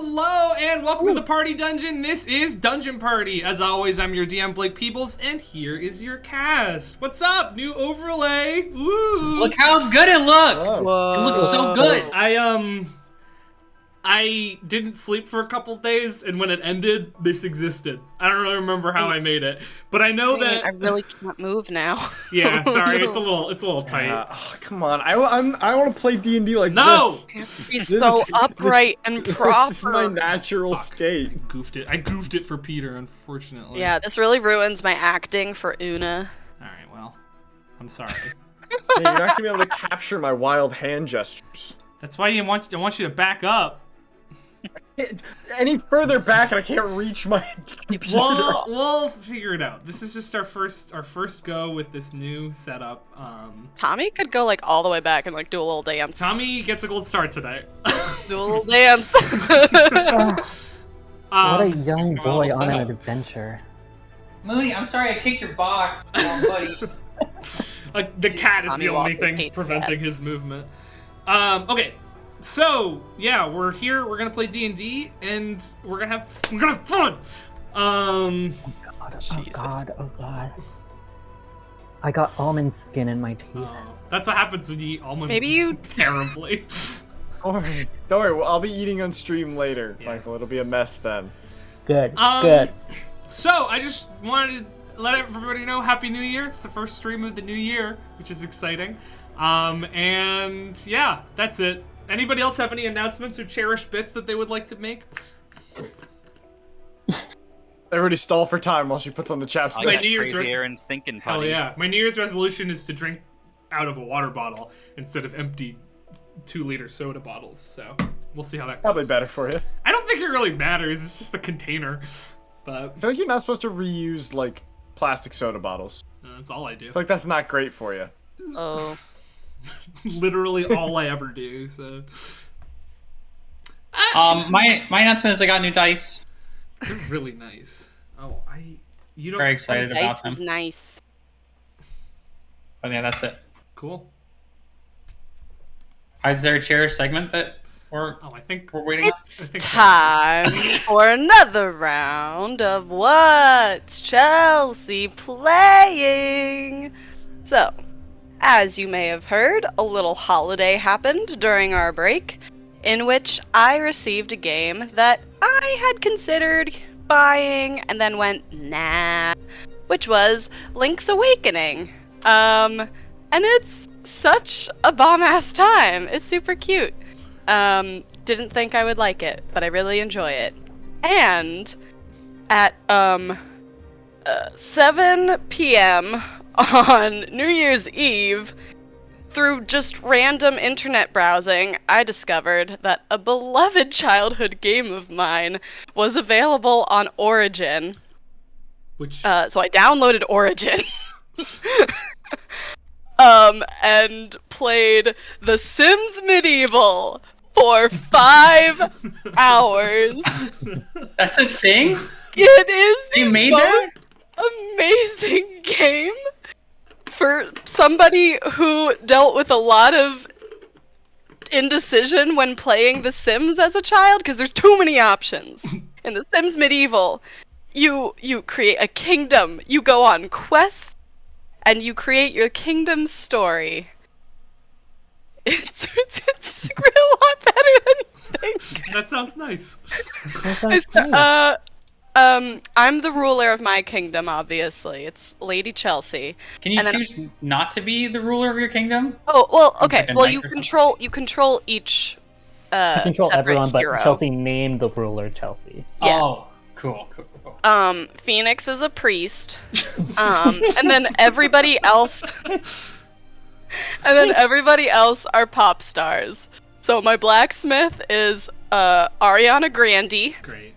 Hello and welcome to the Party Dungeon. This is Dungeon Party. As always, I'm your DM Blake Peebles, and here is your cast. What's up? New overlay. Woo! Look how good it looks. Whoa. It looks so good. I didn't sleep for a couple days, and when it ended, this existed. I don't really remember how I made it, but I know that I really can't move now. Yeah, sorry, it's a little tight. Oh, come on, I want to play D&D like No! this. Be so upright and proper. This is my natural state. I goofed it for Peter, unfortunately. Yeah, this really ruins my acting for Una. Alright, well, I'm sorry. Yeah, you're not gonna be able to capture my wild hand gestures. That's why I want you to back up. Any further back and I can't reach my computer. We'll figure it out. This is just our first go with this new setup. Tommy could go like all the way back and like do a little dance. Tommy gets a gold star today. Do a little dance. What a young boy on an adventure. Mooney, I'm sorry I kicked your box, buddy. The cat is Tommy the only Walker's thing hates preventing his movement. Okay. So, yeah, we're here, we're gonna play D&D, and we're gonna have fun! Oh god. I got almond skin in my teeth. That's what happens when you eat almond Maybe you- terribly. Don't worry, well, I'll be eating on stream later, Yeah. Michael. It'll be a mess then. Good, good. So, I just wanted to let everybody know Happy New Year. It's the first stream of the new year, which is exciting. And yeah, that's it. Anybody else have any announcements or cherished bits that they would like to make? Everybody stall for time while she puts on the chapstick. My I got New Year's crazy Aaron's thinking Oh putty. yeah, my New Year's resolution is to drink out of a water bottle instead of empty 2-liter soda bottles. So we'll see how that goes. Probably better for you. I don't think it really matters. It's just the container. But I feel like you're not supposed to reuse, like, plastic soda bottles. that's all I do. I feel like that's not great for you. Oh. Literally all I ever do. So My announcement is I got new dice. they're really nice. Oh, you don't. Very excited Dice about them. is nice. But yeah, that's it. Cool. Is there a cherished segment that we're I think waiting on? It's time for another round of What's Chelsea Playing? So, as you may have heard, a little holiday happened during our break, in which I received a game that I had considered buying and then went, nah, which was Link's Awakening. And it's such a bomb-ass time. It's super cute. Didn't think I would like it, but I really enjoy it. And at 7 p.m. on New Year's Eve, through just random internet browsing, I discovered that a beloved childhood game of mine was available on Origin. which So I downloaded Origin. And played The Sims Medieval for 5 hours. That's a thing? It is They the made most that? amazing game for somebody who dealt with a lot of indecision when playing The Sims as a child, because there's too many options. In The Sims Medieval, you create a kingdom, you go on quests, and you create your kingdom story. It's a real lot better than you think. that sounds nice. I'm the ruler of my kingdom, obviously. It's Lady Chelsea. Can you And then- choose not to be the ruler of your kingdom? Oh, well, okay. like a Well, knight you or something. control each I control separate everyone, but hero. Chelsea named the ruler Chelsea. Yeah. Oh, cool. Phoenix is a priest. And then everybody else are pop stars. So my blacksmith is Ariana Grande. Great.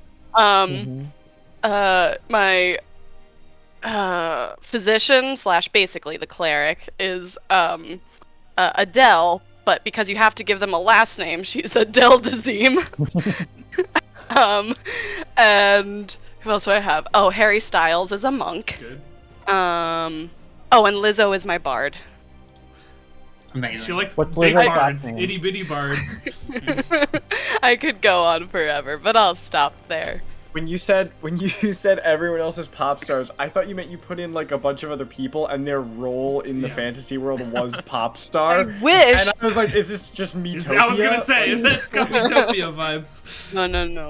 My physician / basically the cleric is Adele, but because you have to give them a last name, she's Adele Dazeem. And who else do I have? Oh, Harry Styles is a monk. Good. Oh, and Lizzo is my bard. Amazing. She likes What big was I bards, talking? itty bitty bards. I could go on forever, but I'll stop there. When you said everyone else is pop stars, I thought you meant you put in like a bunch of other people and their role in the Yeah. fantasy world was pop star. I wish. And I was like, is this just me? I was gonna say, that's got Metopia vibes. No.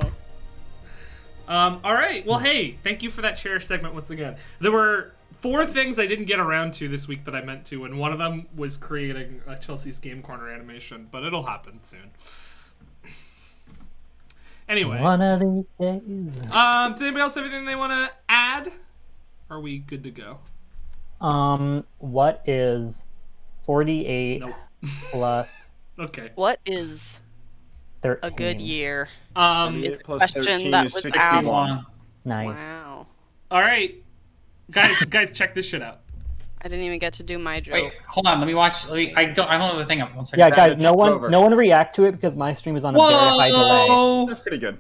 All right. Well, hey, thank you for that chair segment once again. There were 4 things I didn't get around to this week that I meant to, and one of them was creating a Chelsea's Game Corner animation, but it'll happen soon. Anyway, One of these days. does anybody else have anything they want to add? Are we good to go? What is 48 Nope. plus Okay. What is 13? a good year? Is the question that was asked. Nice. Wow. all right, guys, check this shit out. I didn't even get to do my joke. Wait, hold on. Let me watch. I don't have the thing up. 1 second. Yeah, guys, no over. one react to it because my stream is on a very high delay. Whoa! That's pretty good.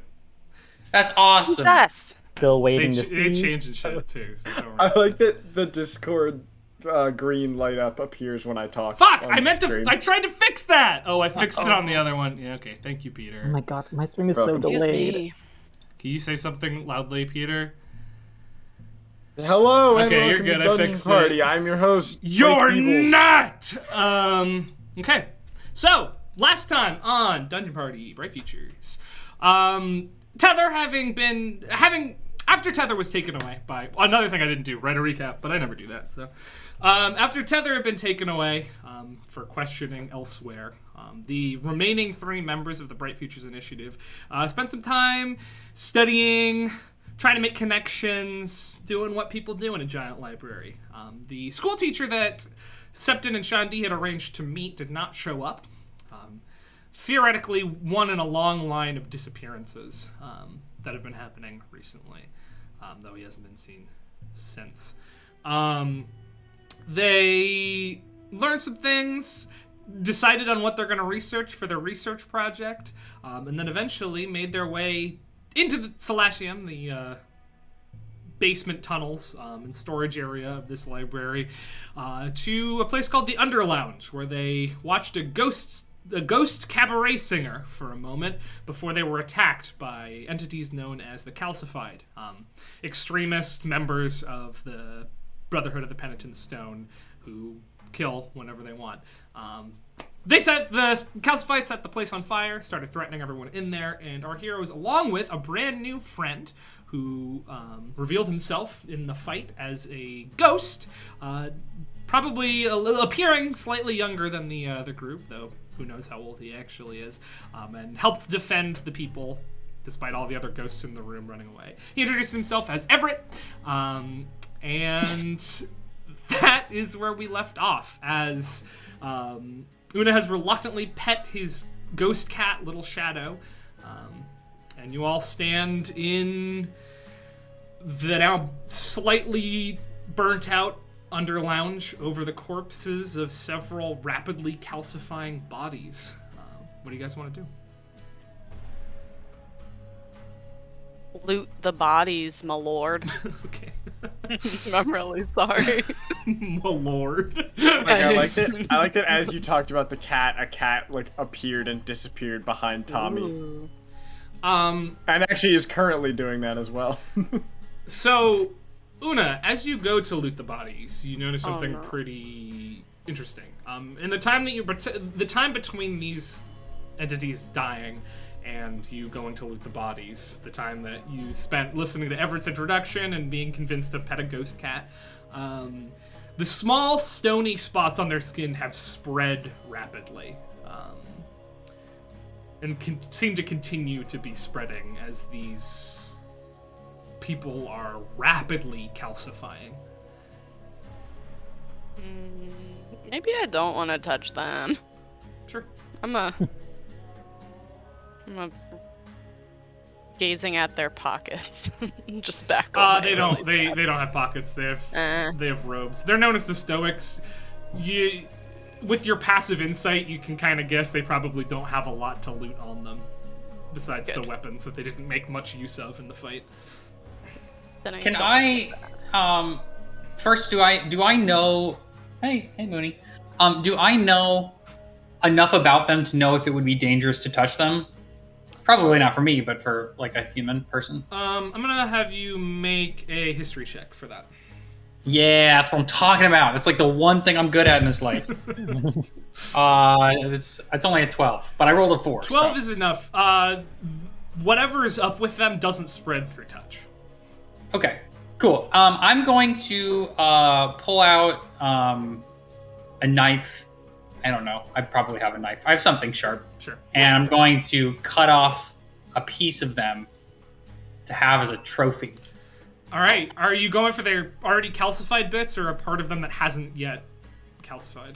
That's awesome. Success. Still They, waiting to they see. changing shit too. So don't worry. I like that the Discord green light up appears when I talk. Fuck! on I meant to. stream. I tried to fix that. Oh, I fixed it on the other one. Yeah. Okay. Thank you, Peter. Oh my god, my stream is so Welcome. Excuse delayed. me. Can you say something loudly, Peter? Hello and Okay, you're welcome good, I to Dungeon fixed Party. it. I'm your host. You're Mike Peebles. not. Okay. So last time on Dungeon Party Bright Futures, Tether after Tether was taken away by another thing I didn't do, write a recap, but I never do that. So after Tether had been taken away for questioning elsewhere, the remaining 3 members of the Bright Futures Initiative spent some time studying, trying to make connections, doing what people do in a giant library. The school teacher that Septon and Shandi had arranged to meet did not show up. Theoretically, one in a long line of disappearances that have been happening recently, though he hasn't been seen since. They learned some things, decided on what they're going to research for their research project, and then eventually made their way into the Celestium, the basement tunnels and storage area of this library, to a place called the Under Lounge, where they watched a ghost cabaret singer for a moment before they were attacked by entities known as the Calcified, extremist members of the Brotherhood of the Penitent Stone who kill whenever they want. The Calcified set the place on fire, started threatening everyone in there, and our heroes, along with a brand new friend who revealed himself in the fight as a ghost, probably appearing slightly younger than the group, though who knows how old he actually is, and helped defend the people despite all the other ghosts in the room running away. He introduced himself as Everett, and that is where we left off, as Una has reluctantly pet his ghost cat, Little Shadow, and you all stand in the now slightly burnt out Under Lounge over the corpses of several rapidly calcifying bodies. What do you guys want to do? Loot the bodies, my lord. Okay. I'm really sorry. My lord. I liked it. I liked it as you talked about the cat. A cat like appeared and disappeared behind Tommy, Ooh. and actually is currently doing that as well. So, Una, as you go to loot the bodies, you notice something no. pretty interesting. In the time that the time between these entities dying and you going to loot the bodies, the time that you spent listening to Everett's introduction and being convinced to pet a ghost cat, the small stony spots on their skin have spread rapidly, and seem to continue to be spreading as these people are rapidly calcifying. Maybe I don't want to touch them. Sure. I'm gazing at their pockets. Just back away. They don't. really They don't have pockets. They have robes. They're known as the Stoics. With your passive insight, you can kind of guess they probably don't have a lot to loot on them, besides the Good. weapons that they didn't make much use of in the fight. Then Can don't I, first, do I know, hey Mooney, Do I know enough about them to know if it would be dangerous to touch them? Probably not for me, but for like a human person. I'm gonna have you make a history check for that. Yeah, that's what I'm talking about. It's like the one thing I'm good at in this life. It's only a 12, but I rolled a 4. 12 so. is enough. Whatever is up with them doesn't spread through touch. Okay, cool. I'm going to pull out a knife. I don't know. I probably have a knife. I have something sharp. Sure. And I'm going to cut off a piece of them to have as a trophy. All right. Are you going for their already calcified bits or a part of them that hasn't yet calcified?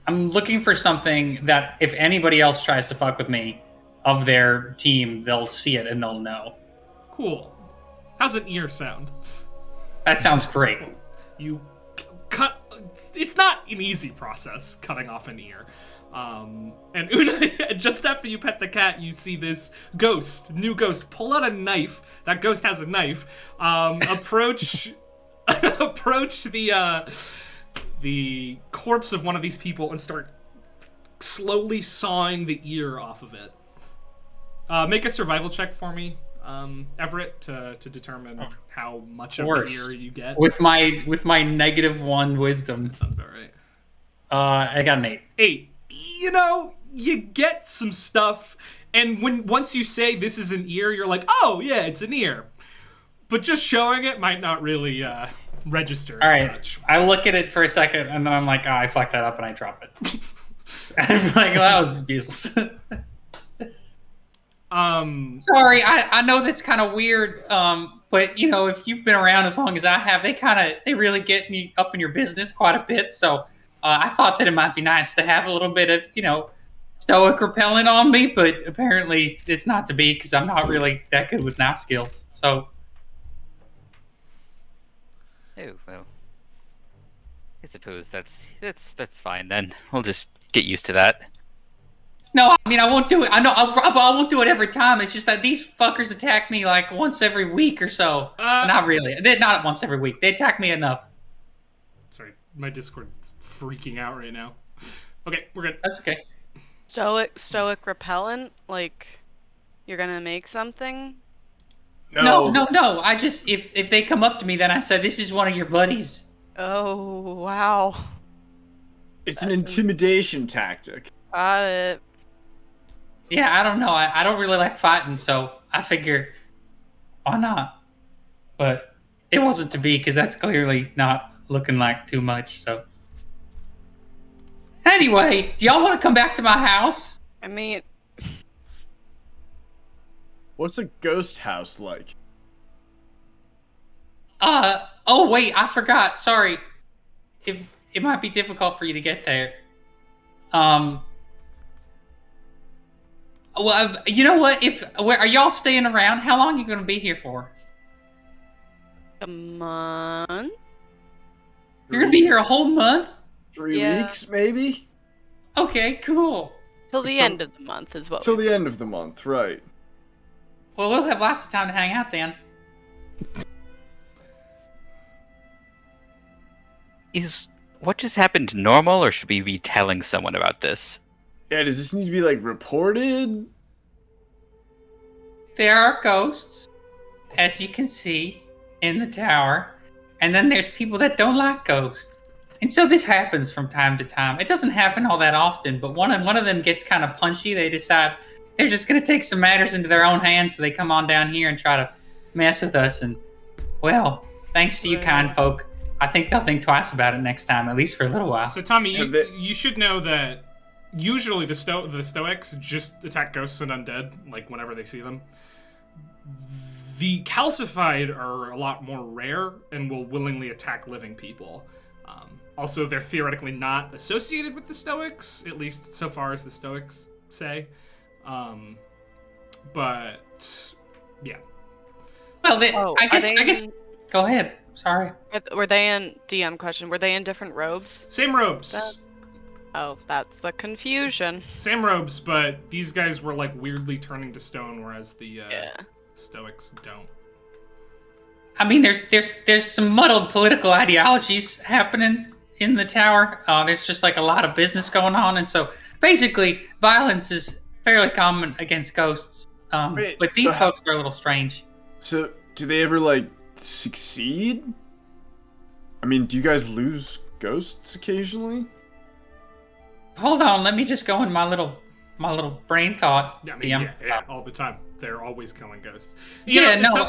I'm looking for something that if anybody else tries to fuck with me of their team, they'll see it and they'll know. Cool. How's an ear sound? That sounds great. You cut. It's not an easy process cutting off an ear. And Una, just after you pet the cat, you see this new ghost, pull out a knife. That ghost has a knife. Approach the corpse of one of these people and start slowly sawing the ear off of it. Make a survival check for me, Everett, to determine how much of the ear you get. With my -1 wisdom. That sounds about right. I got an 8. 8. You know, you get some stuff, and once you say this is an ear, you're like, oh yeah, it's an ear. But just showing it might not really register as such. I look at it for a second, and then I'm like, I fucked that up, and I drop it. I'm like, well, that was useless. Sorry, I know that's kind of weird, but you know, if you've been around as long as I have, they really get me up in your business quite a bit. So I thought that it might be nice to have a little bit of, you know, stoic repellent on me, but apparently it's not to be because I'm not really that good with knife skills. So. Oh well. I suppose that's fine then. We'll just get used to that. No, I mean I won't do it. I know I won't do it every time. It's just that these fuckers attack me like once every week or so. Not really. Not once every week. They attack me enough. Sorry, my Discord's freaking out right now. Okay, we're good. That's okay. Stoic repellent? Like, you're gonna make something? No. I just if they come up to me, then I say this is one of your buddies. Oh, wow. It's an intimidation tactic. Got it. Yeah, I don't know. I don't really like fighting, so I figure why not? But it wasn't to be because that's clearly not looking like too much. So anyway, do y'all want to come back to my house? I mean, What's a ghost house like? Oh wait, I forgot. Sorry. It might be difficult for you to get there. Well, you know what? Are y'all staying around? How long are you going to be here for? a month? You're going to be here a whole month? 3 Yeah. weeks, maybe? Okay, cool. Till the end of the month is what Till the end of the month, right. Well, we'll have lots of time to hang out then. Is what just happened normal, or should we be telling someone about this? Yeah, does this need to be, like, reported? There are ghosts, as you can see, in the tower. And then there's people that don't like ghosts. And so this happens from time to time. It doesn't happen all that often, but one of them gets kind of punchy. They decide they're just going to take some matters into their own hands, so they come on down here and try to mess with us. And, well, thanks to you kind folk, I think they'll think twice about it next time, at least for a little while. So, Tommy, you should know that usually the Stoics just attack ghosts and undead, like, whenever they see them. The calcified are a lot more rare and will willingly attack living people. Also, they're theoretically not associated with the Stoics, at least so far as the Stoics say. But, yeah. Well, I guess. Go ahead. Sorry. Were they in DM question? Were they in different robes? Same robes. That's the confusion. Same robes, but these guys were like weirdly turning to stone, whereas the Stoics don't. I mean, there's some muddled political ideologies happening in the tower. There's just like a lot of business going on, and so basically violence is fairly common against ghosts. Wait, but these so folks are a little strange. So, do they ever, like, succeed? I mean, do you guys lose ghosts occasionally? Hold on, let me just go in my little brain thought. Yeah, I mean, DM. yeah, all the time. They're always killing ghosts.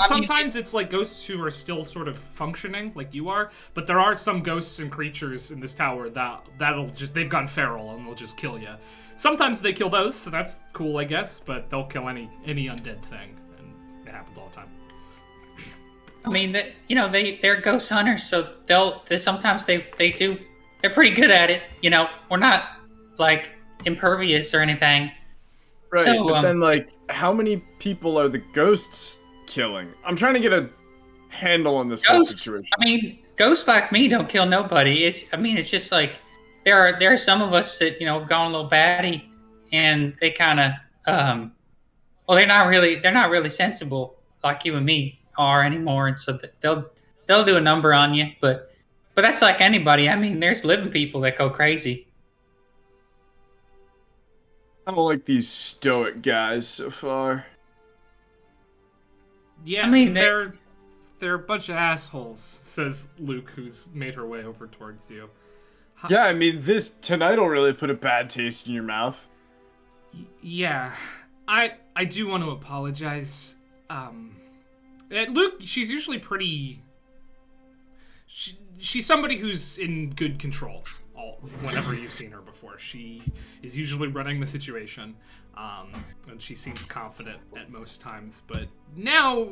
Sometimes it's like ghosts who are still sort of functioning, like you are. But there are some ghosts and creatures in this tower they've gone feral and will just kill you. Sometimes they kill those, so that's cool, I guess. But they'll kill any undead thing, and it happens all the time. I mean, they're ghost hunters, so sometimes they're pretty good at it. We're not like impervious or anything. Right, So, but then, like, how many people are the ghosts killing? I'm trying to get a handle on this whole Ghosts. situation. I mean, ghosts like me don't kill nobody. It's just like there are some of us that have gone a little batty, and they kind of they're not really sensible like you and me are anymore, and so they'll do a number on you. But that's like anybody. I mean, there's living people that go crazy. I don't like these stoic guys so far. Yeah, I mean, they're a bunch of assholes, says Luke, who's made her way over towards you. Yeah, I mean, tonight will really put a bad taste in your mouth. Yeah, I do want to apologize. Luke, she's usually pretty. She's somebody who's in good control. Whenever you've seen her before, she is usually running the situation, and she seems confident at most times. But now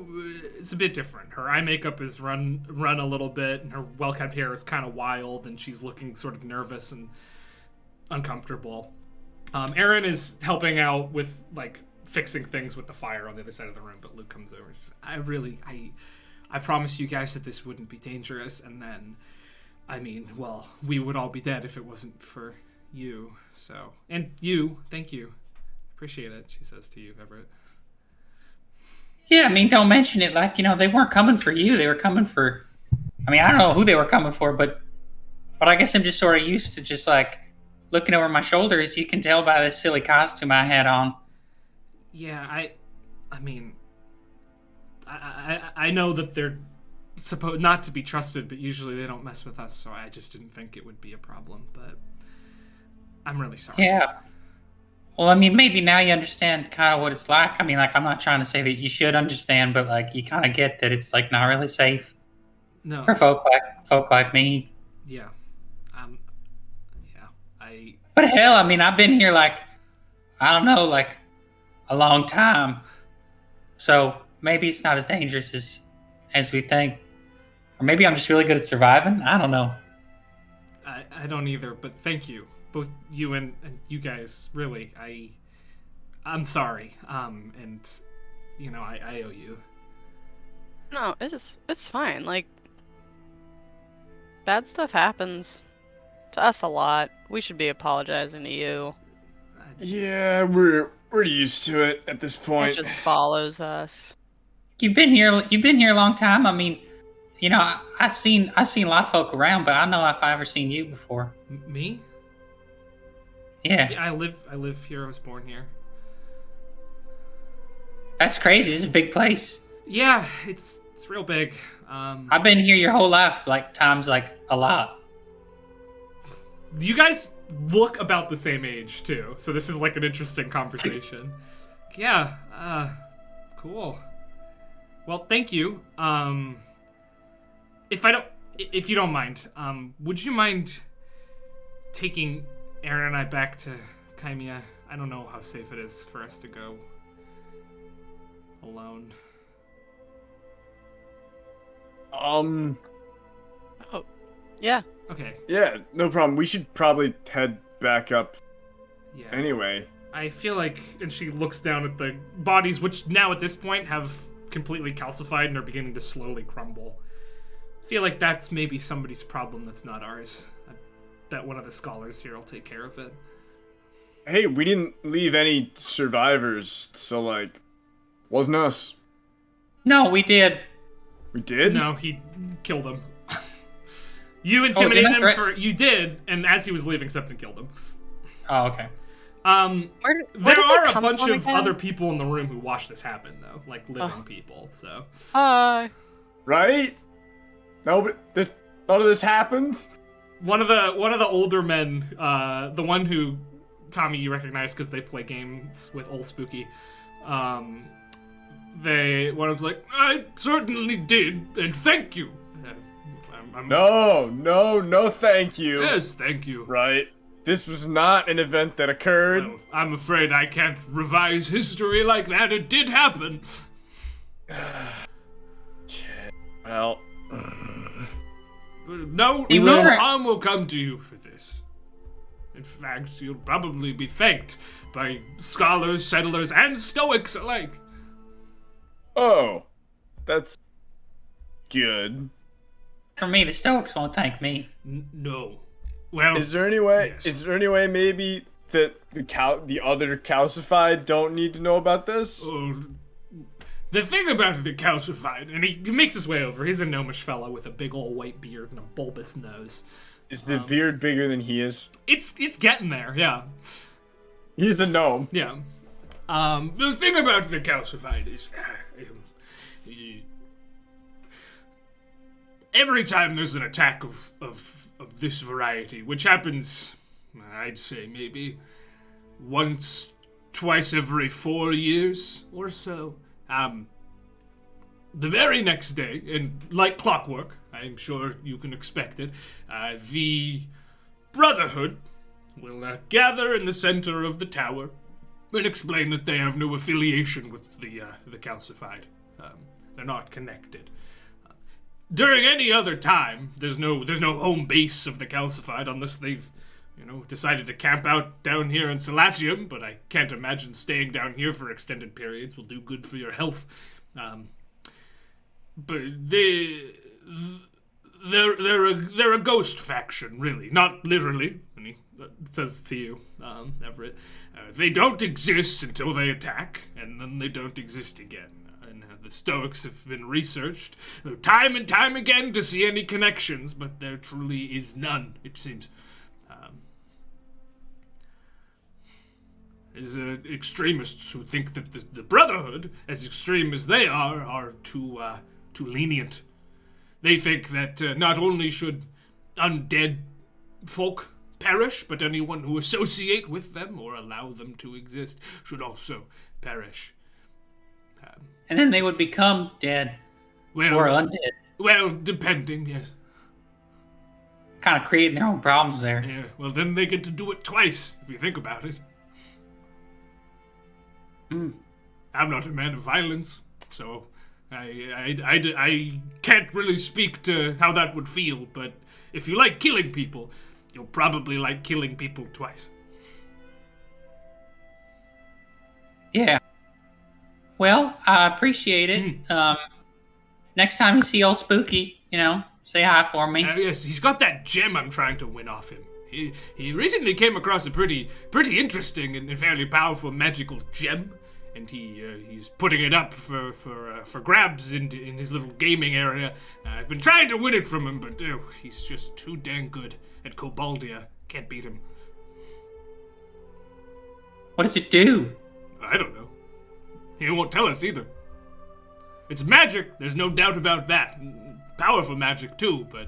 it's a bit different. Her eye makeup is run a little bit, and her well-kept hair is kind of wild, and she's looking sort of nervous and uncomfortable. Aaron is helping out with like fixing things with the fire on the other side of the room, but Luke comes over and says, I promised you guys that this wouldn't be dangerous, and then I mean, well, we would all be dead if it wasn't for you, so. And you, thank you. Appreciate it, she says to you, Everett. Yeah, I mean, don't mention it like, they weren't coming for you. They were coming for, I mean, I don't know who they were coming for, but I guess I'm just sort of used to just like looking over my shoulders. You can tell by this silly costume I had on. Yeah, I mean, I know that they're supposed not to be trusted, but usually they don't mess with us, so I just didn't think it would be a problem, but I'm really sorry. Yeah. Well, I mean, maybe now you understand kind of what it's like. I mean, like, I'm not trying to say that you should understand, but like, you kind of get that it's like not really safe for folk like me. Yeah. But hell, I mean, I've been here like, I don't know, like a long time, so maybe it's not as dangerous as we think. Or maybe I'm just really good at surviving. I don't know. I don't either, but thank you. Both you and you guys, really. I'm sorry. And, I owe you. No, it's fine. Like, bad stuff happens to us a lot. We should be apologizing to you. Yeah, we're used to it at this point. It just follows us. You've been here a long time. I mean, I've seen a lot of folk around, but I don't know if I ever seen you before. Me? Yeah. I live here. I was born here. That's crazy. This is a big place. Yeah, it's real big. I've been here your whole life, like times like a lot. You guys look about the same age too, so this is like an interesting conversation. Yeah, cool. Well, thank you. If you don't mind, would you mind taking Aaron and I back to Chimia? I don't know how safe it is for us to go alone. Oh, yeah. Okay. Yeah, no problem. We should probably head back up Yeah. anyway. I feel like, and she looks down at the bodies, which now at this point have completely calcified and are beginning to slowly crumble. I feel like that's maybe somebody's problem that's not ours. I bet one of the scholars here will take care of it. Hey, we didn't leave any survivors, so, like, wasn't us. No, we did. We did? No, he killed him. You intimidated him threat- for... You did, and as he was leaving, stepped and killed him. Oh, okay. Where There did are they a come bunch from of again? other people in the room who watched this happen, though. Like, living people, so... Hi. Right? No, but none of this happens. One of the older men, the one who, Tommy, you recognize because they play games with Old Spooky, one of them's like, I certainly did, and thank you. No, thank you. Yes, thank you. Right. This was not an event that occurred. Well, I'm afraid I can't revise history like that. It did happen. Well, No were- harm will come to you for this. In fact, you'll probably be thanked by scholars, settlers, and stoics alike. oh, that's good. For me, the Stoics won't thank me. No. Well, Is there any way? Yes. Is there any way maybe that the other calcified don't need to know about this? oh, the thing about the calcified, and he makes his way over. He's a gnomish fellow with a big old white beard and a bulbous nose. Is the beard bigger than he is? It's getting there, yeah. He's a gnome. Yeah. The thing about the calcified is, every time there's an attack of this variety, which happens, I'd say maybe once, twice every 4 years or so, the very next day, and like clockwork, I'm sure you can expect it, the Brotherhood will gather in the center of the tower and explain that they have no affiliation with the calcified. They're not connected. During any other time, there's no home base of the calcified unless they've, decided to camp out down here in Salatium, but I can't imagine staying down here for extended periods will do good for your health. But they're a ghost faction, really. Not literally, and he says to you, Everett. They don't exist until they attack, and then they don't exist again. The Stoics have been researched time and time again to see any connections, but there truly is none, it seems. There's extremists who think that the Brotherhood, as extreme as they are too lenient. They think that not only should undead folk perish, but anyone who associate with them or allow them to exist should also perish. And then they would become dead Well, or undead. Well, depending, yes. Kind of creating their own problems there. Yeah, well, then they get to do it twice, if you think about it. I'm not a man of violence, so I can't really speak to how that would feel, but if you like killing people, you'll probably like killing people twice. Yeah. Well, I appreciate it. Next time you see old Spooky, say hi for me. Yes, he's got that gem I'm trying to win off him. He recently came across a pretty interesting and fairly powerful magical gem, and he's putting it up for grabs in his little gaming area. I've been trying to win it from him, but he's just too dang good at Koboldia. Can't beat him. What does it do? I don't know. He won't tell us either. It's magic, there's no doubt about that. Powerful magic too, but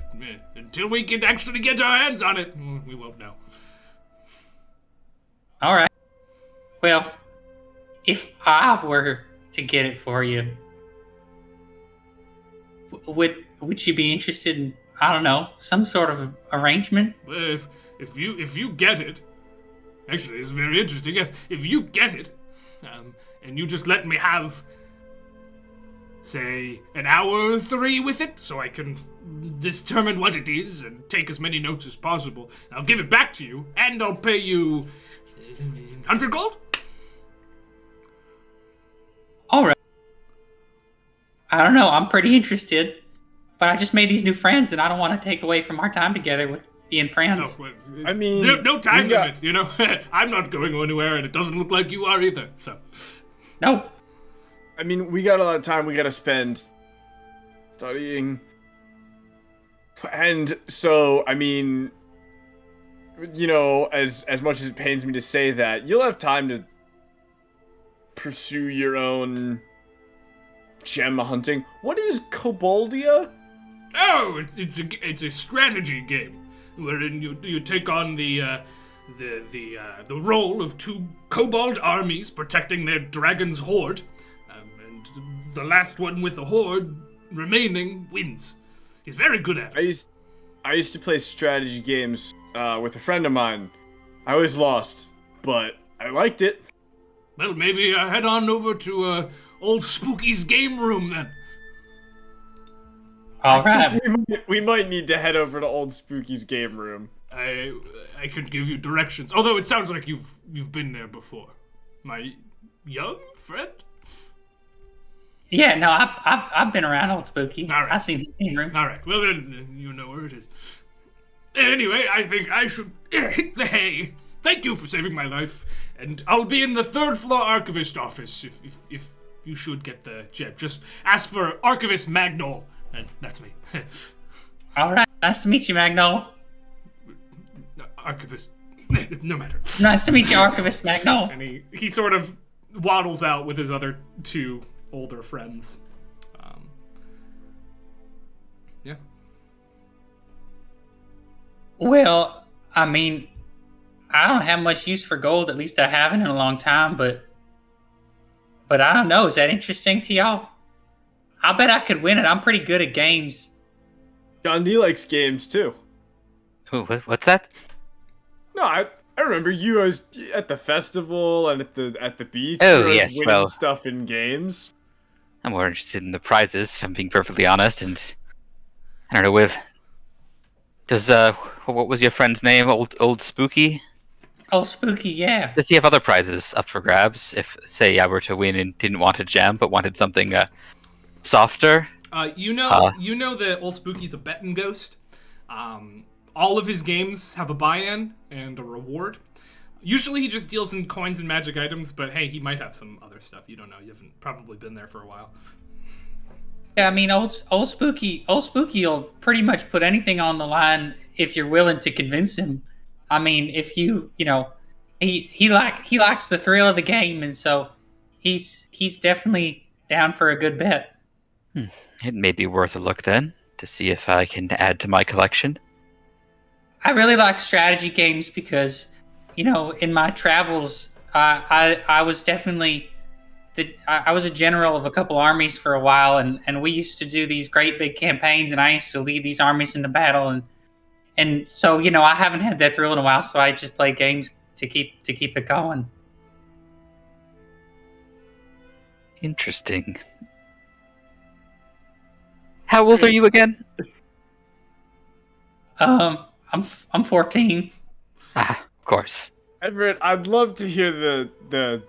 until we can actually get our hands on it, we won't know. All right. Well, if I were to get it for you, would you be interested in, I don't know, some sort of arrangement? Well, if you get it, actually, it's very interesting. Yes, if you get it, and you just let me have, say, an hour or 3 with it, so I can determine what it is and take as many notes as possible, I'll give it back to you, and I'll pay you 100 gold. All right. I don't know. I'm pretty interested, but I just made these new friends, and I don't want to take away from our time together with being friends. No, I mean, no time we got- limit. I'm not going anywhere, and it doesn't look like you are either. So, Nope. I mean, we got a lot of time we gotta spend studying. And so, I mean, you know, as much as it pains me to say that, you'll have time to pursue your own gem hunting. What is Koboldia? Oh, it's a strategy game wherein you take on the role of two kobold armies protecting their dragon's horde, and the last one with the horde remaining wins. He's very good at it. I used to play strategy games with a friend of mine. I always lost, but I liked it. Well, maybe head on over to old Spooky's game room then. All right. We might need to head over to old Spooky's game room. I could give you directions. Although it sounds like you've been there before, my young friend. Yeah, no, I've been around Old Spooky. All right. I've seen his game room. All right. Well then, you know where it is. Anyway, I think I should hit the hay. Thank you for saving my life, and I'll be in the third floor archivist office if you should get the gem. Just ask for Archivist Magnol, and that's me. All right. Nice to meet you, Magnol. Archivist, no matter. Nice to meet you, Archivist Magnol. And he sort of waddles out with his other two older friends. Yeah. Well, I mean, I don't have much use for gold. At least I haven't in a long time. But I don't know. Is that interesting to y'all? I bet I could win it. I'm pretty good at games. John D likes games too. Ooh, what's that? No, I remember you as at the festival and at the beach. Oh, you were yes, winning well- stuff in games. I'm more interested in the prizes, if I'm being perfectly honest, and I don't know, what was your friend's name? Old Spooky? Oh, Spooky, yeah. Does he have other prizes up for grabs if, say, I were to win and didn't want a gem, but wanted something softer? You know that Old Spooky's a betting ghost. All of his games have a buy-in and a reward. Usually he just deals in coins and magic items, but hey, he might have some other stuff. You don't know. You haven't probably been there for a while. Yeah, I mean, old Spooky will pretty much put anything on the line if you're willing to convince him. I mean, if you know, he likes the thrill of the game, and so he's definitely down for a good bet. It may be worth a look then, to see if I can add to my collection. I really like strategy games because, you know, in my travels, I was definitely I was a general of a couple armies for a while, and we used to do these great big campaigns, and I used to lead these armies into battle, and so, you know, I haven't had that thrill in a while, so I just play games to keep it going. Interesting. How old are you again? I'm 14. Ah, of course. Everett, I'd love to hear the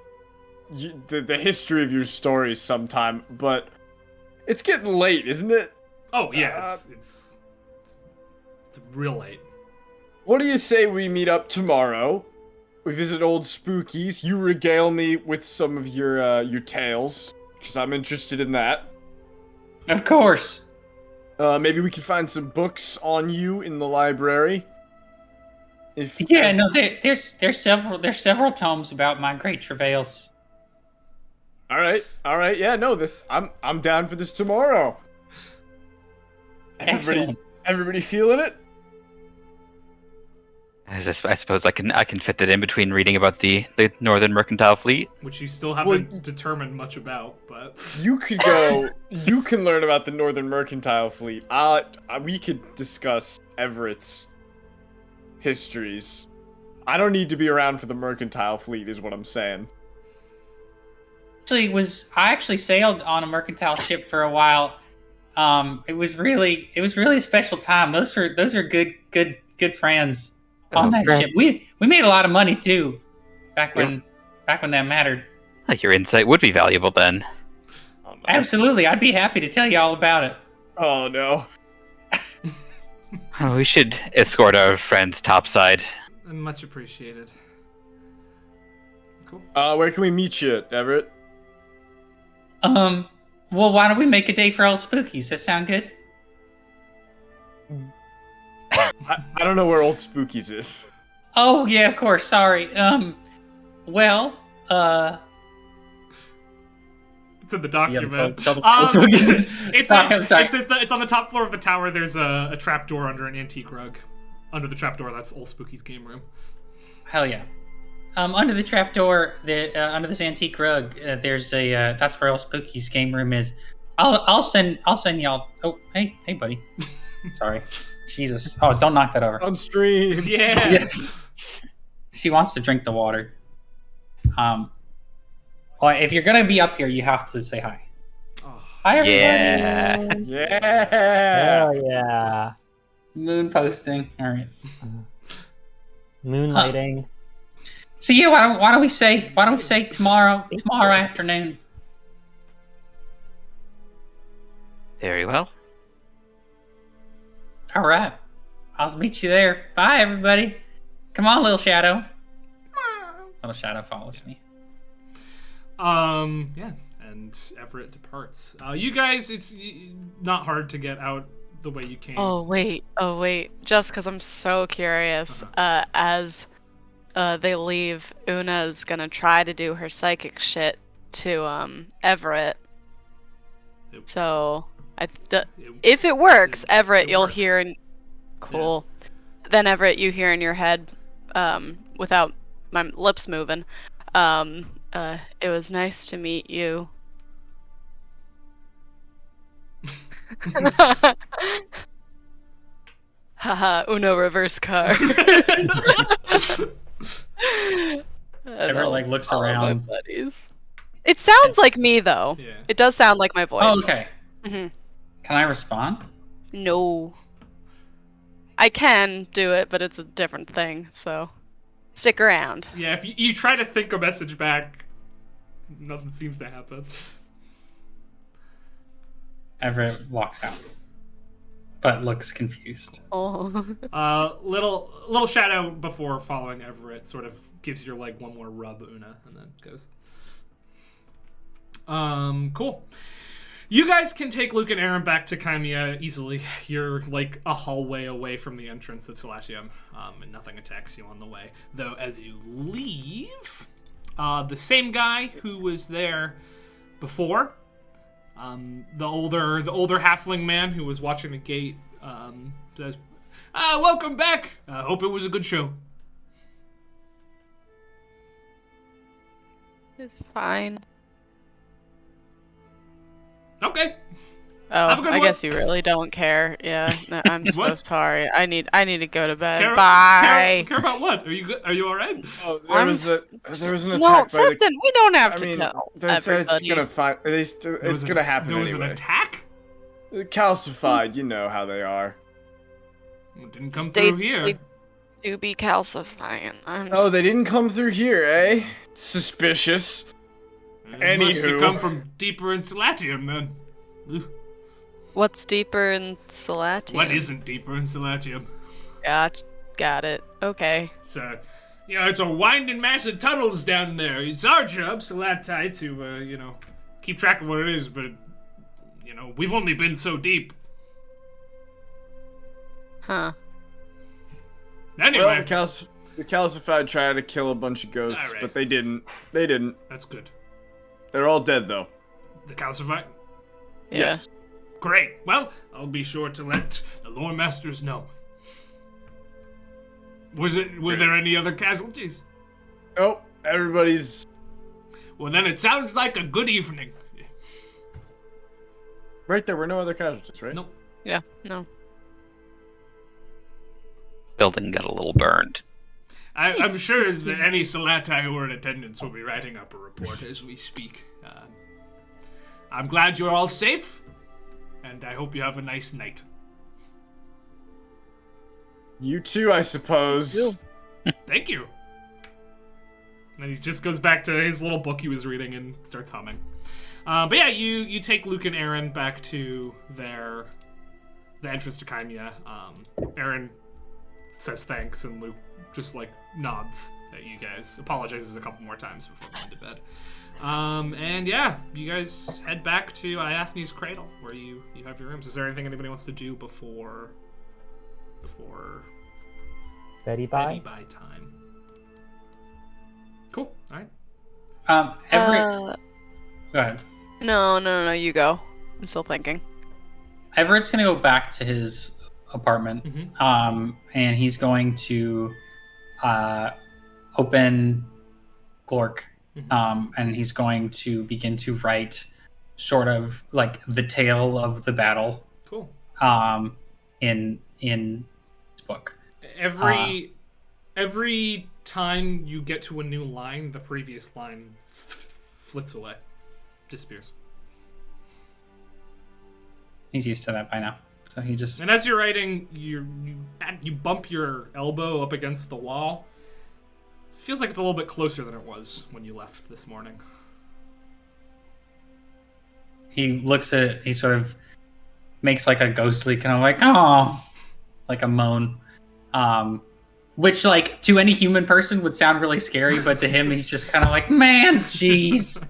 history of your stories sometime, but it's getting late, isn't it? Oh yeah, it's real late. What do you say we meet up tomorrow? We visit Old Spooky's. You regale me with some of your tales, because I'm interested in that. Of course. Maybe we can find some books on you in the library. There's several tomes about my great travails. All right. Yeah, no, I'm down for this tomorrow. Excellent. Everybody feeling it? I suppose I can fit that in between reading about the Northern Mercantile Fleet. Which you still haven't determined much about, but You could go. You can learn about the Northern Mercantile Fleet. We could discuss Everett's histories. I don't need to be around for the Mercantile Fleet, is what I'm saying. I actually sailed on a mercantile ship for a while. It was really a special time. Those are good friends on that ship. We made a lot of money too, back when that mattered. Your insight would be valuable then. Oh, no. Absolutely, I'd be happy to tell you all about it. Oh no. Oh, we should escort our friends topside. much appreciated. Cool. Where can we meet you, Everett? Well, why don't we make a day for Old Spookies? That sound good? I don't know where Old Spookies is. Oh yeah, of course. Sorry. Well, It's in the document. tell the Spookies. I'm sorry. It's on the top floor of the tower. There's a trapdoor under an antique rug. Under the trapdoor, that's Old Spooky's game room. Hell yeah. Under the trapdoor, under this antique rug, there's a. That's where Old Spooky's game room is. I'll send y'all. Oh, hey, buddy. Sorry. Jesus. Oh, don't knock that over. On stream. Yeah. She wants to drink the water. Well, if you're gonna be up here, you have to say hi. Oh. Hi, everybody. Yeah. Oh yeah. Moon posting. All right. Moonlighting. So yeah, why don't we say tomorrow afternoon? Very well. All right. I'll meet you there. Bye, everybody. Come on, little shadow. Little shadow follows me. Yeah, and Everett departs. You guys, it's not hard to get out the way you came. Oh wait. Just because I'm so curious. As they leave, Una's gonna try to do her psychic shit to Everett. So if it works, Everett, you'll works. hear. Cool. Then Everett, you hear in your head, without my lips moving. It was nice to meet you. Haha, Uno reverse card. Everett looks All around. my buddies. It sounds like me though. Yeah. It does sound like my voice. Oh, okay. hmm Can I respond? No. I can do it, but it's a different thing, so stick around. Yeah, if you try to think a message back, nothing seems to happen. Everett walks out, but looks confused. Oh. Little shadow before following Everett sort of gives your leg one more rub, Una, and then goes. Cool. You guys can take Luke and Aaron back to Chimia easily. You're like a hallway away from the entrance of Selatium, and nothing attacks you on the way. Though as you leave, the same guy who was there before, the older halfling man who was watching the gate, says, "Welcome back. Hope it was a good show." It's fine. Okay. Oh, Have a good I one. guess you really don't care. Yeah, no, I'm so What? sorry. I need to go to bed. Care, Bye. Care about what? Are you good? Are you all right? Oh, I'm- there was an attack No, by the. something we don't have I to mean, tell it's everybody. gonna find. It's gonna happen There was anyway. an attack. Calcified, you know how they are. It didn't come They- through here. they do be calcifying. Oh, they didn't come through here, eh? Suspicious. It must have Anywho. come from deeper in Selatium, then. Ugh. What's deeper in Selatium? What isn't deeper in Selatium? Got it. Okay. So, it's a winding mass of tunnels down there. It's our job, Selati, to, keep track of what it is, but, we've only been so deep. Huh. Anyway, Well, the calcified tried to kill a bunch of ghosts, Alright. but they didn't. They didn't. that's good. They're all dead, though. The calcified? Yeah. Yes. Great. Well, I'll be sure to let the lore masters know. Were there any other casualties? Oh, everybody's. Well, then it sounds like a good evening. Right, there were no other casualties, right? Nope. Yeah. No. Building got a little burned. I'm sure that any Selati who are in attendance will be writing up a report as we speak. I'm glad you're all safe, and I hope you have a nice night. You too, I suppose. Thank you. And he just goes back to his little book he was reading and starts humming. But yeah, you take Luke and Aaron back to the entrance to Chimia. Aaron says thanks, and Luke just nods at you guys, apologizes a couple more times before going to bed. And yeah, you guys head back to Iathne's Cradle, where you have your rooms. Is there anything anybody wants to do before before Betty Betty bye. bye time. Cool. All right. Everett. Go ahead. No, you go. I'm still thinking. Everett's gonna go back to his apartment, and he's going to open Glork, and he's going to begin to write sort of like the tale of the battle. Cool. In his book. Every time you get to a new line, the previous line flits away, disappears. He's used to that by now, so he just. And as you're writing, you bump your elbow up against the wall. Feels like it's a little bit closer than it was when you left this morning. He looks at it, he sort of makes like a ghostly kind of like, oh, like a moan. Which, like, to any human person would sound really scary, but to him, he's just kind of like, man, jeez.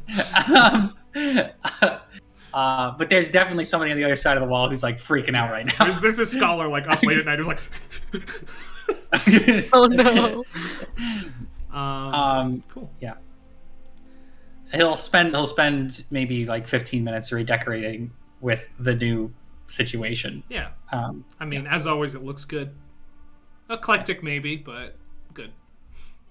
But there's definitely somebody on the other side of the wall who's, like, freaking out right now. There's a scholar, like, up late at night who's like... Oh, no. Cool. Yeah. He'll spend maybe, like, 15 minutes redecorating with the new situation. Yeah. I mean, as always, it looks good. Eclectic, maybe, but good.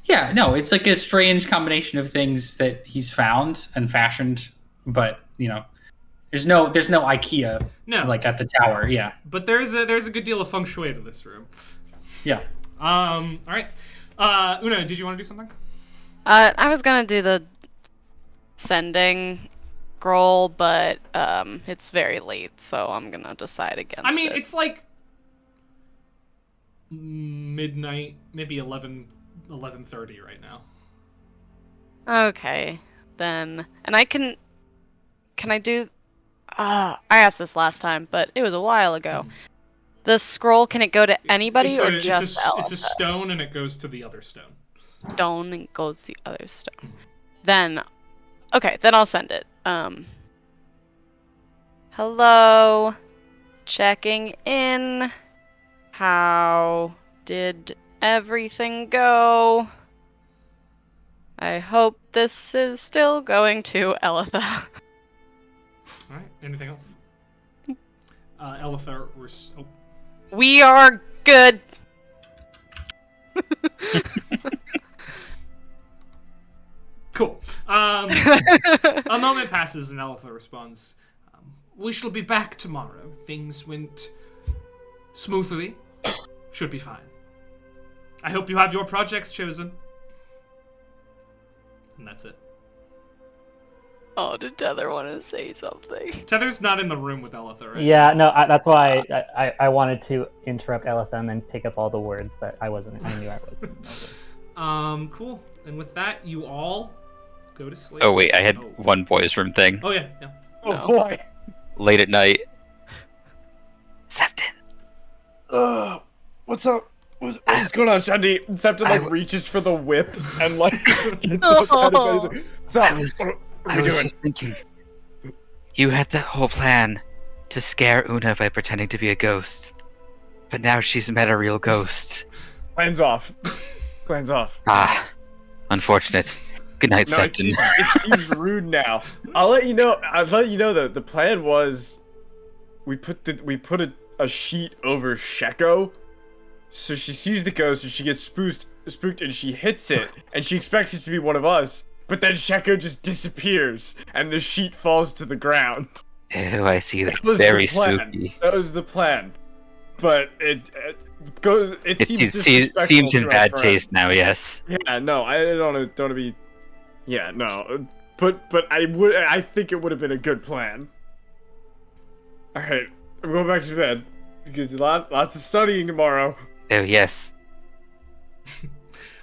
Yeah, no, it's like a strange combination of things that he's found and fashioned, but there's no IKEA like at the tower. Yeah, but there's a good deal of feng shui to this room. Yeah. All right. Una, did you want to do something? I was gonna do the sending scroll, but it's very late, so I'm gonna decide against it. I mean, it's like midnight, maybe 11:30 right now. Okay, then, and can I do? I asked this last time, but it was a while ago. The scroll, can it go to anybody or just Ella? It's a stone, and it goes to the other stone. Stone and goes to the other stone. Then, okay, then I'll send it. Hello, checking in. How did everything go? I hope this is still going to Elitha. All right. Anything else? Elithar, We are good. Cool. A moment passes and Elithar responds, "We shall be back tomorrow. Things went smoothly. Should be fine. I hope you have your projects chosen." And that's it. Oh, did Tether want to say something? Tether's not in the room with Elithar, right? Yeah, no, that's why I wanted to interrupt Elitha and then pick up all the words, but I wasn't. I knew I wasn't. Cool. And with that, you all go to sleep. Oh wait, I had one boys' room thing. Oh yeah. Oh boy. Late at night. Septon. What's up? What's going on, Shandy? Septon reaches for the whip and gets up out of bed. What's up? What are we doing? Just thinking. You had the whole plan to scare Una by pretending to be a ghost, but now she's met a real ghost. Plans off. Plans off. Ah, unfortunate. Good night, Septon. It seems rude now. I'll let you know that the plan was we put a sheet over Sheko, so she sees the ghost and she gets spooked and she hits it and she expects it to be one of us, but then Sheko just disappears and the sheet falls to the ground. Oh, I see. That's very spooky. That was the plan, but it seems in bad taste now. Yes. Yeah, no, I don't want to be. Yeah, no, but I think it would have been a good plan. All right, I'm going back to bed. Lots of studying tomorrow. Oh yes.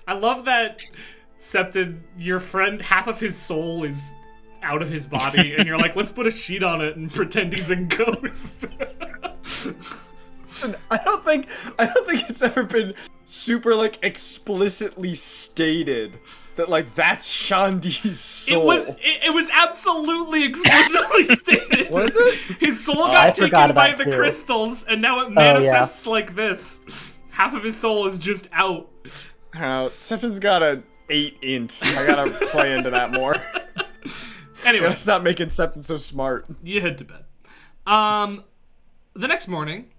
I love that Septon, your friend, half of his soul is out of his body, and you're like, let's put a sheet on it and pretend he's a ghost. I don't think it's ever been super explicitly stated that like that's Shandi's soul. It was absolutely explicitly stated. Was it? His soul I got forgot taken by about the too. crystals, and now it manifests like this. Half of his soul is just out. Septon's got a 8 int. I gotta play into that more. Anyway, Gotta stop making Septon so smart. you head to bed. The next morning,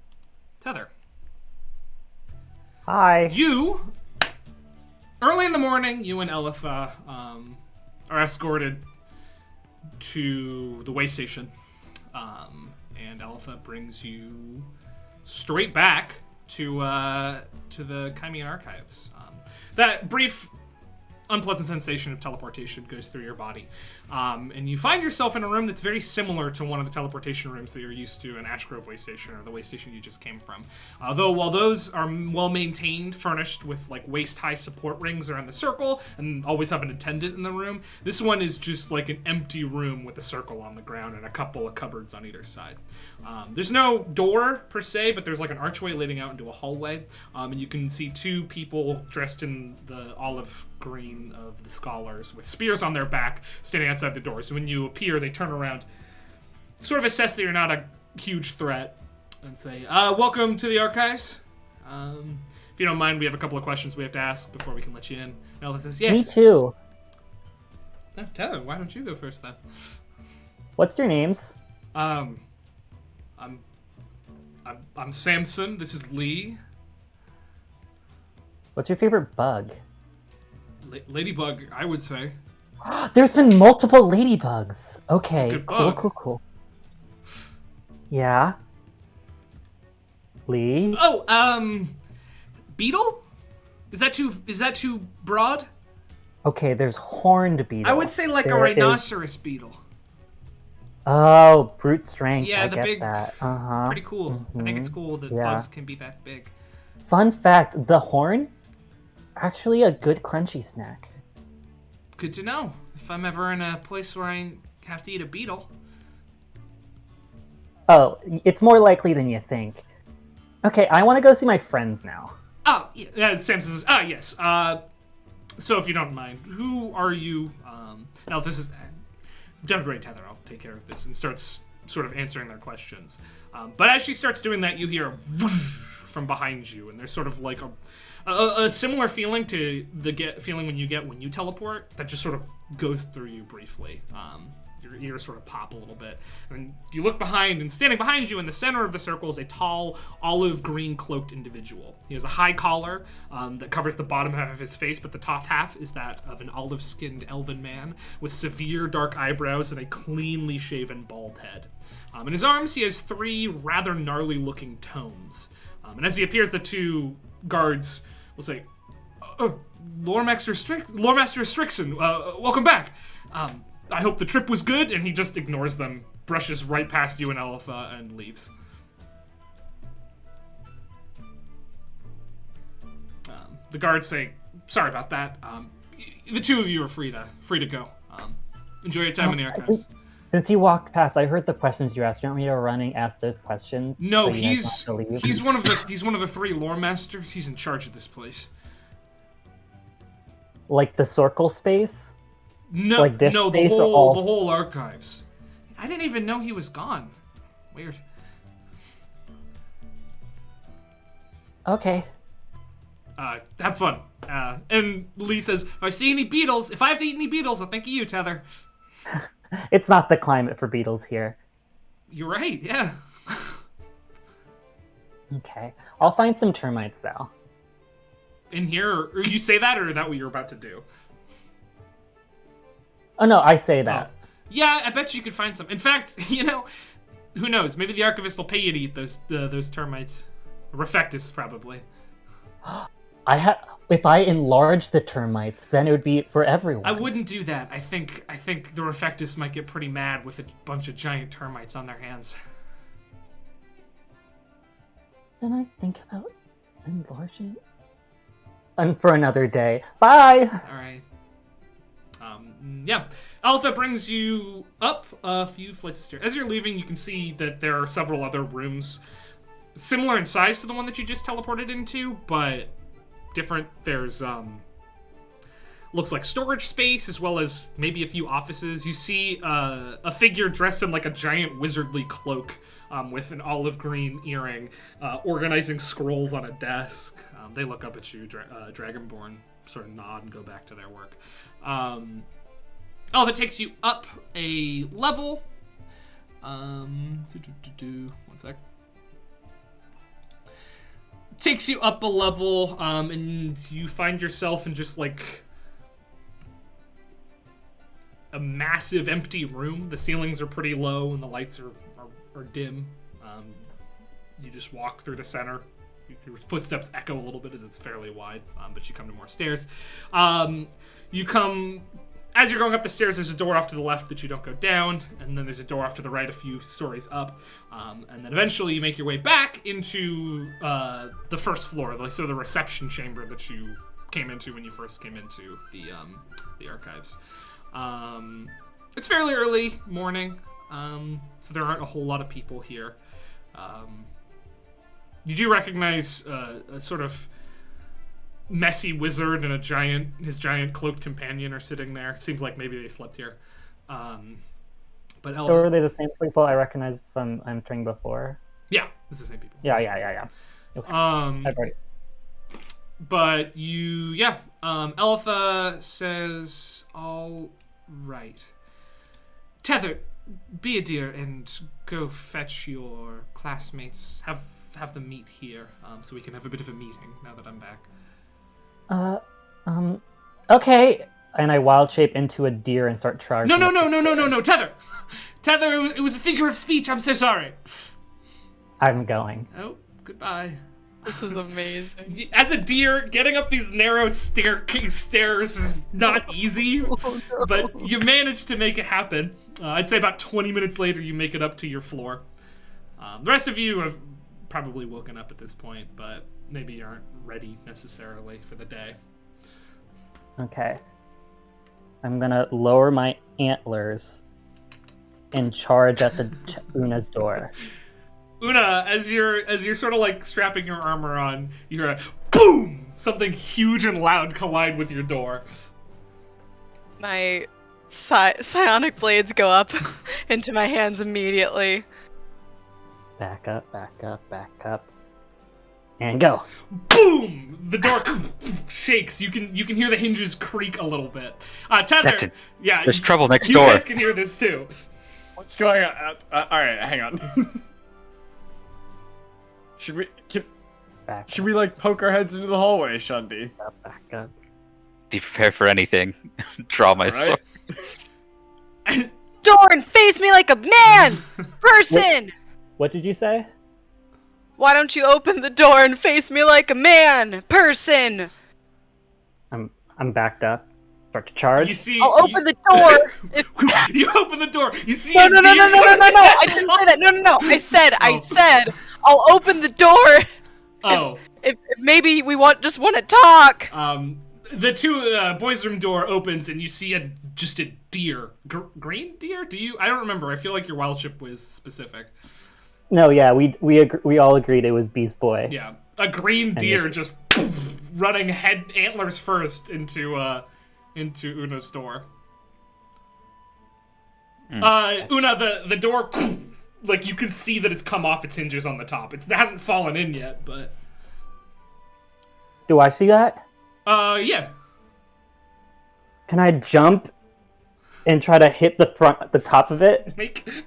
Tether. Hi. Early in the morning, you and Elitha are escorted to the way station, and Elitha brings you straight back to the Chimia archives. That brief, unpleasant sensation of teleportation goes through your body, and you find yourself in a room that's very similar to one of the teleportation rooms that you're used to in Ashgrove Way Station, or the way station you just came from. Though while those are well maintained, furnished with like waist-high support rings around the circle, and always have an attendant in the room, this one is just like an empty room with a circle on the ground and a couple of cupboards on either side. There's no door per se, but there's like an archway leading out into a hallway, and you can see 2 people dressed in the olive green of the scholars with spears on their back standing outside the door. So when you appear, they turn around, sort of assess that you're not a huge threat, and say, welcome to the archives. If you don't mind, we have a couple of questions we have to ask before we can let you in. Elitha says, yes. Me too. No, Tether, why don't you go first then? What's your names? I'm Samson. This is Lee. What's your favorite bug? Ladybug, I would say. There's been multiple ladybugs. Okay, good cool, bug. cool. Yeah. Lee? Oh, beetle? Is that too broad? Okay, there's horned beetle. I would say like a There is- rhinoceros beetle. Oh, brute strength. Yeah, I the get big, that. Uh-huh. pretty cool. I think it's cool that Yeah. bugs can be that big. Fun fact, the horn, actually a good crunchy snack. Good to know. If I'm ever in a place where I have to eat a beetle. Oh, it's more likely than you think. Okay, I want to go see my friends now. Oh, yeah, Sam says, yes. So if you don't mind, who are you? Now, this is... Done great, Tether. I'll take care of this. And starts sort of answering their questions. But as she starts doing that, you hear a whoosh from behind you, and there's sort of like a similar feeling to the feeling when you teleport that just sort of goes through you briefly. Your ears sort of pop a little bit, and you look behind, and standing behind you in the center of the circle is a tall, olive green cloaked individual. He has a high collar that covers the bottom half of his face, but the top half is that of an olive-skinned elven man with severe dark eyebrows and a cleanly shaven bald head. In his arms, he has 3 rather gnarly-looking tomes. And as he appears, the 2 guards will say, Lore Master Strixon, welcome back. I hope the trip was good, and he just ignores them, brushes right past you and Elitha, and leaves. The guards say, sorry about that. The 2 of you are free to go. Enjoy your time in the archives. Since he walked past, I heard the questions you asked. Do you want me to run and ask those questions? No, so you guys don't have to leave? he's one of the 3 lore masters. He's in charge of this place. Like the circle space? No, Like this no, the space or whole all- the whole archives. I didn't even know he was gone. Weird. Okay. Have fun. And Lee says, if I see any beetles, if I have to eat any beetles, I'll think of you, Tether. It's not the climate for beetles here. You're right, yeah. Okay. I'll find some termites, though. In here, or you say that, or is that what you're about to do? Oh, no, I say that. Oh. Yeah, I bet you could find some. In fact, who knows? Maybe the archivist will pay you to eat those termites. Refectus, probably. If I enlarge the termites, then it would be for everyone. I wouldn't do that. I think the Refectus might get pretty mad with a bunch of giant termites on their hands. Then I think about enlarging. And for another day. Bye. All right. Yeah. Alpha brings you up a few flights of stairs. As you're leaving, you can see that there are several other rooms similar in size to the one that you just teleported into, but different. There's looks like storage space, as well as maybe a few offices. You see a figure dressed in like a giant wizardly cloak with an olive green earring, organizing scrolls on a desk. They look up at you, Dragonborn, sort of nod and go back to their work. That takes you up a level. One sec. Takes you up a level, and you find yourself in just like a massive empty room. The ceilings are pretty low and the lights are dim. You just walk through the center. Your footsteps echo a little bit as it's fairly wide, but you come to more stairs. As you're going up the stairs, there's a door off to the left that you don't go down, and then there's a door off to the right a few stories up. And then eventually you make your way back into the first floor, the reception chamber that you came into when you first came into the archives. It's fairly early morning, so there aren't a whole lot of people here. You do recognize a sort of messy wizard and his giant cloaked companion are sitting there. It seems like maybe they slept here. But So are they the same people I recognized from entering before? Yeah, it's the same people. Yeah. Okay. I've already... But Elitha says, all right. Tether, be a dear and go fetch your classmates. Have them meet here, so we can have a bit of a meeting now that I'm back. Okay. And I wild shape into a deer and start charging. No, Tether! Tether, it was a figure of speech, I'm so sorry. I'm going. Oh, goodbye. This is amazing. As a deer, getting up these narrow stairs is not easy, but you managed to make it happen. I'd say about 20 minutes later, you make it up to your floor. The rest of you have probably woken up at this point, but maybe you aren't ready necessarily for the day. Okay. I'm gonna lower my antlers and charge at Una's door. Una, as you're sort of like strapping your armor on, you hear a boom! Something huge and loud collide with your door. My psionic blades go up into my hands immediately. Back up, and go. Boom! The door shakes. You can hear the hinges creak a little bit. Tether, Septon, yeah, there's trouble next you door. You guys can hear this too. What's going on? All right, hang on. Should we like poke our heads into the hallway, Shundi? Back up. Be prepared for anything. Draw my sword. Door and face me like a man! Person! What did you say? Why don't you open the door and face me like a man? Person! I'm backed up. Start to charge. You see, I'll open the door! You open the door. You see No, a no, deer. I didn't say that. No. I said, I'll open the door. Oh. If maybe we just want to talk. The two boys' room door opens and you see just a deer. Green deer? I don't remember. I feel like your wild ship was specific. No, yeah, we all agreed it was Beast Boy. Yeah, a green deer just running antlers first into Una's door. Una, the door, like you can see that it's come off its hinges on the top. It hasn't fallen in yet, but. Do I see that? Yeah. Can I jump and try to hit the top of it? Make it.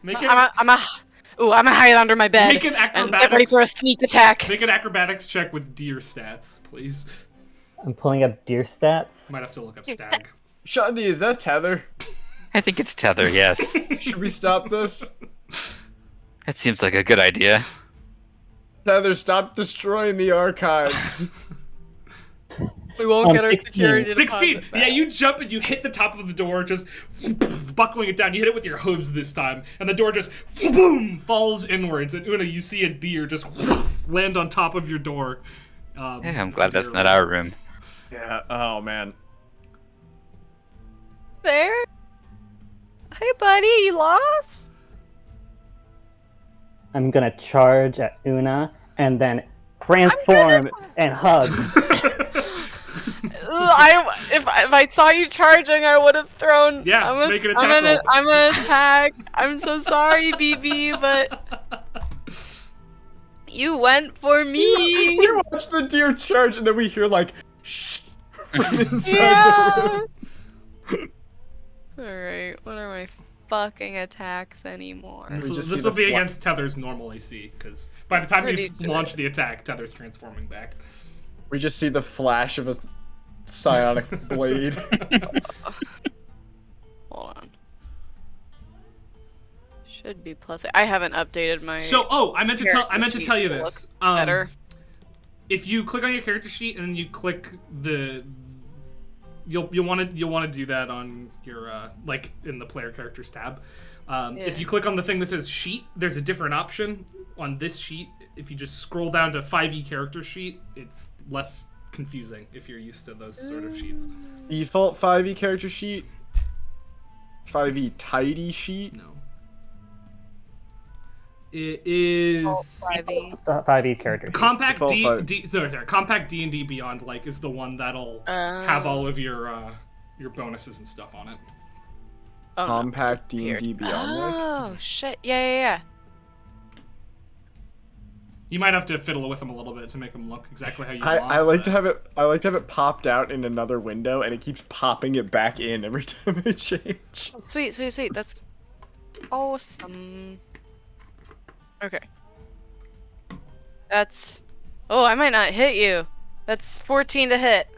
I'm gonna hide under my bed. Make an acrobatics. And get ready for a sneak attack. Make an acrobatics check with deer stats, please. I'm pulling up deer stats. Might have to look up stag. Shundi, is that Tether? I think it's Tether, yes. Should we stop this? That seems like a good idea. Tether, stop destroying the archives. We won't get our 16. security. 16. Yeah, you jump and you hit the top of the door, just buckling it down. You hit it with your hooves this time, and the door just boom falls inwards. And Una, you see a deer just land on top of your door. Hey, I'm glad that's not our room. Yeah. Oh man. There? Hey, buddy, you lost? I'm gonna charge at Una and then transform and hug. if I saw you charging, I would have thrown. Yeah, make an attack roll. I'm gonna attack. I'm so sorry, BB, but you went for me. We watch the deer charge, and then we hear like, shh, from inside Yeah. the room. Alright, what are my fucking attacks anymore? This will be against Tether's normal AC, because by the time you Pretty launch the attack, Tether's transforming back. We just see the flash of a psionic blade. Hold on. Should be plus. I haven't updated my. I meant to tell you this. Better. If you click on your character sheet and then you click the, you'll want to do that on your like in the player characters tab. If you click on the thing that says sheet, there's a different option on this sheet. If you just scroll down to 5e character sheet, it's less confusing if you're used to those sort of sheets. Default 5e character sheet? 5e tidy sheet? No. It is 5e. 5e character. Compact Default Compact D&D Beyond like is the one that'll have all of your bonuses and stuff on it. Oh, Compact D&D Beyond like? Oh shit! Yeah. You might have to fiddle with them a little bit to make them look exactly how you want. I like to have it popped out in another window, and it keeps popping it back in every time I change. Sweet. That's awesome. Okay. That's. Oh, I might not hit you. That's 14 to hit.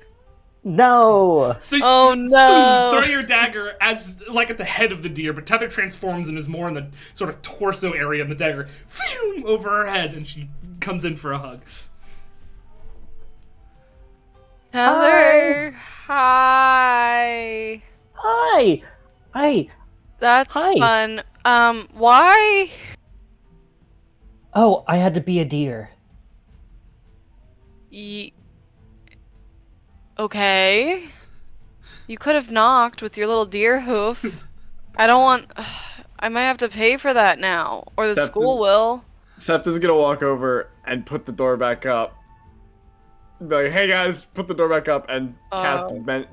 No! So Oh no! throw your dagger as like at the head of the deer, but Tether transforms and is more in the sort of torso area, and the dagger over her head, and she comes in for a hug. Heather, hi. Hi! Hi! That's Hi. fun. Why? Oh, I had to be a deer. Okay. You could have knocked with your little deer hoof. I don't want. I might have to pay for that now, or the school will. Septa's gonna walk over and put the door back up. Be like, hey guys, put the door back up and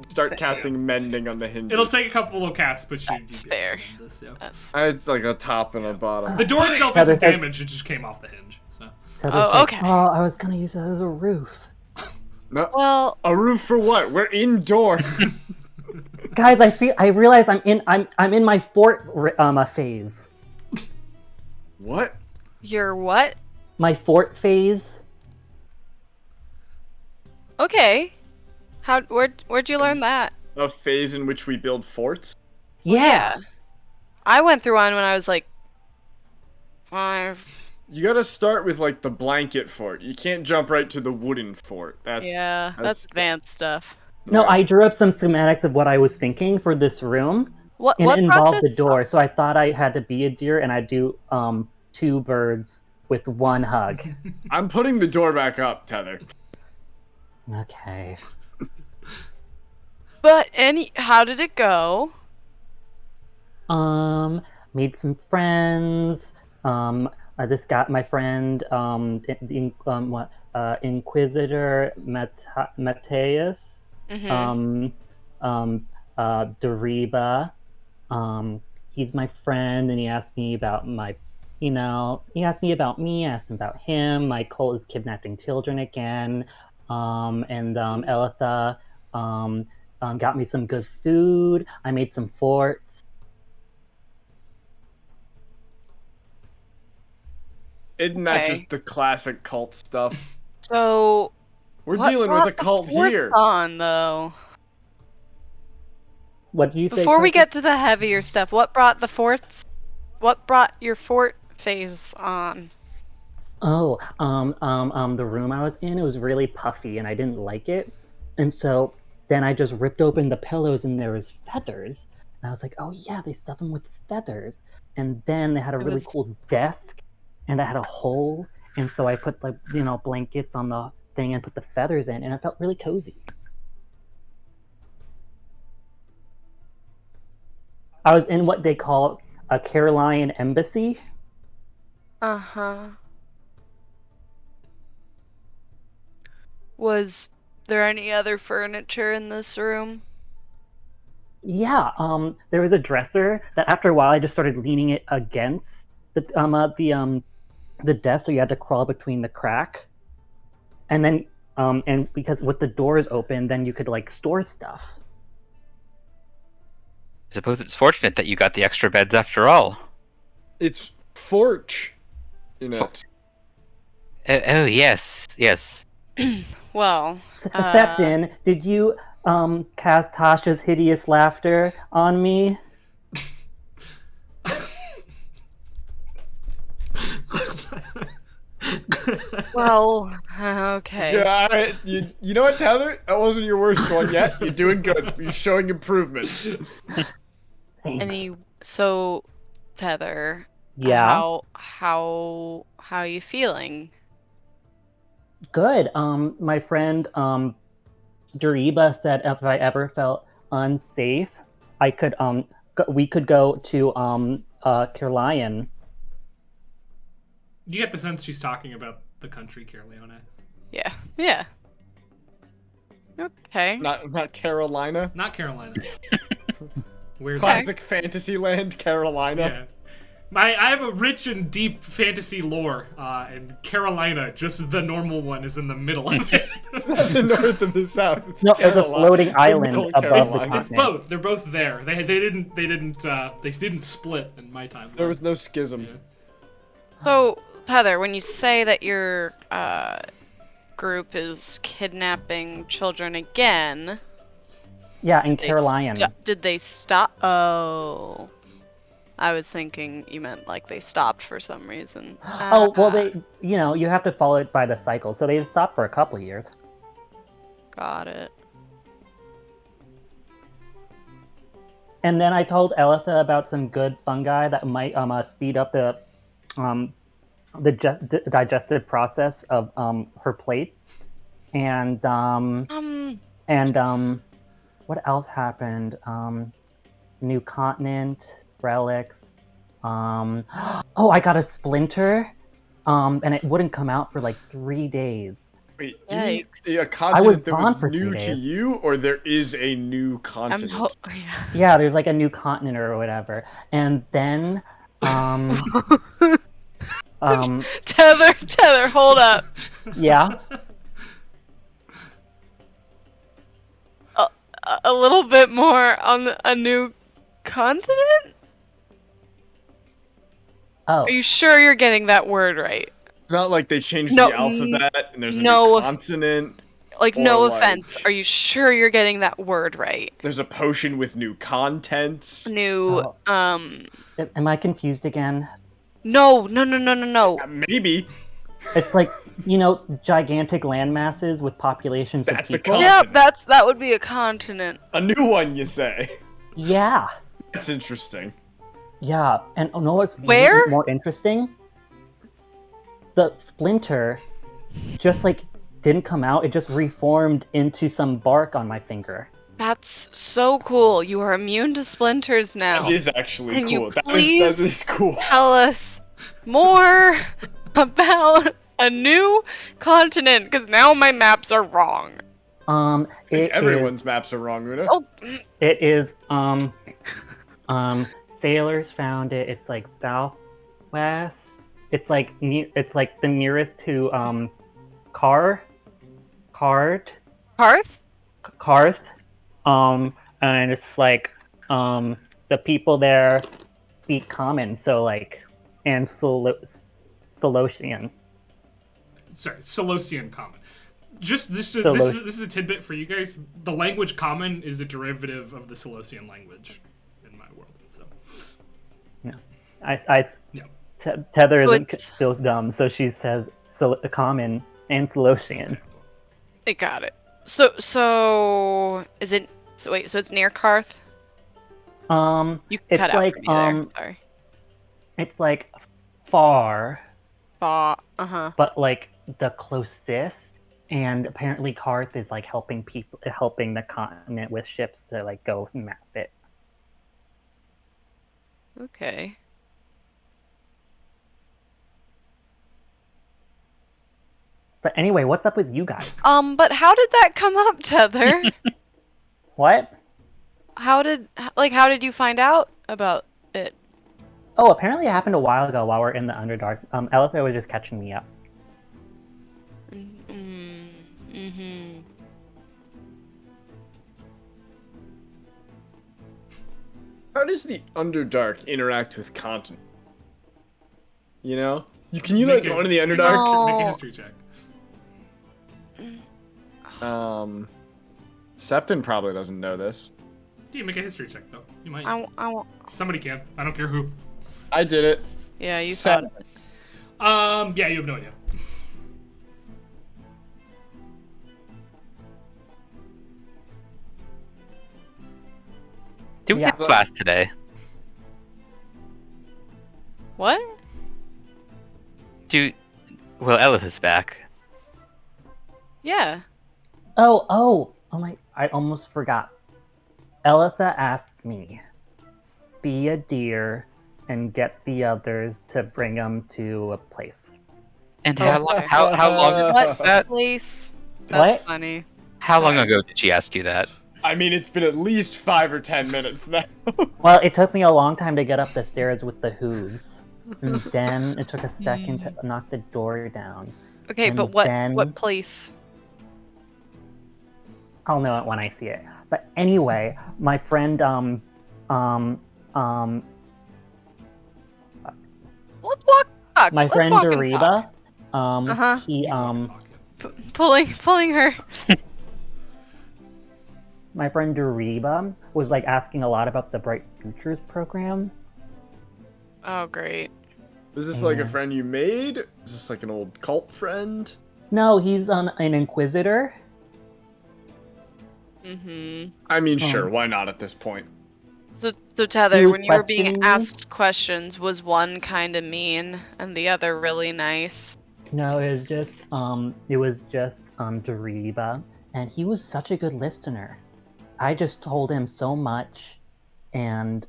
start casting mending on the hinges. It'll take a couple of casts, but That's fair. That's It's like a top and a bottom. The door itself isn't damaged; it just came off the hinge. So. Oh, okay. Oh, I was gonna use it as a roof. No, well. a roof for what? We're indoors. Guys, I realize I'm in my fort phase. What? Your what? My fort phase. Okay. Where'd you learn that? A phase in which we build forts? Yeah. I went through one when I was like 5. You gotta start with like the blanket fort. You can't jump right to the wooden fort. That's advanced stuff. No, I drew up some schematics of what I was thinking for this room. What And brought it involved this the door, so I thought I had to be a deer, and I'd do 2 birds with 1 hug. I'm putting the door back up, Tether. Okay. But how did it go? Made some friends. This guy, my friend, Inquisitor Mateus. Deriba. He's my friend, and he asked me about he asked me about me, I asked him about him. My cult is kidnapping children again. Elitha got me some good food. I made some forts. Isn't that just the classic cult stuff? So we're dealing with a cult here. On though. What do you say? Before we get to the heavier stuff, what brought the forts? What brought your fort phase on? Oh, the room I was in, it was really puffy, and I didn't like it. And so then I just ripped open the pillows, and there was feathers. And I was like, oh yeah, they stuff them with feathers. And then they had a really cool desk, and I had a hole. And so I put blankets on the thing and put the feathers in, and it felt really cozy. I was in what they call a Caroline embassy. Uh-huh. Was there any other furniture in this room? Yeah, there was a dresser that after a while I just started leaning it against the desk, so you had to crawl between the crack. And then and because with the doors open, then you could like store stuff. I suppose it's fortunate that you got the extra beds after all. It's Forge. Oh, yes, yes. Well, Septon, did you cast Tasha's hideous laughter on me? well, okay. Yeah, alright. You know what, Tyler? That wasn't your worst one yet. You're doing good. You're showing improvement. Thanks. So, Tether. Yeah. How are you feeling? Good. My friend Duriba said if I ever felt unsafe, I could we could go to Caerlion. You get the sense she's talking about the country Caerleone. Yeah. Yeah. Okay. Not Carolina. Not Carolina. Weird. Classic Fantasyland, Carolina. Yeah. I have a rich and deep fantasy lore, and Carolina, just the normal one, is in the middle of it. It's not the north and the south. It's No, there's a Carolina. floating island Middle above the Carolina. continent. It's both. They're both there. They didn't split in my time. There was no schism. Yeah. So, Heather, when you say that your group is kidnapping children again, Yeah, in Caerlion. did they stop? Oh, I was thinking you meant like they stopped for some reason. Oh, well, you have to follow it by the cycle, so they've stopped for a couple of years. Got it. And then I told Elitha about some good fungi that might speed up the digestive process of her plates. And what else happened? New continent, relics. Oh, I got a splinter. And it wouldn't come out for like 3 days. Wait, do you mean Yikes. a continent that gone was for 3 new to days. you, or there is a new continent? Yeah. Yeah, there's like a new continent or whatever. And then Tether, hold up. yeah. A little bit more on a new continent? Oh. Are you sure you're getting that word right? It's not like they changed No, the alphabet and there's a no new off- consonant. Like, Or, no like- offense. Are you sure you're getting that word right? There's a potion with new contents. New, Am I confused again? No. Maybe. It's like, gigantic land masses with populations That's a of people. continent. Yeah, that would be a continent. A new one, you say? Yeah. That's interesting. Yeah. And what's Where? even more interesting? The splinter just didn't come out. It just reformed into some bark on my finger. That's so cool. You are immune to splinters now. That is actually Can you cool. That please is cool. Tell us more about a new continent, because now my maps are wrong. Everyone's maps are wrong, Una. Oh, It is sailors found it. It's like southwest. It's like the nearest to Karth. And it's like the people there speak common, so and Solosian. Sorry, Solosian common. Just this is a tidbit for you guys. The language common is a derivative of the Solosian language in my world. So Yeah. Tether isn't still dumb, so she says common and Solosian. I got it. So is it? So wait, so it's near Karth? You it's cut out for me there. Sorry. It's like far, But but the closest. And apparently, Karth is helping the continent with ships to go map it. okay. But anyway, what's up with you guys? But how did that come up, Tether? What? how did you find out about it? Oh, apparently it happened a while ago while we're in the Underdark. Elitha was just catching me up. Mm-hmm. How does the Underdark interact with continent? You know? Can you like go into the Underdark? Make a history check. Septon probably doesn't know this. You make a history check though. You might. I won't. Somebody can. I don't care who. I did it. Yeah, you saw it. Yeah, you have no idea. Do we have class today? What? Well, Elitha's back. Yeah. Oh my, I almost forgot. Elitha asked me, be a deer and get the others to bring them to a place. And Oh, how long ago was What that? place? That's What? funny. How long ago did she ask you that? I mean, it's been at least 5 or 10 minutes now. Well, it took me a long time to get up the stairs with the hooves. And then it took a second to knock the door down. Okay, And but what then- place? I'll know it when I see it. But anyway, my friend, Let's walk. my Let's friend walk and Dariba, talk. Uh-huh. he, Pulling her. my friend Dariba was like asking a lot about the Bright Futures program. Oh, great. Is this like a friend you made? Is this like an old cult friend? No, he's an inquisitor. Mm-hmm. I mean, sure, why not at this point? So Tether, You when you were being questioning me? asked questions, was one kind of mean and the other really nice? No, it was just Dariba, and he was such a good listener. I just told him so much, and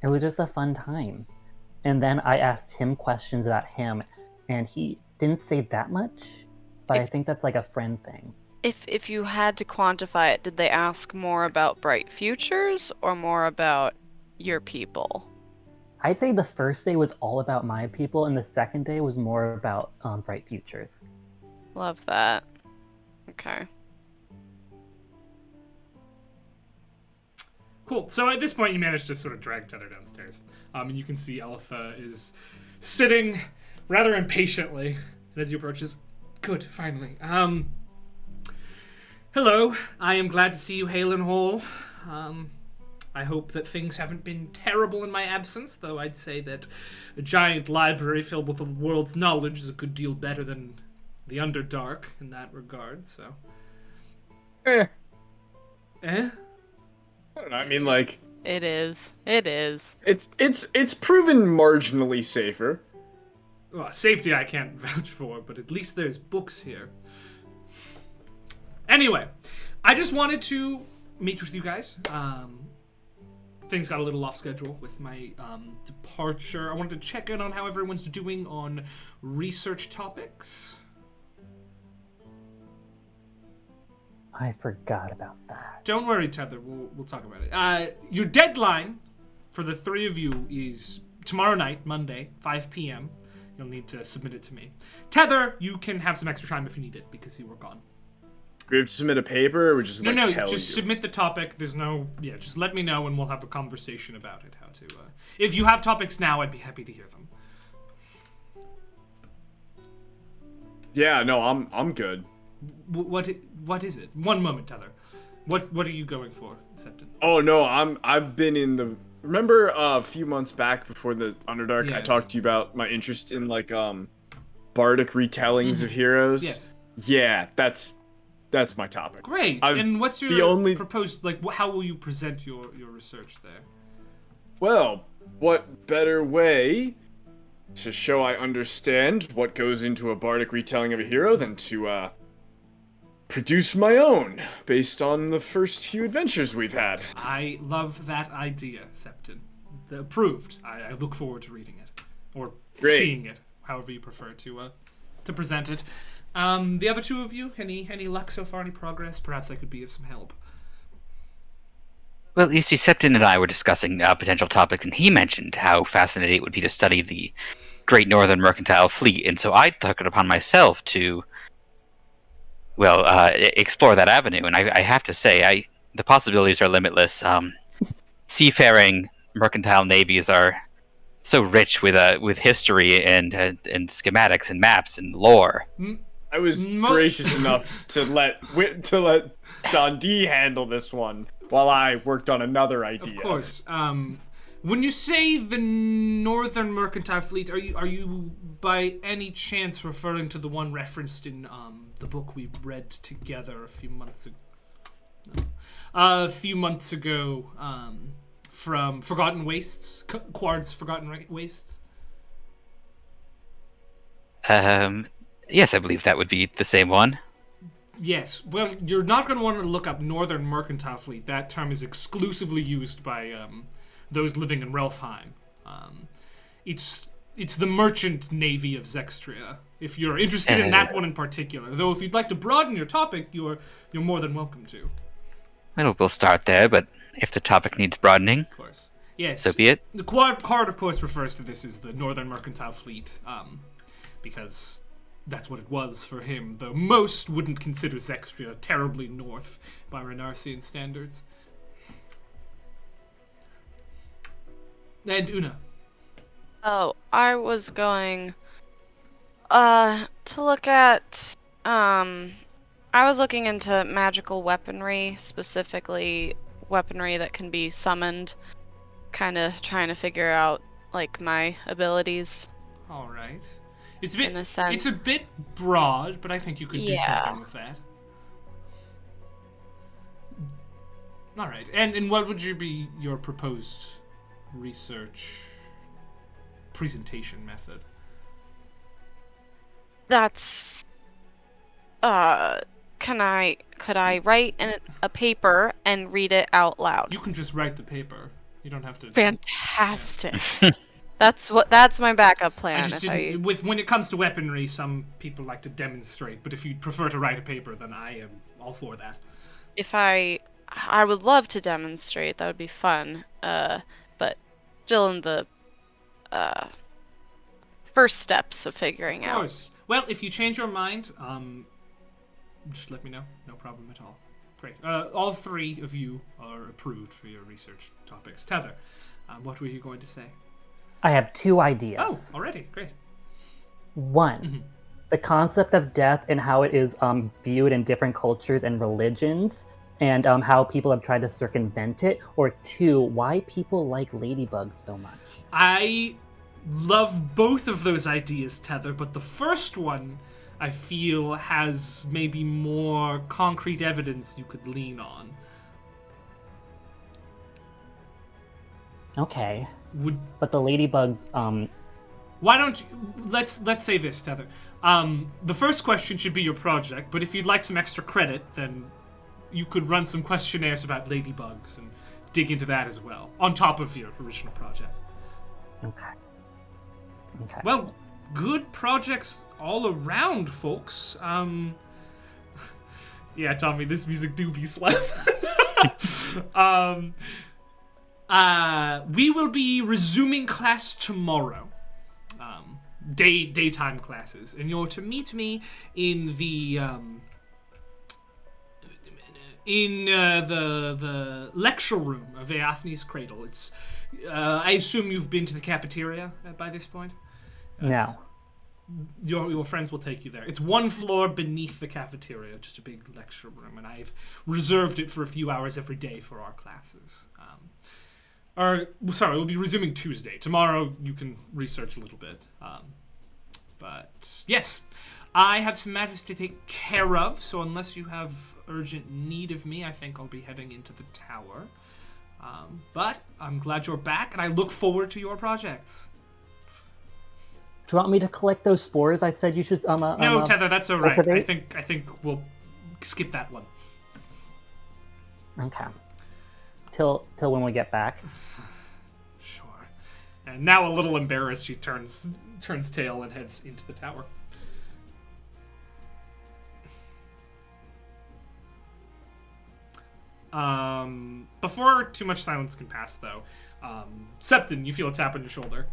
it was just a fun time. And then I asked him questions about him, and he didn't say that much, but I think that's like a friend thing. If you had to quantify it, did they ask more about Bright Futures or more about your people? I'd say the first day was all about my people, and the second day was more about Bright Futures. Love that. Okay. Cool. So at this point, you manage to sort of drag Tether downstairs. And you can see Elitha is sitting rather impatiently. And as you approach, is good, finally. Hello. I am glad to see you hale and whole. I hope that things haven't been terrible in my absence, though I'd say that a giant library filled with the world's knowledge is a good deal better than the Underdark in that regard, so... Eh. Eh? I don't know, I mean, like, It is. It is. it's proven marginally safer. Well, safety I can't vouch for, but at least there's books here. Anyway, I just wanted to meet with you guys. Things got a little off schedule with my departure. I wanted to check in on how everyone's doing on research topics. I forgot about that. Don't worry, Tether. We'll talk about it. Your deadline for the three of you is tomorrow night, Monday, 5 p.m. You'll need to submit it to me. Tether, you can have some extra time if you need it because you were gone. Do we have to submit a paper, or we just No, like, no, tell just you? submit the topic. There's no, just let me know and we'll have a conversation about it. How to, if you have topics now, I'd be happy to hear them. Yeah, no, I'm good. What is it? One moment, Tether. What are you going for, Septon? Oh no, I've been in the. Remember a few months back before the Underdark, I Yes. talked to you about my interest in like bardic retellings of heroes. Yes. Yeah, that's my topic. Great. I've- And what's your the only- proposed, like, how will you present your research there? Well, what better way to show I understand what goes into a bardic retelling of a hero than to produce my own based on the first few adventures we've had. I love that idea, Septon. Approved. I look forward to reading it. Or Great. seeing it, however you prefer to to present it. The other two of you, any luck so far? Any progress? Perhaps I could be of some help. Well, you see, Septon and I were discussing potential topics, and he mentioned how fascinating it would be to study the Great Northern Mercantile Fleet, and so I took it upon myself to, explore that avenue. And I have to say, the possibilities are limitless. Seafaring mercantile navies are so rich with history and schematics and maps and lore. I was gracious enough to let John D handle this one while I worked on another idea. Of course. When you say the Northern Mercantile Fleet, are you by any chance referring to the one referenced in the book we read together a few months ago? From Forgotten Wastes, Quard's Forgotten Wastes. Yes, I believe that would be the same one. Yes. Well, you're not going to want to look up Northern Mercantile Fleet. That term is exclusively used by those living in Relfheim. It's the merchant navy of Zextria. If you're interested in that one in particular, though, if you'd like to broaden your topic, you're more than welcome to. Well, we'll start there, but if the topic needs broadening, of course, yes, so be it. The Quard, of course, refers to this as the Northern Mercantile Fleet, because that's what it was for him, though most wouldn't consider Zextria terribly north by Renarsian standards. And Una. Oh, I was going to look at I was looking into magical weaponry, specifically weaponry that can be summoned, kind of trying to figure out like my abilities. All right. It's a bit in a sense. It's a bit broad, but I think you could do something with that. All right. And what would be your proposed research presentation method? That's could I write in a paper and read it out loud? You can just write the paper. You don't have to. Fantastic. That's my backup plan. When it comes to weaponry, some people like to demonstrate, but if you'd prefer to write a paper, then I am all for that. If I would love to demonstrate, that would be fun. But still in the first steps of figuring out. Of course. Well, if you change your mind, just let me know. No problem at all. Great. All three of you are approved for your research topics. Tether, what were you going to say? I have two ideas. Oh, already. Great. One, the concept of death and how it is viewed in different cultures and religions, and how people have tried to circumvent it. Or two, why people like ladybugs so much. I love both of those ideas, Tether, but the first one I feel has maybe more concrete evidence you could lean on. Okay. But the ladybugs, Why don't you... Let's say this, Tether. The first question should be your project, but if you'd like some extra credit, then you could run some questionnaires about ladybugs and dig into that as well, on top of your original project. Okay. Well, good projects all around, folks. Yeah, Tommy, this music do be slap. We will be resuming class tomorrow. Daytime classes, and you're to meet me in the lecture room of Eathne's Cradle. It's I assume you've been to the cafeteria by this point. No. Your friends will take you there. It's one floor beneath the cafeteria, just a big lecture room, and I've reserved it for a few hours every day for our classes. We'll be resuming Tuesday. Tomorrow you can research a little bit. But yes, I have some matters to take care of, so unless you have urgent need of me, I think I'll be heading into the tower. But I'm glad you're back, and I look forward to your projects. Do you want me to collect those spores? I said you should. No, Tether, that's all right. cultivate? I think we'll skip that one. Okay. Till when we get back. Sure. And now, a little embarrassed, she turns tail and heads into the tower. Before too much silence can pass, though, Septon, you feel a tap on your shoulder.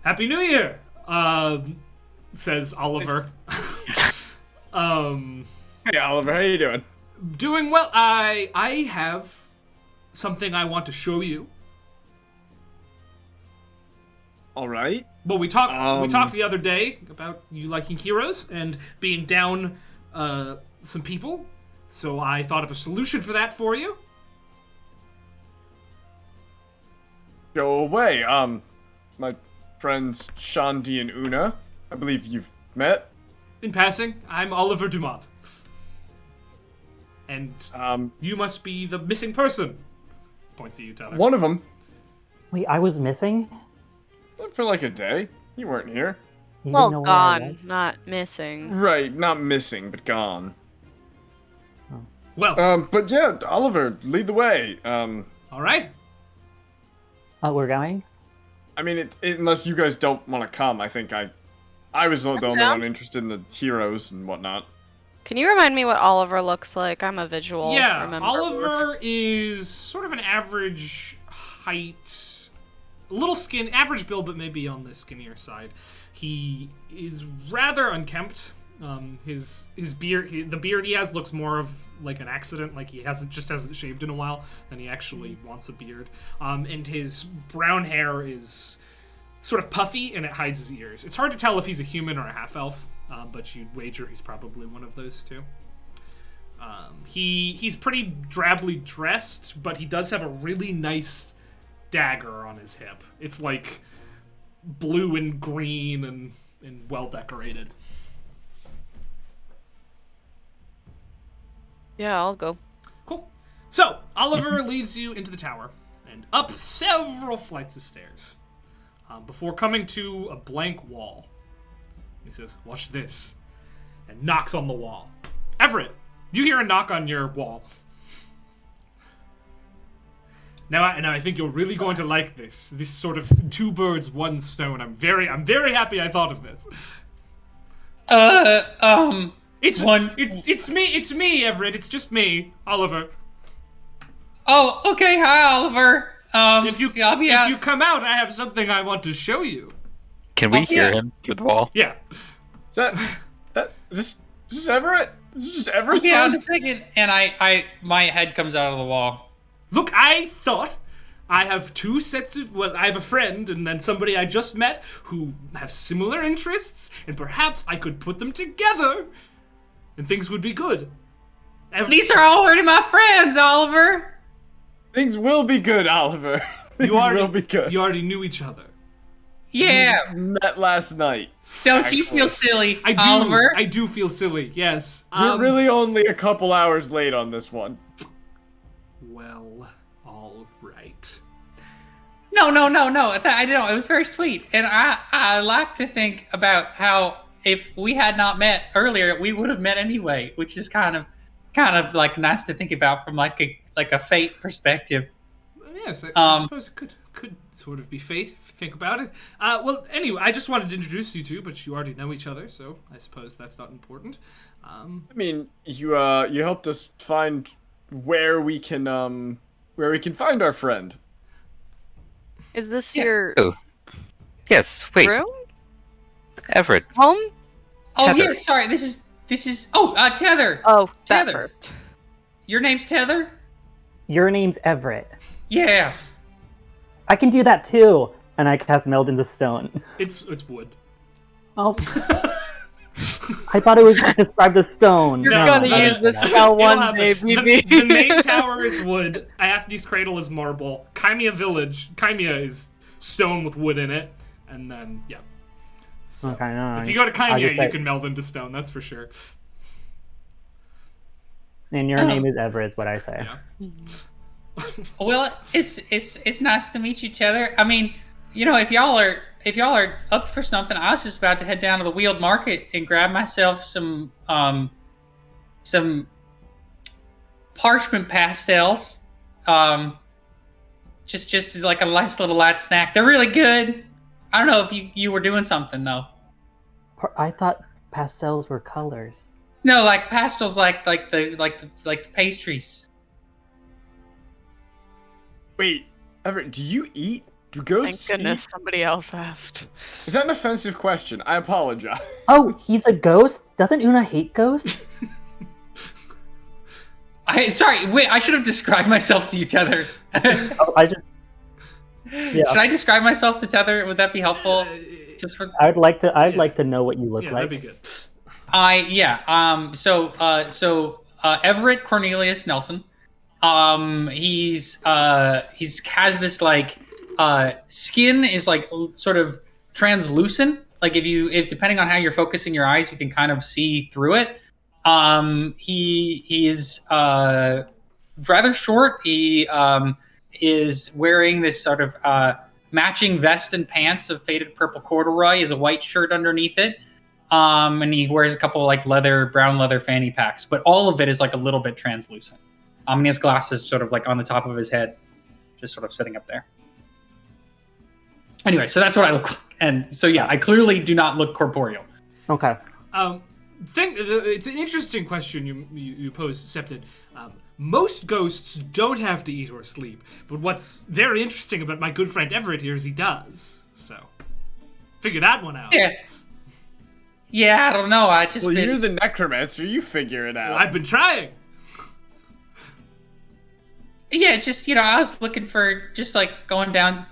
Happy New Year, says Oliver. Hey, Oliver, how you doing? Doing well. I have something I want to show you. All right. Well, we talked the other day about you liking heroes and being down some people, so I thought of a solution for that for you. Go away. My friends Shandi and Una. I believe you've met. In passing, I'm Oliver Dumont. And you must be the missing person. Points at you, Tyler. One of them. Wait, I was missing? For like a day. You weren't here. You Well, didn't know where I gone, was? not missing. Right, not missing, but gone. Well, But yeah, Oliver, lead the way. all right. Oh, we're going? I mean, unless you guys don't want to come, I think I was the only down. one interested in the heroes and whatnot. Can you remind me what Oliver looks like? I'm a visual. Yeah, remember. Oliver is sort of an average height, little skin, average build, but maybe on the skinnier side. He is rather unkempt. His beard, the beard he has looks more of like an accident, like he hasn't shaved in a while, than he actually wants a beard. And his brown hair is sort of puffy and it hides his ears. It's hard to tell if he's a human or a half-elf, but you'd wager he's probably one of those two. He's pretty drably dressed, but he does have a really nice dagger on his hip. It's like blue and green and well decorated. Yeah, I'll go. Cool. So, Oliver leads you into the tower and up several flights of stairs before coming to a blank wall. He says, "Watch this," and knocks on the wall. Everett, you hear a knock on your wall. Now I think you're really going to like this. This sort of two birds, one stone. I'm very happy I thought of this. It's me, Everett. It's just me, Oliver. Oh, okay. Hi, Oliver. If you come out, I have something I want to show you. Can we Oh, hear yeah. him through the wall? Yeah. Is this Everett? Is this just Everett? Yeah, in a second, and my head comes out of the wall. Look, I thought I have two sets of... Well, I have a friend and then somebody I just met who have similar interests, and perhaps I could put them together, and things would be good. These are already my friends, Oliver. Things will be good, Oliver. Things will be good. You already knew each other. Yeah. Met last night. Don't you feel silly, I do. Oliver? I do feel silly, yes. We're really only a couple hours late on this one. Well, all right. No. I know. It was very sweet. And I like to think about how if we had not met earlier, we would have met anyway, which is kind of like nice to think about from like a fate perspective. Yes, I suppose it could sort of be fate if you think about it. Well, anyway, I just wanted to introduce you two, but you already know each other, so I suppose that's not important. I mean, you helped us find where we can find our friend. Is this Yeah. your Oh. Yes, wait. room? Everett. Home? Oh Heather. yeah, sorry. This is Tether. Oh, that Tether. first. Your name's Tether? Your name's Everett. Yeah. I can do that too. And I cast Meld into Stone. It's wood. Oh. I thought it was described as stone. You're No, gonna no, use no, this no. spell It'll one happen. day, The BB. main tower is wood. Aphni's Cradle is marble. Chimia is stone with wood in it. And then, yeah. So, Okay, no. if you go to I'll Chimia, just you say- can meld into stone, that's for sure. And your name is Everett, is what I say. Yeah. Well, it's nice to meet you, Tether. I mean, if y'all are up for something, I was just about to head down to the Wheeled Market and grab myself some parchment pastels. Just like a nice little light snack. They're really good. I don't know if you were doing something though. I thought pastels were colors. No, like pastels, like the pastries. Wait, Everett, do you eat? Do Thank ghosts goodness eat? somebody else asked. Is that an offensive question? I apologize. Oh, he's a ghost? Doesn't Una hate ghosts? Sorry, wait, I should have described myself to you, Tether. Oh, I just. Yeah. Should I describe myself to Tether? Would that be helpful? Just for I'd like to know what you look Yeah, like. that'd be good. So Everett Cornelius Nelson. He's has this like skin is like sort of translucent. Like if depending on how you're focusing your eyes, you can kind of see through it. He is rather short. He is wearing this sort of matching vest and pants of faded purple corduroy. He has a white shirt underneath it. And he wears a couple like brown leather fanny packs, but all of it is like a little bit translucent. And he has glasses sort of like on the top of his head, just sort of sitting up there. Anyway, so that's what I look like. And so, yeah, I clearly do not look corporeal. Okay. It's an interesting question you posed, Septon. Most ghosts don't have to eat or sleep, but what's very interesting about my good friend Everett here is he does. So, figure that one out. Yeah, I don't know. Well, you're the necromancer. You figure it out. I've been trying. Yeah, just, I was looking for just like going down.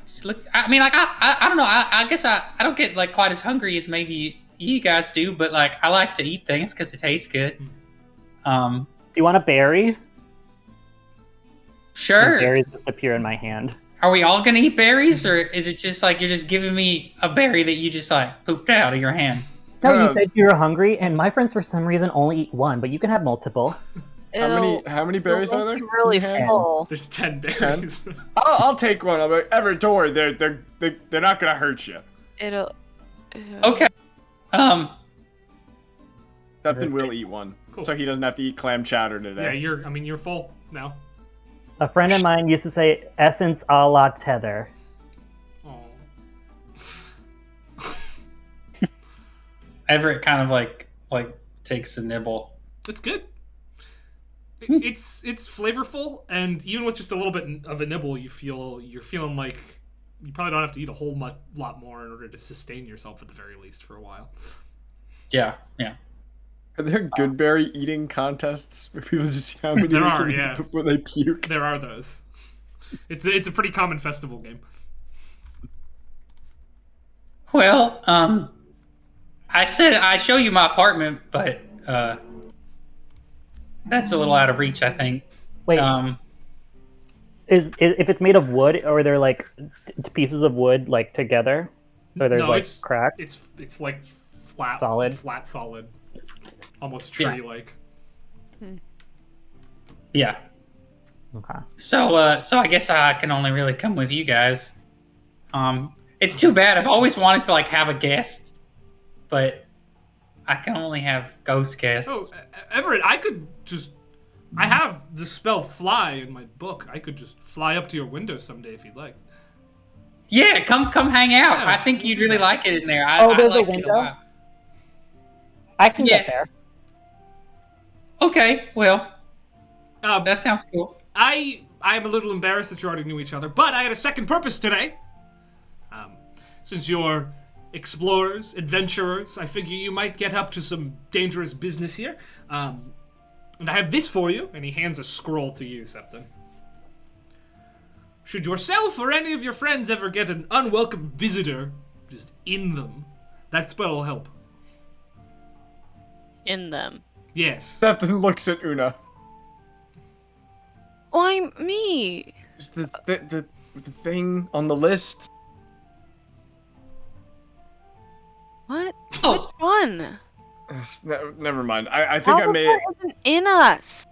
I mean, like, I don't know. I guess I don't get like quite as hungry as maybe you guys do, but like I like to eat things because it tastes good. Do you want a berry? Sure. The berries just appear in my hand. Are we all gonna eat berries, or is it just like you're just giving me a berry that you just like pooped out of your hand? No, you said you were hungry, and my friends for some reason only eat one, but you can have multiple. How many berries are there? Really full. There's 10 berries. I'll take one. I'll be like, Everett, don't worry. They're not gonna hurt you. It'll. Okay. Septon will eat one, Cool. so he doesn't have to eat clam chowder today. Yeah, you're full now. A friend of mine used to say, essence a la tether. Oh. Everett kind of like takes a nibble. It's good. It's flavorful, and even with just a little bit of a nibble, you're feeling like you probably don't have to eat a whole lot more in order to sustain yourself at the very least for a while. Yeah. Are there good berry eating contests where people just see how many There they are, can yeah. eat before they puke? There are those. It's a pretty common festival game. Well, I said I show you my apartment, but that's a little out of reach, I think. Wait, is if it's made of wood, or are there like pieces of wood like together, or there's like cracks? It's like flat solid, almost tree-like. Yeah. Okay. So I guess I can only really come with you guys. It's too bad. I've always wanted to like have a guest, but I can only have ghost guests. Oh, Everett, I have the spell fly in my book. I could just fly up to your window someday if you'd like. Yeah, come hang out. Yeah, I think you'd really like it in there. There's I like a it window? a lot. I can get there. Okay, well, that sounds cool. I'm a little embarrassed that you already knew each other, but I had a second purpose today. Since you're explorers, adventurers, I figure you might get up to some dangerous business here. And I have this for you, and he hands a scroll to you, Septon. Should yourself or any of your friends ever get an unwelcome visitor just in them, that spell will help. In them. Yes. Septon looks at Una. Why me? Is the thing on the list? What? Oh. Which one? Never mind. I think I may. Balthazar isn't in us.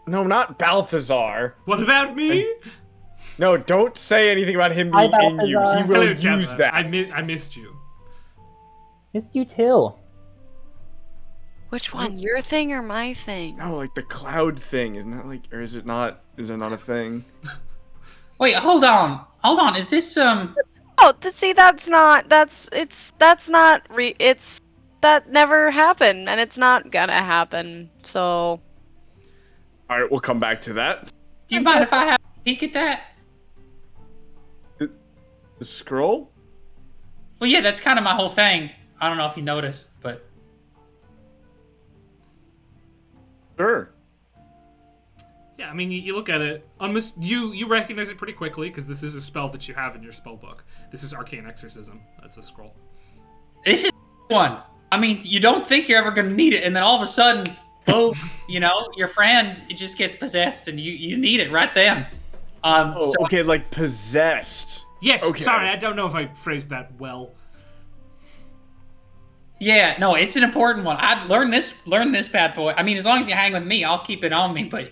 No, not Balthazar. What about me? No, don't say anything about him Hi, being in you. He Balthazar. will Hello, use Jabba. that. I missed you. It's you too. Which one? Your thing or my thing? No, like the cloud thing. Isn't that like, or is it not? Is it not a thing? Wait, hold on. Is this Oh, see, that's not. It's that never happened, and it's not gonna happen. So. All right, we'll come back to that. Do you mind if I have a peek at that? The scroll? Well, yeah, that's kind of my whole thing. I don't know if you noticed, but Sure. Yeah, I mean, you look at it, you recognize it pretty quickly, because this is a spell that you have in your spell book. This is Arcane Exorcism. That's a scroll. this is one. I mean, you don't think you're ever going to need it, and then all of a sudden, boom, your friend, it just gets possessed, and you need it right then. Okay, like possessed. Yes, Okay. sorry, I don't know if I phrased that well. Yeah, no, it's an important one. I'd learn this bad boy. I mean, as long as you hang with me, I'll keep it on me, but I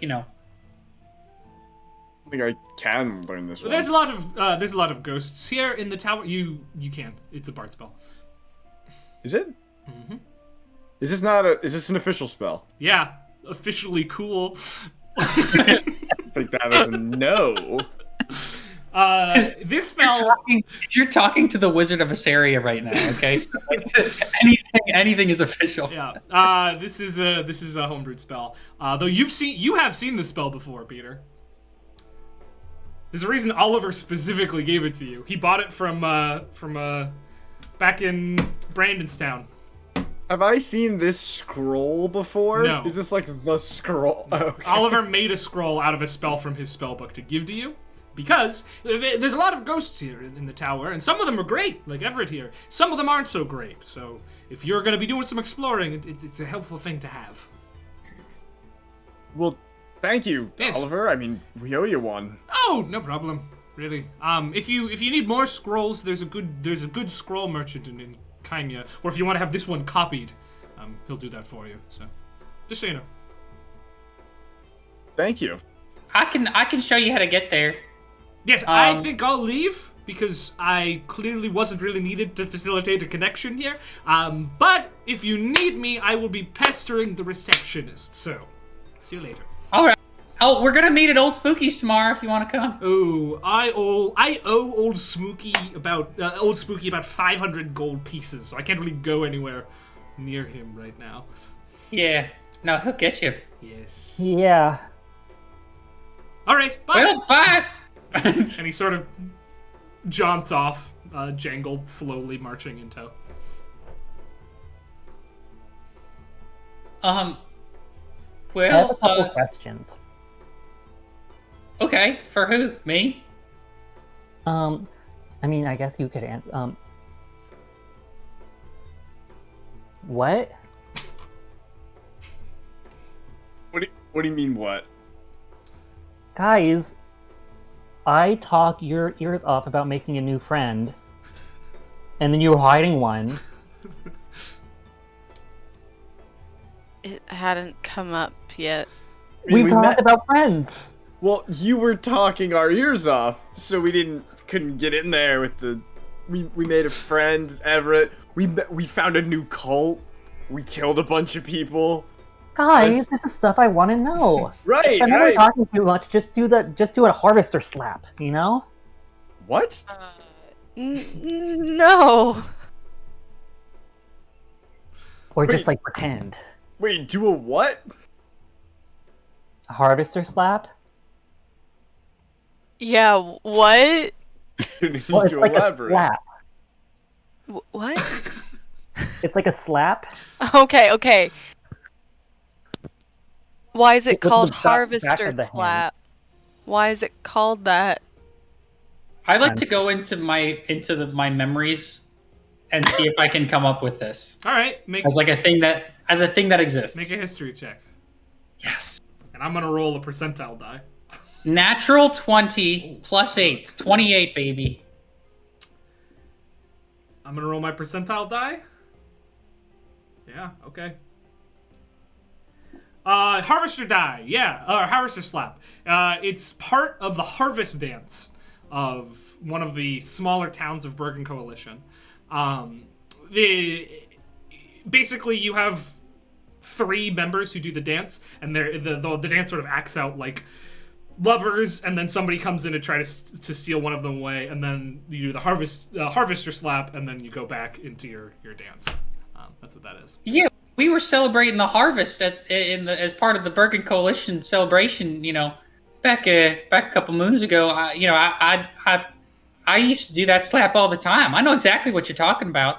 think I can learn this Well, one. there's a lot of ghosts here in the tower. You can. It's a bard spell. Is it? Mm-hmm. Is this an official spell? Yeah, officially cool. Take that as a no. This spell. you're talking to the Wizard of Assyria right now, okay? So, anything is official. Yeah. This is a homebrewed spell. Though you have seen this spell before, Peter. There's a reason Oliver specifically gave it to you. He bought it from back in Brandonstown. Have I seen this scroll before? No. Is this like the scroll? Okay. Oliver made a scroll out of a spell from his spell book to give to you. Because there's a lot of ghosts here in the tower, and some of them are great, like Everett here. Some of them aren't so great. So if you're going to be doing some exploring, it's a helpful thing to have. Well, thank you, Yes. Oliver. I mean, we owe you one. Oh, no problem. Really. If you need more scrolls, there's a good scroll merchant in Chimia. Or if you want to have this one copied, he'll do that for you. So, just so you know. Thank you. I can show you how to get there. Yes, I think I'll leave because I clearly wasn't really needed to facilitate a connection here. But if you need me, I will be pestering the receptionist. So, see you later. All right. Oh, we're gonna meet at Old Spooky's tomorrow if you want to come. Oh, I owe Old Spooky about 500 gold pieces, so I can't really go anywhere near him right now. Yeah. No, he'll get you. Yes. Yeah. All right. Bye. Well, bye. And he sort of jaunts off, Jangled slowly marching in tow. I have Well, a couple questions. okay. For who? Me? I mean, I guess you could answer. What? What do you mean, what? Guys, I talked your ears off about making a new friend, and then you were hiding one. It hadn't come up yet. We we talked met- about friends. Well, you were talking our ears off, so we couldn't get in there with the. We made a friend, Everett. We found a new cult. We killed a bunch of people. Guys, this is stuff I want to know. Right, If I'm not right. talking too much, just do a harvester slap, you know? What? No. Or just Wait. like pretend. Wait, do a what? A harvester slap? Yeah, what? You need Well, it's to like elaborate. a slap. What? It's like a slap. Okay. Why is it With the called back harvester of the hand. slap? Why is it called that? I like to go into my memories and see if I can come up with this All right. as a thing that exists. Make a history check. Yes. And I'm going to roll a percentile die. Natural 20 plus 8. 28, baby. I'm going to roll my percentile die. Yeah, okay. Harvester die, yeah, harvester slap. It's part of the harvest dance of one of the smaller towns of Bergen Coalition. Basically you have 3 members who do the dance, and the dance sort of acts out like lovers, and then somebody comes in to try to steal one of them away, and then you do the harvester slap, and then you go back into your dance. That's what that is. Yeah, we were celebrating the harvest as part of the Bergen Coalition celebration. Back a couple moons ago. I used to do that slap all the time. I know exactly what you're talking about.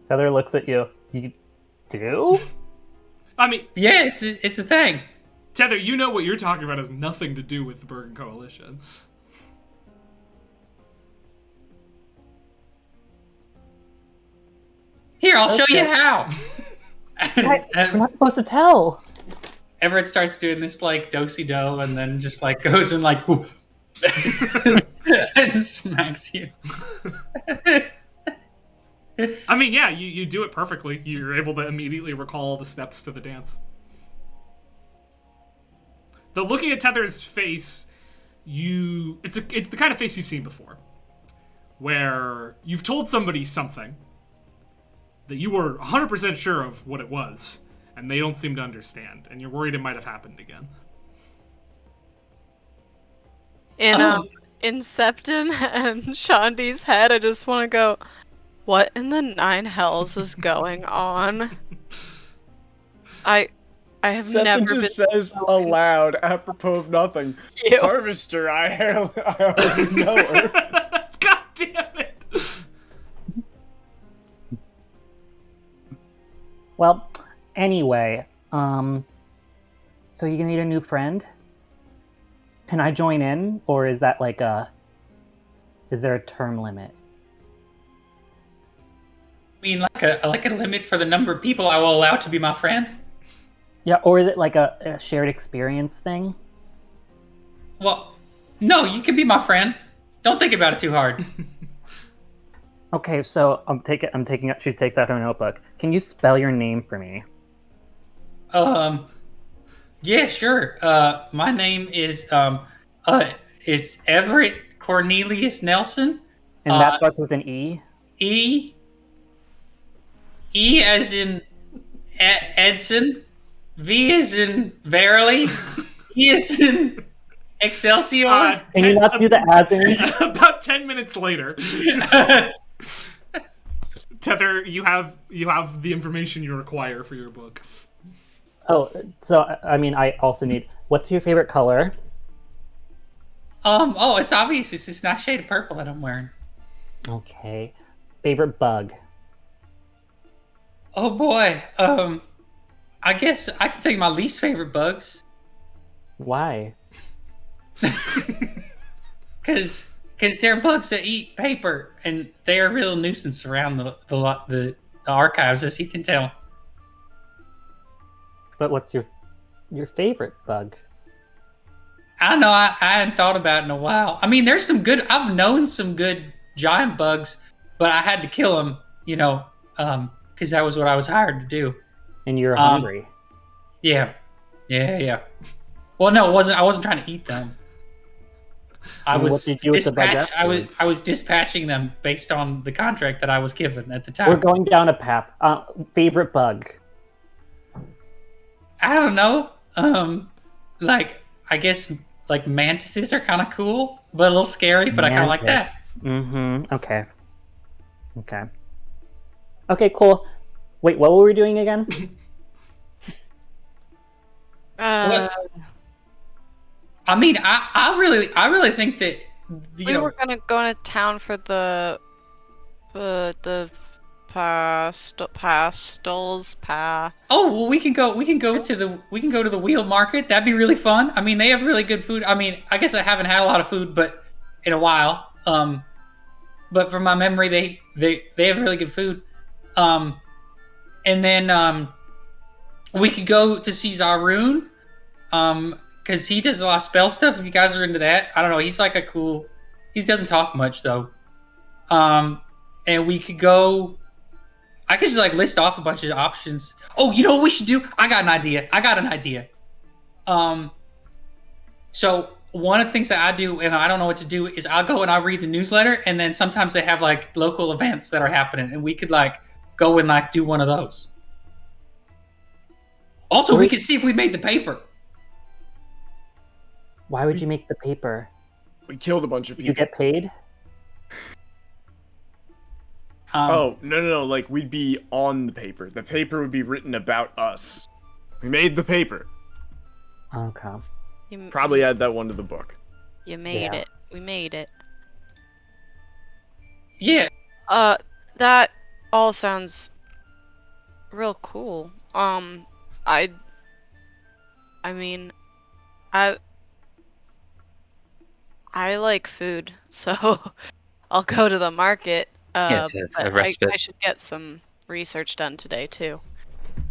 Heather looks at you. You do? I mean, Yeah, it's a thing. Tether, you know what you're talking about has nothing to do with the Bergen Coalition. Here, I'll show you Okay. how. We're not supposed to tell. Everett starts doing this like do-si-do and then just like goes and like whoop, and smacks you. I mean, yeah, you do it perfectly. You're able to immediately recall the steps to the dance. Though looking at Tether's face, it's the kind of face you've seen before, where you've told somebody something that you were 100% sure of what it was, and they don't seem to understand, and you're worried it might have happened again. In Septon and Shandi's head, I just want to go, what in the nine hells is going on? I have Septon never just been says aloud, apropos of nothing. Ew. Harvester, I already know her. God damn it! Well, anyway, so you can meet a new friend? Can I join in, or is that is there a term limit? I mean, like a limit for the number of people I will allow to be my friend? Yeah, or is it like a shared experience thing? Well, no, you can be my friend. Don't think about it too hard. Okay, so she takes out her notebook. Can you spell your name for me? Yeah, sure. My name is it's Everett Cornelius Nelson. And that starts with an E? E as in Edson. V as in Verily. E as in Excelsior. Can you not do the as in? About 10 minutes later, Tether, you have the information you require for your book. Oh, so I mean, I also need. What's your favorite color? Oh, it's obvious. It's this nice shade of purple that I'm wearing. Okay. Favorite bug? Oh boy. I guess I can tell you my least favorite bugs. Why? Because they're bugs that eat paper, and they are a real nuisance around the archives, as you can tell. But what's your favorite bug? I don't know. I hadn't thought about it in a while. I mean, there's some good. I've known some good giant bugs, but I had to kill them. Because that was what I was hired to do. And you're hungry. Yeah. Well, no, it wasn't. I wasn't trying to eat them. What did you do with the bug afterwards? I was dispatching them based on the contract that I was given at the time. We're going down a path. Favorite bug? I don't know. I guess like mantises are kind of cool, but a little scary. But I kind of like that. Mm-hmm. Okay. Okay. Cool. Wait, what were we doing again? I mean, I really think that we were gonna go to town for the pastels. Oh well, we can go to the wheel market. That'd be really fun. I mean, they have really good food. I mean, I guess I haven't had a lot of food, but in a while. But from my memory, they have really good food. And then we could go to see Zaroon. Because he does a lot of spell stuff. If you guys are into that, I don't know. He's like he doesn't talk much though. And we could go. I could just like list off a bunch of options. Oh, you know what we should do? I got an idea. So one of the things that I do, and I don't know what to do, is I'll go and I'll read the newsletter, and then sometimes they have like local events that are happening, and we could like go and like do one of those. Also, we could see if we made the paper. Why would you make the paper? We killed a bunch of people. You get paid? Oh, no, like, we'd be on the paper. The paper would be written about us. We made the paper. Okay. Probably add that one to the book. You made Yeah. it. We made it. Yeah. That all sounds real cool. I mean, I like food, so I'll go to the market. Yes, But a respite. I should get some research done today too.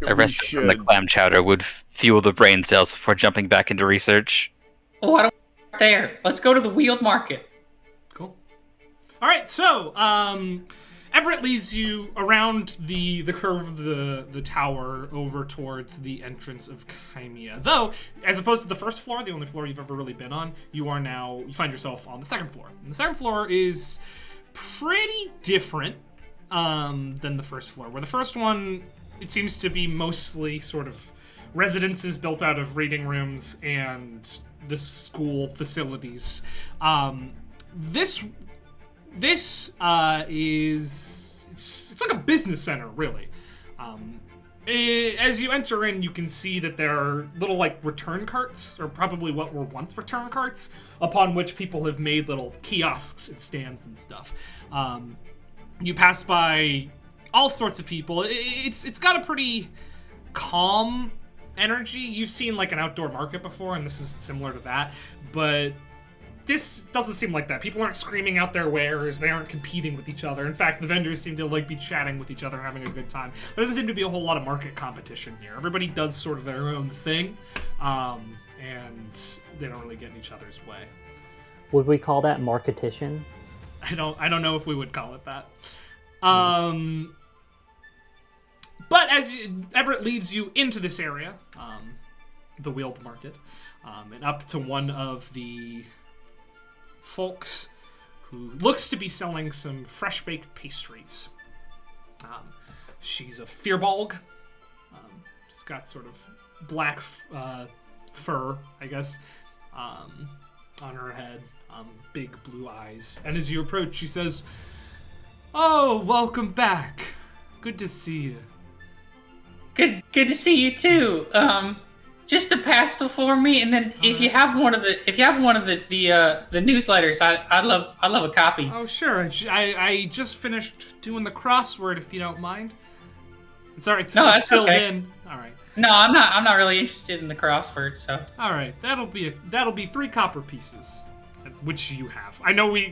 A respite from the clam chowder would fuel the brain cells before jumping back into research. Oh, I don't there. Let's go to the wheeled market. Cool. All right, so Everett leads you around the curve of the tower over towards the entrance of Chimia. Though, as opposed to the first floor, the only floor you've ever really been on, you find yourself on the second floor. And the second floor is pretty different than the first floor. Where the first one, it seems to be mostly sort of residences built out of reading rooms and the school facilities. This is it's like a business center, really. As you enter in, you can see that there are little like return carts, or probably what were once return carts, upon which people have made little kiosks and stands and stuff. You pass by all sorts of people. It's got a pretty calm energy. You've seen like an outdoor market before, and this is similar to that, but this doesn't seem like that. People aren't screaming out their wares. They aren't competing with each other. In fact, the vendors seem to like be chatting with each other and having a good time. There doesn't seem to be a whole lot of market competition here. Everybody does sort of their own thing, and they don't really get in each other's way. Would we call that marketition? I don't know if we would call it that. But as Everett leads you into this area, the wheeled market, and up to one of the folks who looks to be selling some fresh-baked pastries. She's a Firbolg. She's got sort of black fur, I guess, on her head, big blue eyes. And as you approach, she says, "Oh, welcome back. Good to see you." Good to see you too. Just a pastel for me, and then if you have one of the newsletters, I'd love a copy. Oh, sure. I just finished doing the crossword, if you don't mind. It's alright. No, it's that's filled okay. in. All right. No, I'm not really interested in the crossword. So. All right. That'll be 3 copper pieces, which you have. I know I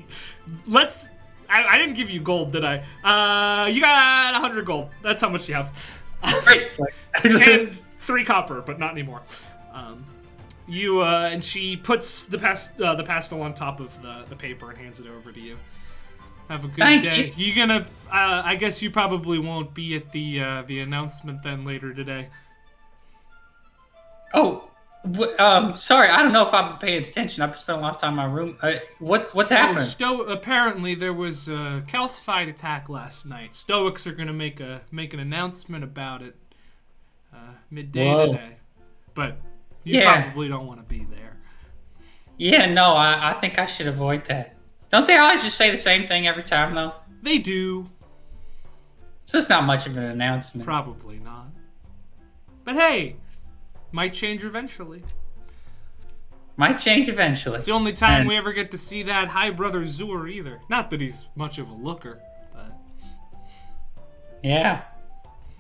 didn't give you gold, did I? You got 100 gold. That's how much you have. Great. And 3 copper, but not anymore. And she puts the pastel on top of the paper and hands it over to you. Have a good day. You gonna? I guess you probably won't be at the announcement then later today. Oh, sorry. I don't know if I've been paying attention. I've spent a lot of time in my room. What's happening? Apparently there was a calcified attack last night. Stoics are gonna make an announcement about it midday today, but you probably don't want to be there. Yeah, no, I think I should avoid that. Don't they always just say the same thing every time, though? They do. So it's not much of an announcement. Probably not. But hey, might change eventually. Might change eventually. It's the only time we ever get to see that high brother Zur either. Not that he's much of a looker, but... Yeah.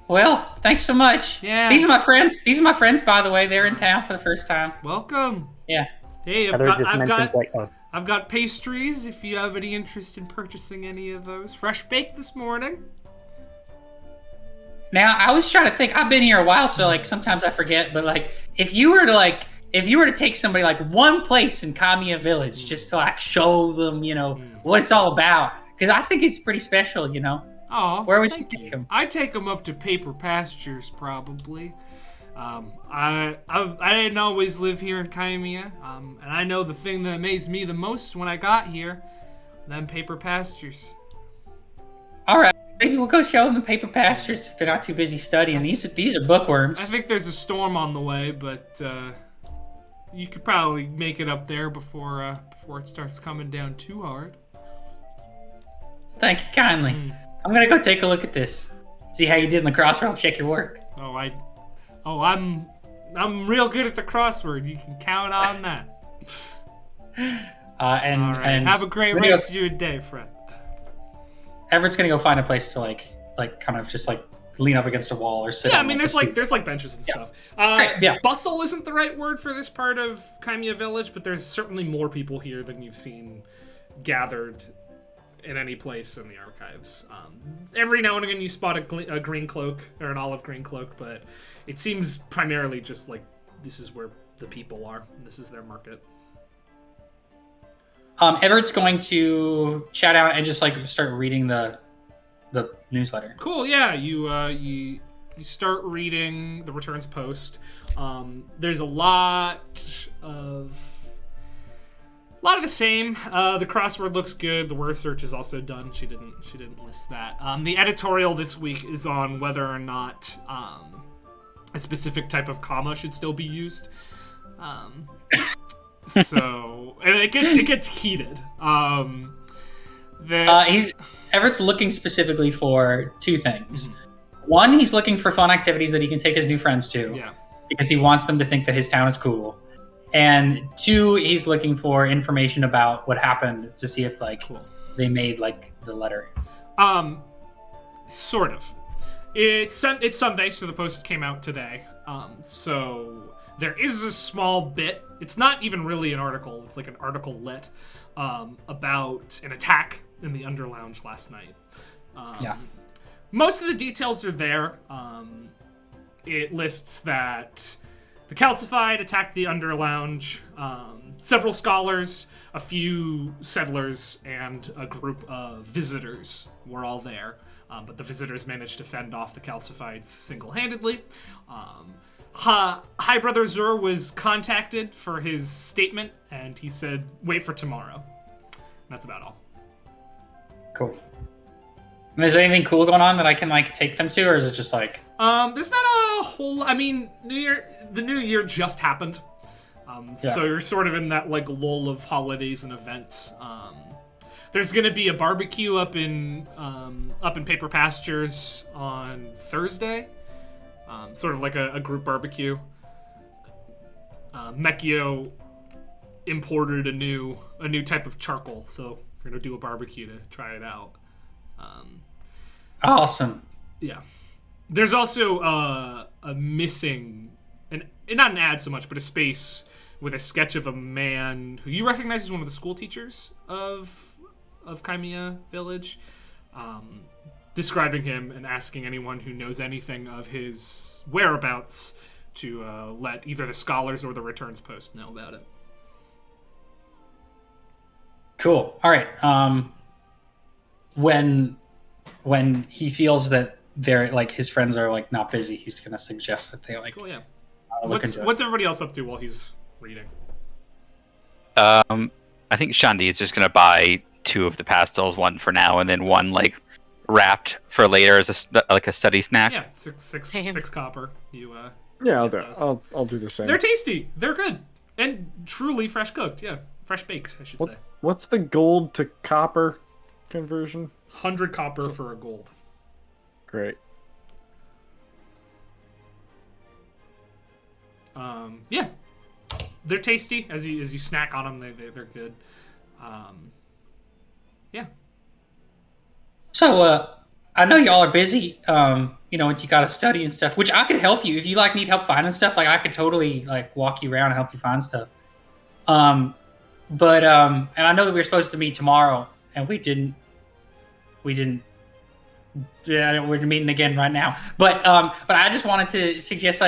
Well, thanks so much. Yeah. These are my friends. By the way. They're in town for the first time. Welcome. Yeah. Hey, I've got pastries if you have any interest in purchasing any of those. Fresh baked this morning. Now, I was trying to think. I've been here a while, so like sometimes I forget. But like, if you were to take somebody like one place in Chimia Village, just to like show them, what it's all about, because I think it's pretty special, Oh, where would you take them? I'd take them up to Paper Pastures, probably. I didn't always live here in Chimia, and I know the thing that amazed me the most when I got here, them Paper Pastures. All right, maybe we'll go show them the Paper Pastures if they're not too busy studying. These are bookworms. I think there's a storm on the way, but you could probably make it up there before it starts coming down too hard. Thank you kindly. I'm gonna go take a look at this. See how you did in the crossroads. Check your work. I'm real good at the crossword. You can count on that. And have a great rest of your day, friend. Everett's gonna go find a place to like kind of just like lean up against a wall or sit. Yeah, I mean, there's like benches and stuff. Great, yeah. Bustle isn't the right word for this part of Chimia Village, but there's certainly more people here than you've seen gathered in any place in the archives. Every now and again you spot a green cloak or an olive green cloak, but it seems primarily just like this is where the people are. This is their market. Everett's going to chat out and just like start reading the newsletter. Cool. Yeah, you start reading the returns post. There's a lot of the same. The crossword looks good. The word search is also done. She didn't list that. The editorial this week is on whether or not a specific type of comma should still be used. So and it gets heated. Everett's looking specifically for two things. One, he's looking for fun activities that he can take his new friends to, because he wants them to think that his town is cool. And two, he's looking for information about what happened to see if they made the letter. Sort of. It's Sunday, so the post came out today. So there is a small bit. It's not even really an article. It's like an article lit about an attack in the Underlounge last night. Most of the details are there. It lists that the Calcified attacked the Underlounge. Several scholars, a few settlers, and a group of visitors were all there. But the visitors managed to fend off the Calcifieds single-handedly. High Brother Zur was contacted for his statement, and he said, wait for tomorrow. That's about all. Cool. And is there anything cool going on that I can take them to, or is it just there's not a whole. I mean, the New Year just happened, so you're sort of in that lull of holidays and events. There's gonna be a barbecue up in Paper Pastures on Thursday, sort of like a group barbecue. Mekio imported a new type of charcoal, so we're gonna do a barbecue to try it out. Awesome. Yeah. There's also a missing, not an ad so much, but a space with a sketch of a man who you recognize as one of the school teachers of Chimia Village, describing him and asking anyone who knows anything of his whereabouts to let either the scholars or the returns post know about it. Cool. All right. When he feels that they're his friends are not busy, he's gonna suggest that they Cool, yeah. What's everybody else up to while he's reading? I think Shandi is just gonna buy 2 of the pastels, one for now, and then one wrapped for later as a study snack. Yeah, six copper. I'll do the same. They're tasty. They're good and truly fresh cooked. Yeah, fresh baked, I should say. What's the gold to copper conversion? 100 copper for a gold. Great. Yeah, they're tasty. As you snack on them, they're good. Yeah. So I know y'all are busy. You gotta study and stuff, which I could help you if you need help finding stuff. I could totally walk you around and help you find stuff. And I know that we were supposed to meet tomorrow, and we didn't. Yeah, we're meeting again right now. But I just wanted to suggest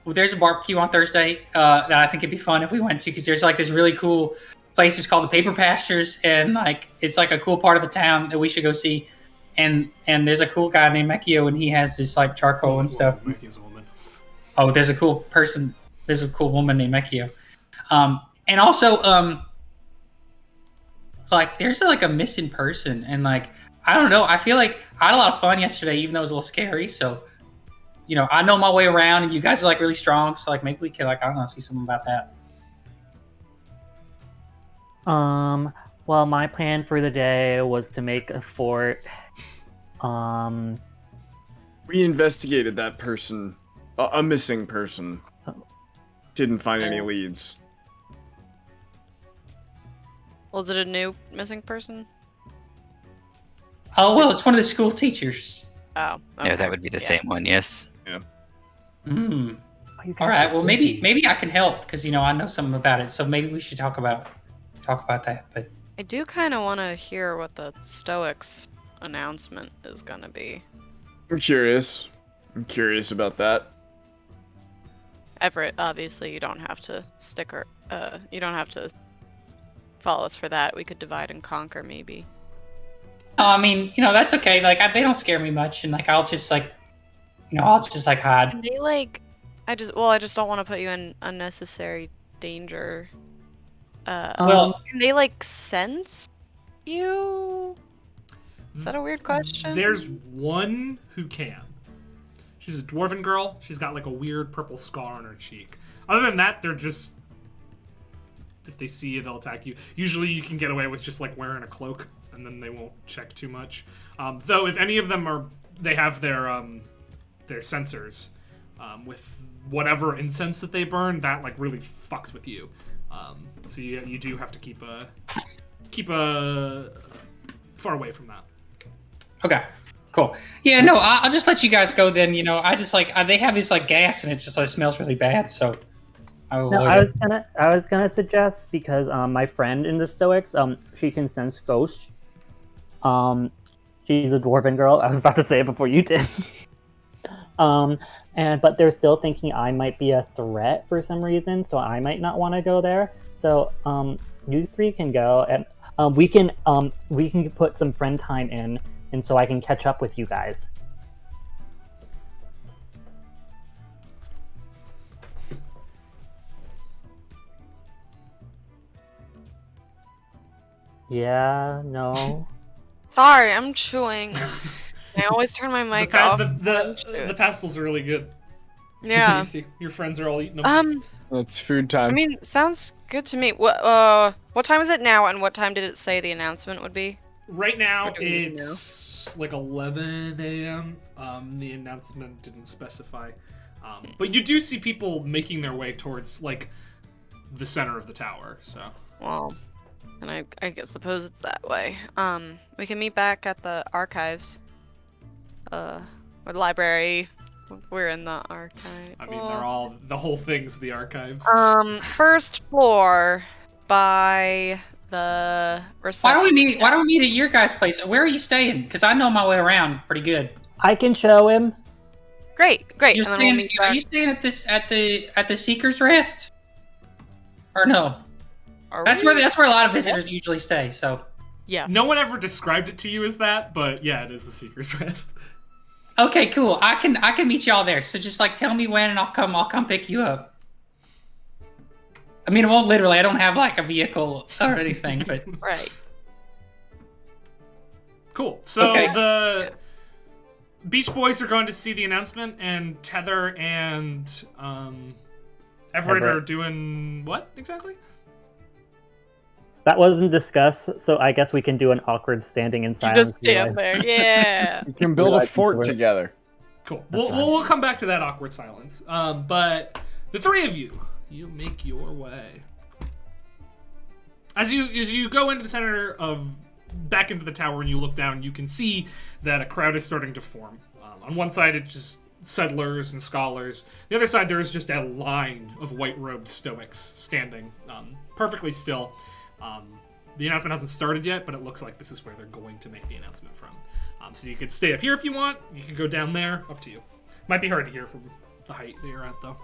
there's a barbecue on Thursday that I think it'd be fun if we went to, because there's this really cool place. It's called the Paper Pastures, and it's a cool part of the town that we should go see. And there's a cool guy named Mekio, and he has this charcoal and stuff. Mekio's a woman. Oh, there's a cool person. There's a cool woman named Mekio. And also there's a missing person, and I don't know. I feel I had a lot of fun yesterday, even though it was a little scary. So, I know my way around, and you guys are really strong. So maybe we could I don't know, see something about that. Well, my plan for the day was to make a fort We investigated that person, a missing person. Didn't find any leads. Was it a new missing person? Oh well, it's one of the school teachers. Oh. Yeah, Okay. that would be the same one. Yes. Hmm. Oh, you guys All right. are Well, busy. maybe I can help because I know something about it. So maybe we should talk about that. But I do kind of want to hear what the Stoics announcement is gonna be. I'm curious. I'm curious about that. Everett, obviously, you don't have to you don't have to follow us for that. We could divide and conquer, maybe. no, I mean, that's okay. Like they don't scare me much, and like I'll just hide. And they I just don't want to put you in unnecessary danger. Well, Can they sense you? Is that a weird question? There's one who can. She's a dwarven girl. She's got a weird purple scar on her cheek. Other than that, they're just... If they see you, they'll attack you. Usually you can get away with just wearing a cloak, and then they won't check too much. Though if any of them they have their sensors with whatever incense that they burn, that really fucks with you. So you do have to keep far away from that. okay, cool. Yeah, no, I'll just let you guys go then. I just they have this gas, and it just smells really bad. So I will. No, I was gonna suggest because my friend in the Stoics, she can sense ghosts. She's a dwarven girl. I was about to say it before you did. But they're still thinking I might be a threat for some reason, so I might not want to go there. So you three can go, and we can put some friend time in, and so I can catch up with you guys. Yeah, no. Sorry, I'm chewing. I always turn my mic off. The pastels are really good. Yeah. You see, your friends are all eating them. It's food time. I mean, sounds good to me. What time is it now, and what time did it say the announcement would be? Right now, Or do we even it's 11 a.m. The announcement didn't specify. But you do see people making their way towards, the center of the tower, so... Well, and I suppose it's that way. We can meet back at the archives. Or the library. We're in the archive. I mean, the whole thing's the archives. First floor by the reception. Why don't we meet at your guys' place? Where are you staying? Because I know my way around pretty good. I can show him. Great. You're And then we'll meet are back. you staying at the Seeker's Rest? Or no? Are That's we? where a lot of visitors usually stay. So Yes. No one ever described it to you as that, but yeah, it is the Seeker's Rest. okay, cool. I can meet y'all there. So just tell me when, and I'll come pick you up. I mean, it won't literally. I don't have a vehicle or anything, but Right. Cool. So Okay. the Beach Boys are going to see the announcement, and Tether and Everett are doing what exactly? That wasn't discussed, so I guess we can do an awkward standing in You silence. just stand there. Yeah. We can build a Realize fort people are- together. Cool. That's fine. We'll come back to that awkward silence. But the three of you make your way. As you go into the center back into the tower and you look down, you can see that a crowd is starting to form. On one side, it's just settlers and scholars. The other side, there is just a line of white-robed Stoics standing perfectly still. The announcement hasn't started yet, but it looks like this is where they're going to make the announcement from. So you could stay up here if you want. You could go down there. Up to you. Might be hard to hear from the height that you're at, though.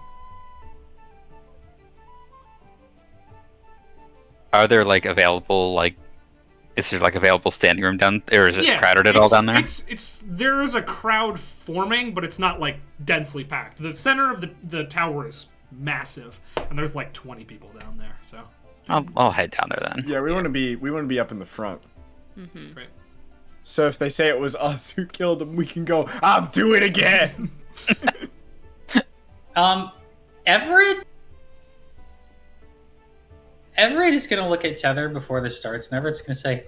Are there available is there available standing room down there, or is it crowded at all down there? There is a crowd forming, but it's not densely packed. The center of the tower is massive, and there's 20 people down there. So I'll head down there then. Yeah, we want to be up in the front. Mm-hmm. great. So if they say it was us who killed him, we can go, I'll do it again. Everett is gonna look at Tether before this starts, and Everett's gonna say,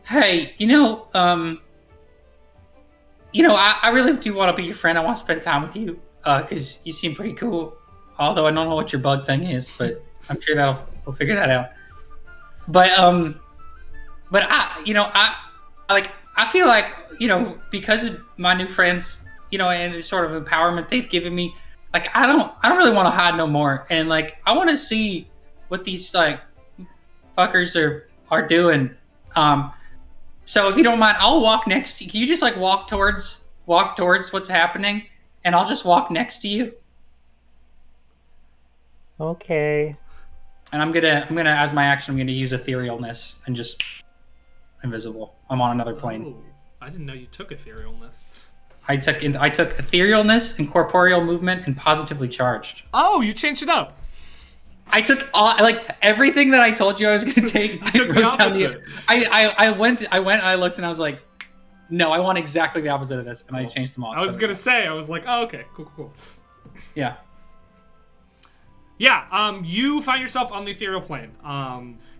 "Hey, I really do want to be your friend. I want to spend time with you because you seem pretty cool. Although I don't know what your bug thing is, but I'm sure we'll figure that out. But I feel like, because of my new friends, and the sort of empowerment they've given me, like I don't really want to hide no more, and like I want to see what these like fuckers are doing. So if you don't mind, I'll walk next to you. Can you just like walk towards what's happening, and I'll just walk next to you. Okay. And I'm gonna as my action, I'm gonna use etherealness and just invisible. I'm on another plane. Oh, I didn't know you took etherealness. I took etherealness, incorporeal movement, and positively charged. Oh, you changed it up. I took all everything that I told you I was gonna take. I took the opposite. I went and I looked and I was like, no, I want exactly the opposite of this, and I changed them all. I was gonna say, I was like, oh, okay, cool. Yeah. Yeah, you find yourself on the ethereal plane.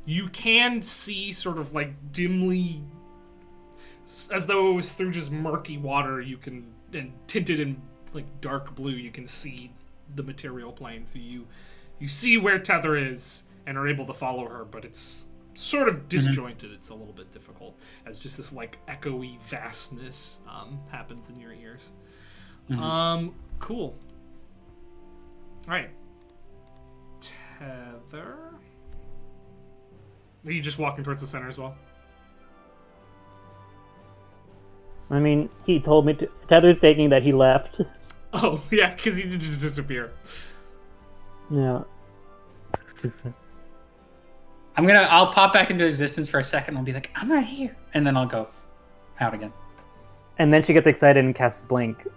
You can see sort of like dimly, as though it was through just murky water, and tinted in like dark blue, you can see the material plane. So you see where Tether is and are able to follow her, but it's sort of disjointed. It's a little bit difficult as just this like echoey vastness happens in your ears. Cool. All right. Tether. Are you just walking towards the center as well? I mean, he told me to. Tether's taking that he left. Oh, yeah, because he did just disappear. Yeah. I'll pop back into existence for a second. I'll be like, I'm right here, and then I'll go out again. And then she gets excited and casts Blink.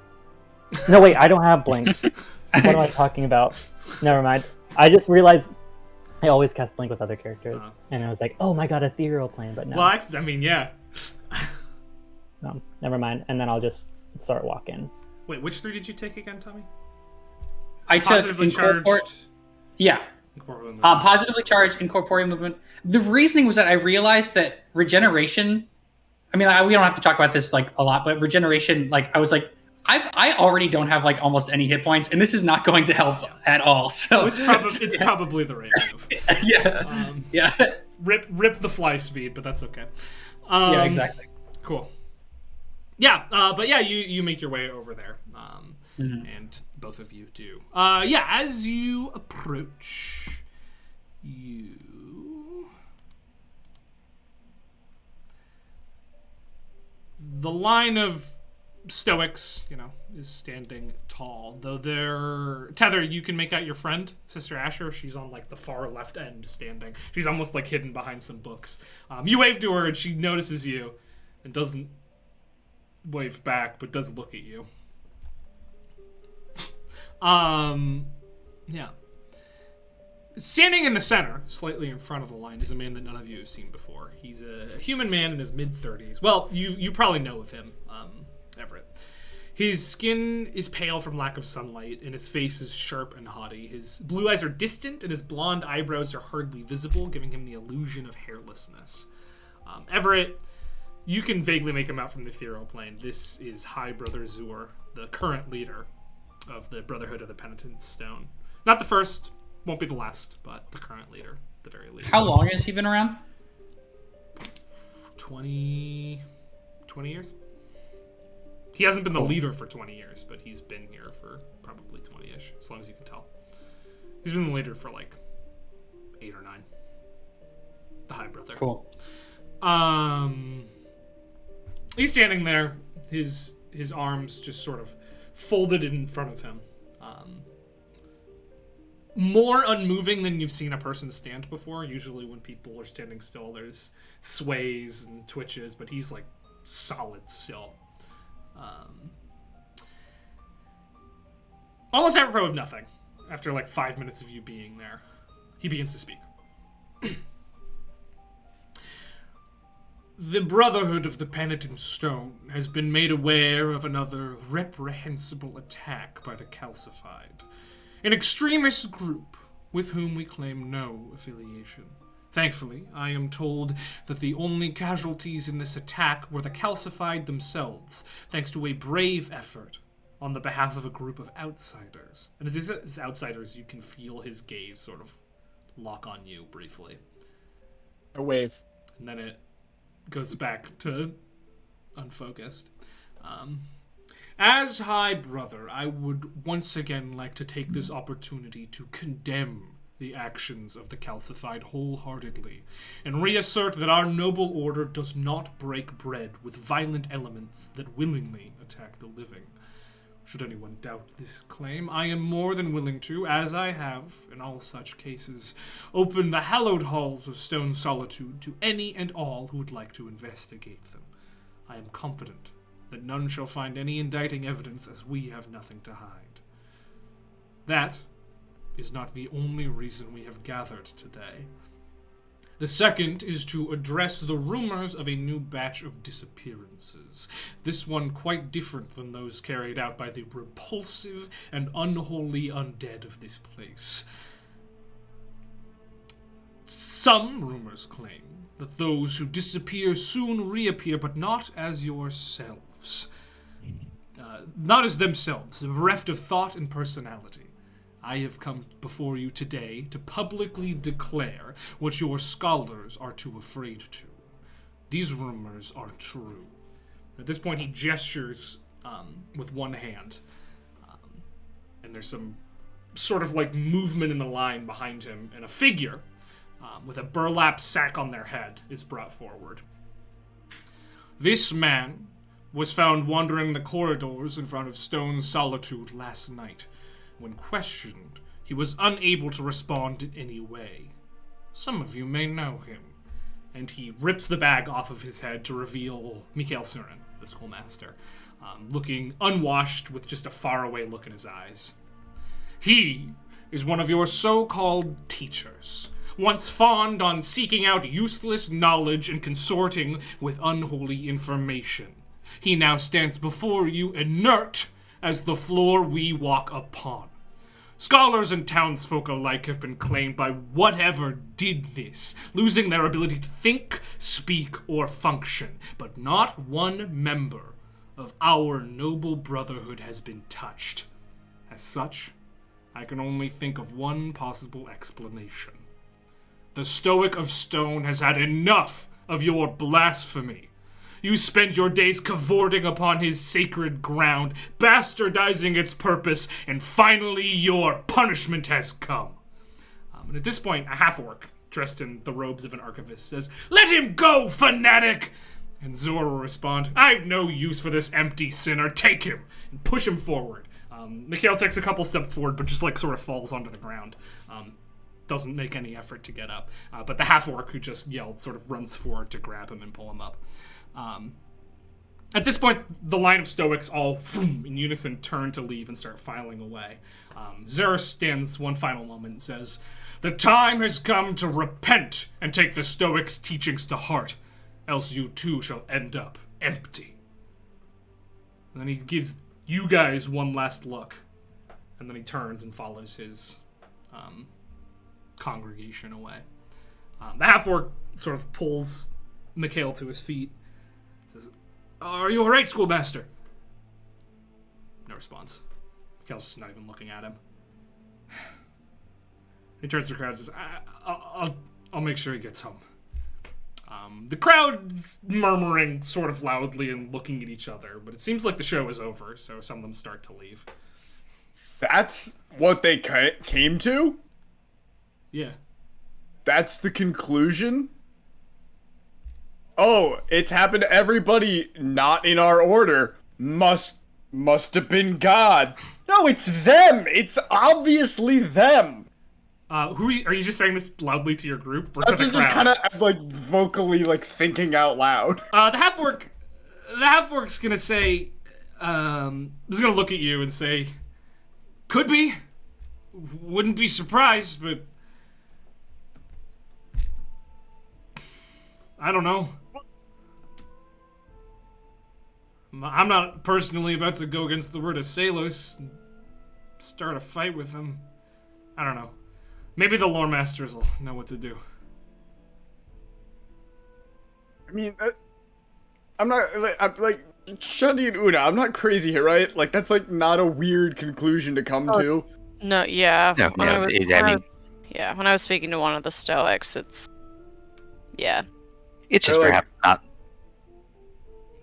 No, wait, I don't have Blink. What am I talking about? Never mind. I just realized I always cast Blink with other characters, and I was like, "Oh my god, ethereal plane!" But no. Well, I mean, yeah. No, never mind. And then I'll just start walking. Wait, which 3 did you take again, Tommy? I took Positively charged. Yeah. Positively charged, incorporeal movement. The reasoning was that I realized that regeneration. I mean, we don't have to talk about this like a lot, but regeneration, like I was like, I already don't have like almost any hit points, and this is not going to help at all. So it's probably the right move. Yeah. Rip the fly speed, but that's okay. Yeah, exactly. Cool. Yeah, but yeah, you make your way over there, and both of you do. Yeah, as you approach, the line of Stoics, is standing tall. Though Tether, you can make out your friend, Sister Asher. She's on like the far left end, standing. She's almost like hidden behind some books. You wave to her, and she notices you, and doesn't wave back, but does look at you. Yeah. Standing in the center, slightly in front of the line, is a man that none of you have seen before. He's a human man in his mid-30s. Well, you probably know of him, Everett. His skin is pale from lack of sunlight, and his face is sharp and haughty. His blue eyes are distant, and his blonde eyebrows are hardly visible, giving him the illusion of hairlessness. Everett, you can vaguely make him out from the ethereal plane. This is High Brother Zur, the current leader of the Brotherhood of the Penitent Stone. Not the first, won't be the last, but the current leader, the very least. How long has he been around? 20 years. He hasn't been the leader for 20 years, but he's been here for probably 20-ish, as long as you can tell. He's been the leader for like 8 or 9. The High Brother. Cool. He's standing there, his arms just sort of folded in front of him. More unmoving than you've seen a person stand before. Usually when people are standing still, there's sways and twitches, but he's like solid still. Almost apropos of nothing. After like 5 minutes of you being there, he begins to speak. The Brotherhood of the Penitent Stone has been made aware of another reprehensible attack by the Calcified, an extremist group with whom we claim no affiliation. Thankfully, I am told that the only casualties in this attack were the calcified themselves, thanks to a brave effort on the behalf of a group of outsiders. And as outsiders, you can feel his gaze sort of lock on you briefly. A wave. And then it goes back to unfocused. As High Brother, I would once again like to take this opportunity to condemn the actions of the calcified wholeheartedly, and reassert that our noble order does not break bread with violent elements that willingly attack the living. Should anyone doubt this claim, I am more than willing to, as I have, in all such cases, open the hallowed halls of Stone Solitude to any and all who would like to investigate them. I am confident that none shall find any indicting evidence, as we have nothing to hide. That is not the only reason we have gathered today. The second is to address the rumors of a new batch of disappearances. This one quite different than those carried out by the repulsive and unholy undead of this place. Some rumors claim that those who disappear soon reappear, but not as yourselves. Not as themselves, bereft of thought and personality. I have come before you today to publicly declare what your scholars are too afraid to. These rumors are true. At this point, he gestures with one hand, and there's some sort of like movement in the line behind him, and a figure with a burlap sack on their head is brought forward. This man was found wandering the corridors in front of Stone Solitude last night. When questioned, he was unable to respond in any way. Some of you may know him. And he rips the bag off of his head to reveal Mikhail Surin, the schoolmaster, looking unwashed with just a faraway look in his eyes. He is one of your so-called teachers, once fond on seeking out useless knowledge and consorting with unholy information. He now stands before you inert as the floor we walk upon. Scholars and townsfolk alike have been claimed by whatever did this, losing their ability to think, speak, or function, but not one member of our noble brotherhood has been touched. As such, I can only think of one possible explanation. The Stoic of Stone has had enough of your blasphemy. You spend your days cavorting upon his sacred ground, bastardizing its purpose, and finally your punishment has come. And at this point, a half-orc, dressed in the robes of an archivist, says, "Let him go, fanatic!" And Zor will respond, "I've no use for this empty sinner. Take him!" And push him forward. Mikhail takes a couple steps forward, but just like sort of falls onto the ground. Doesn't make any effort to get up. But the half-orc who just yelled sort of runs forward to grab him and pull him up. At this point, the line of Stoics all in unison turn to leave and start filing away. Zerus stands one final moment and says, "The time has come to repent and take the Stoics' teachings to heart, else you too shall end up empty." And then he gives you guys one last look, and then he turns and follows his congregation away. The half-orc sort of pulls Mikhail to his feet. Says, "Are you alright, schoolmaster?" No response. Mikhail's just not even looking at him. He turns to the crowd and says, I'll make sure he gets home. The crowd's murmuring sort of loudly and looking at each other, but it seems like the show is over, so some of them start to leave. That's what they came to? Yeah. That's the conclusion? Oh, it's happened to everybody not in our order. Must have been God. No, it's them. It's obviously them. Are you just saying this loudly to your group or to the crowd? Just kind of like vocally like thinking out loud. The half-orc's gonna say, is gonna look at you and say, "Could be. Wouldn't be surprised, but I don't know. I'm not personally about to go against the word of Salos and start a fight with them. I don't know. Maybe the lore masters will know what to do." mean, I'm not like Shundi and Una. I'm not crazy here, right? Like that's like not a weird conclusion to come to. No, yeah. No, When no, I was, it- when I I mean- was- yeah, when I was speaking to one of the Stoics, it's yeah. It's just They're like- perhaps not.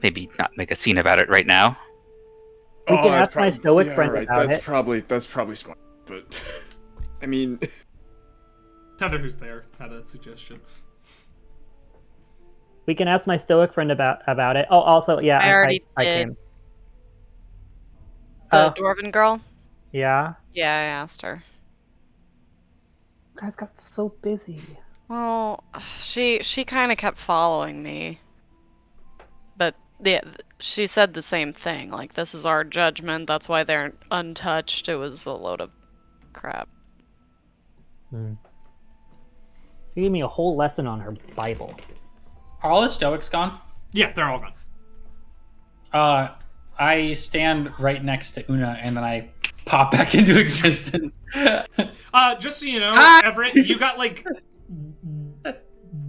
Maybe not make a scene about it right now. We can that's ask my stoic yeah, friend right. about That's it. probably smart. But I mean, Tether, who's there, had a suggestion. We can ask my stoic friend about it. Oh, also, yeah, I already I did. came. The Dwarven girl? Yeah. Yeah, I asked her. You guys got so busy. Well, she kind of kept following me. But yeah, she said the same thing. Like, this is our judgment. That's why they're untouched. It was a load of crap. She gave me a whole lesson on her Bible. Are all the Stoics gone? Yeah, they're all gone. I stand right next to Una, and then I pop back into existence. Just so you know, Hi! Everett, you got like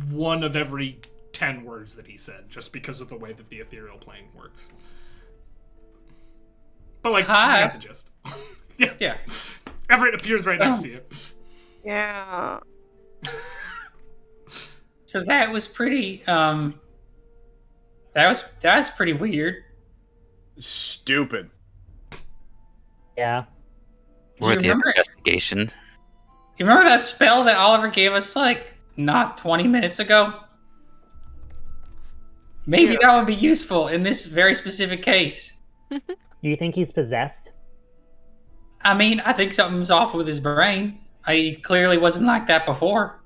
one of every 10 words that he said, just because of the way that the ethereal plane works. But like, Hi. you got the gist. Yeah. Yeah. Everett appears right next Oh. to you. Yeah. So that was pretty. That was pretty weird. stupid. Yeah. Worthy of remember- investigation. You remember that spell that Oliver gave us like not 20 minutes ago? Maybe that would be useful in this very specific case. Do you think he's possessed? I mean, I think something's off with his brain. He clearly wasn't like that before.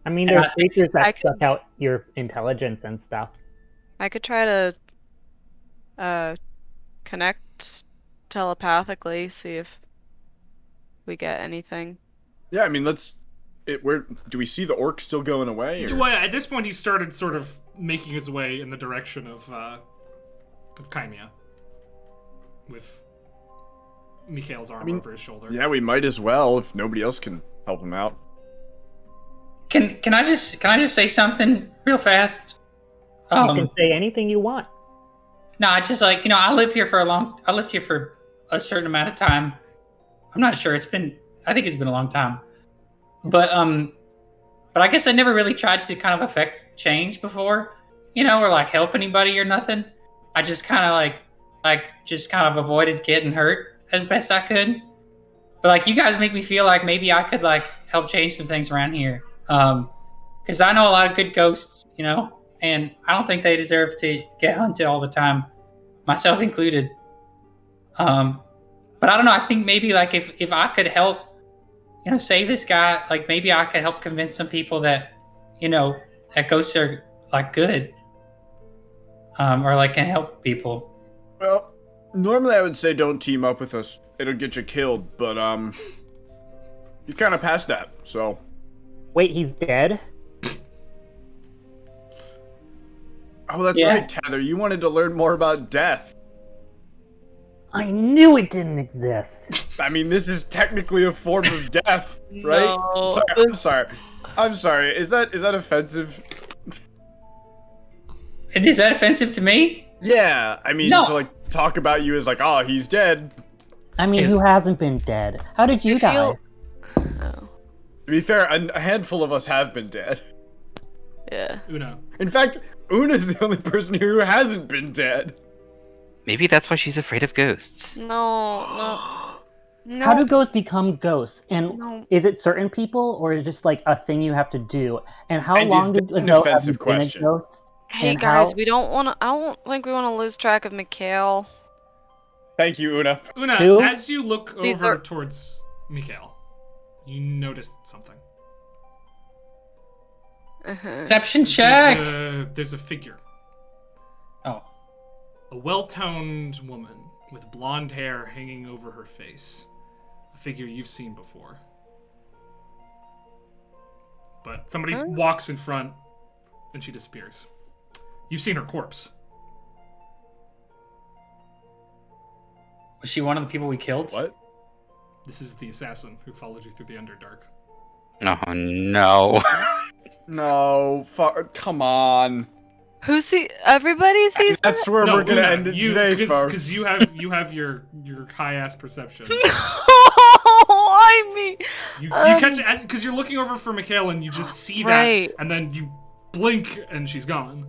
I mean, there's I- creatures I that could- suck out your intelligence and stuff. I could try to connect telepathically, see if we get anything. Yeah, I mean, where do we see the orc still going away? Or? Well, at this point, he started sort of making his way in the direction of Chimia, with Mikhail's arm over his shoulder. Yeah, we might as well if nobody else can help him out. Can I just say something real fast? You can say anything you want. No, I just like, I lived here for a certain amount of time. I'm not sure. I think it's been a long time. But I guess I never really tried to kind of affect change before, or like help anybody or nothing. I just kind of just kind of avoided getting hurt as best I could. But like, you guys make me feel like maybe I could like help change some things around here. Because I know a lot of good ghosts, and I don't think they deserve to get hunted all the time, myself included. But I don't know. I think maybe like if I could help, save this guy, like maybe I could help convince some people that, that ghosts are like good, or like can help people. Well, normally I would say don't team up with us. It'll get you killed, but you kind of passed that, so. Wait, he's dead? Oh, that's Yeah. right, Tether. You wanted to learn more about death. I knew it didn't exist. I mean, this is technically a form of death, right? No. I'm sorry. Is that offensive? And is that offensive to me? Yeah, I mean, No. to like talk about you as like, oh, he's dead. I mean, who hasn't been dead? How did you I die? feel- Oh, To be fair, a handful of us have been dead. yeah. Una. In fact, Una's the only person here who hasn't been dead. Maybe that's why she's afraid of ghosts. No. No. How do ghosts become ghosts? And No. is it certain people, or is it just like a thing you have to do? And how And is long that ago an have you offensive been a question? ghost? Hey And guys, how- we don't want to. I don't think we want to lose track of Mikhail. Thank you, Una. Una, Who? as you look These over are- towards Mikhail, you notice something. Uh-huh. Perception check. There's a figure. Oh, A well-toned woman with blonde hair hanging over her face. A figure you've seen before. But somebody Huh? walks in front and she disappears. You've seen her corpse. was she one of the people we killed? What? This is the assassin who followed you through the Underdark. Oh no. No, come on. Who see? Everybody sees And that's it? where No, we're gonna Una, end it today, folks. Because you have your high ass perception. I mean, You catch it because you're looking over for Mikhail and you just see that, Right. and then you blink and she's gone.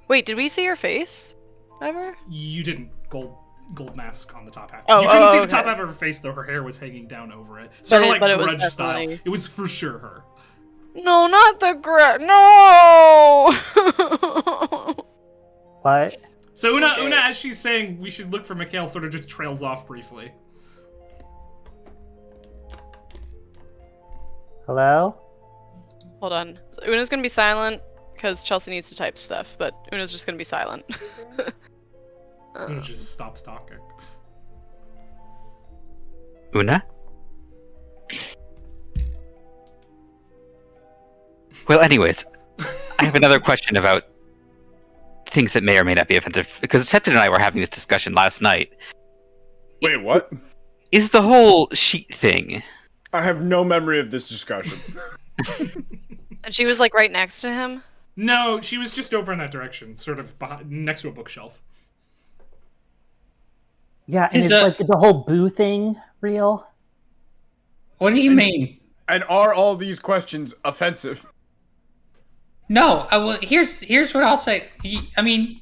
wait, did we see her face? Ever? You didn't. Gold mask on the top half. Oh, you couldn't see the okay. top half of her face though. Her hair was hanging down over it. Sort of like but it was grudge style. definitely- It was for sure her. No, not the No! What? So Una, Okay. Una, as she's saying we should look for Mikhail, sort of just trails off briefly. Hello? Hold on. So Una's gonna be silent because Chelsea needs to type stuff, but Una's just gonna be silent. Una just stops talking. Una? Well, anyways, I have another question about things that may or may not be offensive. Because Septon and I were having this discussion last night. Wait, what? Is the whole sheet thing... I have no memory of this discussion. And she was like right next to him. No, she was just over in that direction, sort of behind, next to a bookshelf. Yeah, and Is it's the- like the whole boo thing real? What do you mean? And are all these questions offensive? No, here's what I'll say. I mean,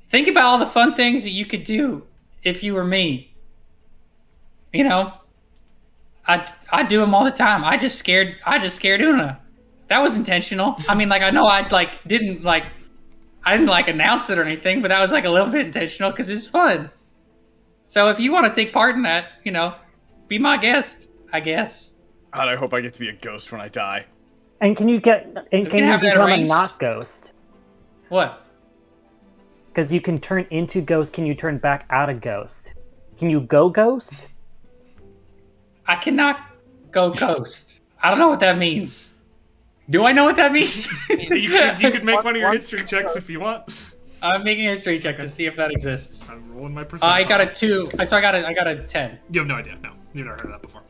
think about all the fun things that you could do if you were me. You know, I do them all the time. I just scared Una. That was intentional. I mean, like I know I didn't announce it or anything, but that was like a little bit intentional because it's fun. So if you want to take part in that, you know, be my guest, I guess. God, I hope I get to be a ghost when I die. And can you can have that become a arranged. not ghost? What? Because you can turn into ghost, can you turn back out of ghost? Can you go ghost? I cannot go ghost. I don't know what that means. Do I know what that means? You could make one of your history checks if you want. I'm making a history check to see if that exists. I'm rolling my percentile. I got a 2. So I got a 10. You have no idea. No, you've never heard of that before.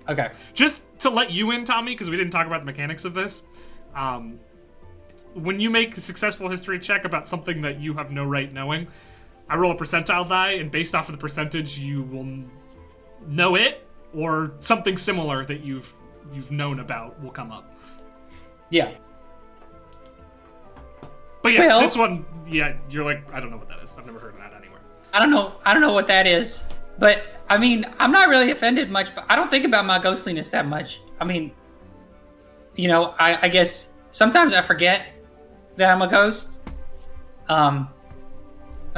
Okay. Just to let you in, Tommy, because we didn't talk about the mechanics of this. When you make a successful history check about something that you have no right knowing, I roll a percentile die, and based off of the percentage, you will know it or something similar that you've known about will come up. Yeah. But yeah, Well- this one, yeah, you're like, I don't know what that is. I've never heard of that anywhere. I don't know what that is. But I mean, I'm not really offended much, but I don't think about my ghostliness that much. I mean, you know, I guess sometimes I forget that I'm a ghost. And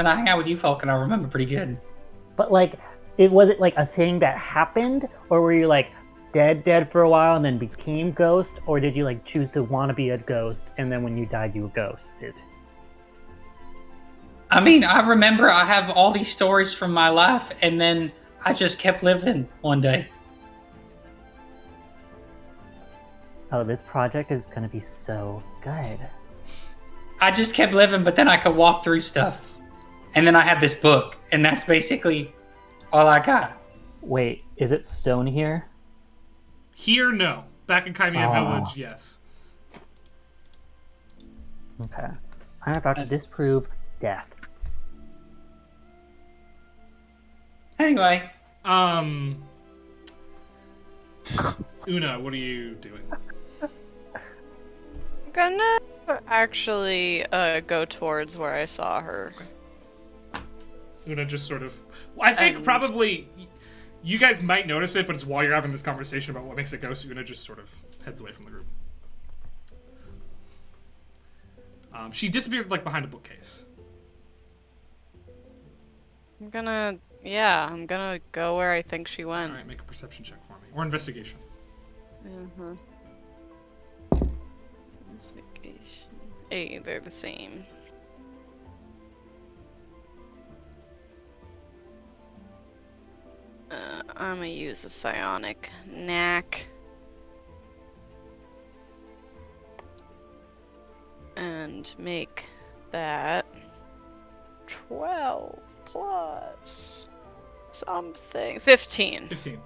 I hang out with you folk and I remember pretty good. But like, was it like a thing that happened? Or were you like dead for a while and then became ghost? Or did you like choose to want to be a ghost and then when you died you were ghosted? I mean, I remember I have all these stories from my life, and then I just kept living one day. Oh, this project is gonna be so good. I just kept living, but then I could walk through stuff. And then I had this book, and that's basically all I got. Wait, is it stone here? Here, no. Back in Chimia Oh. Village, yes. Okay. I'm about to disprove death. Anyway, Una, what are you doing? I'm gonna actually go towards where I saw her. Una just sort of... I think And- probably... You guys might notice it, but it's while you're having this conversation about what makes a ghost, Una just sort of heads away from the group. She disappeared, like, behind a bookcase. I'm gonna go where I think she went. Alright, make a perception check for me. Or investigation. Investigation. Hey, they're the same. I'm gonna use a psionic knack. And make that 12 plus something. 15. 15.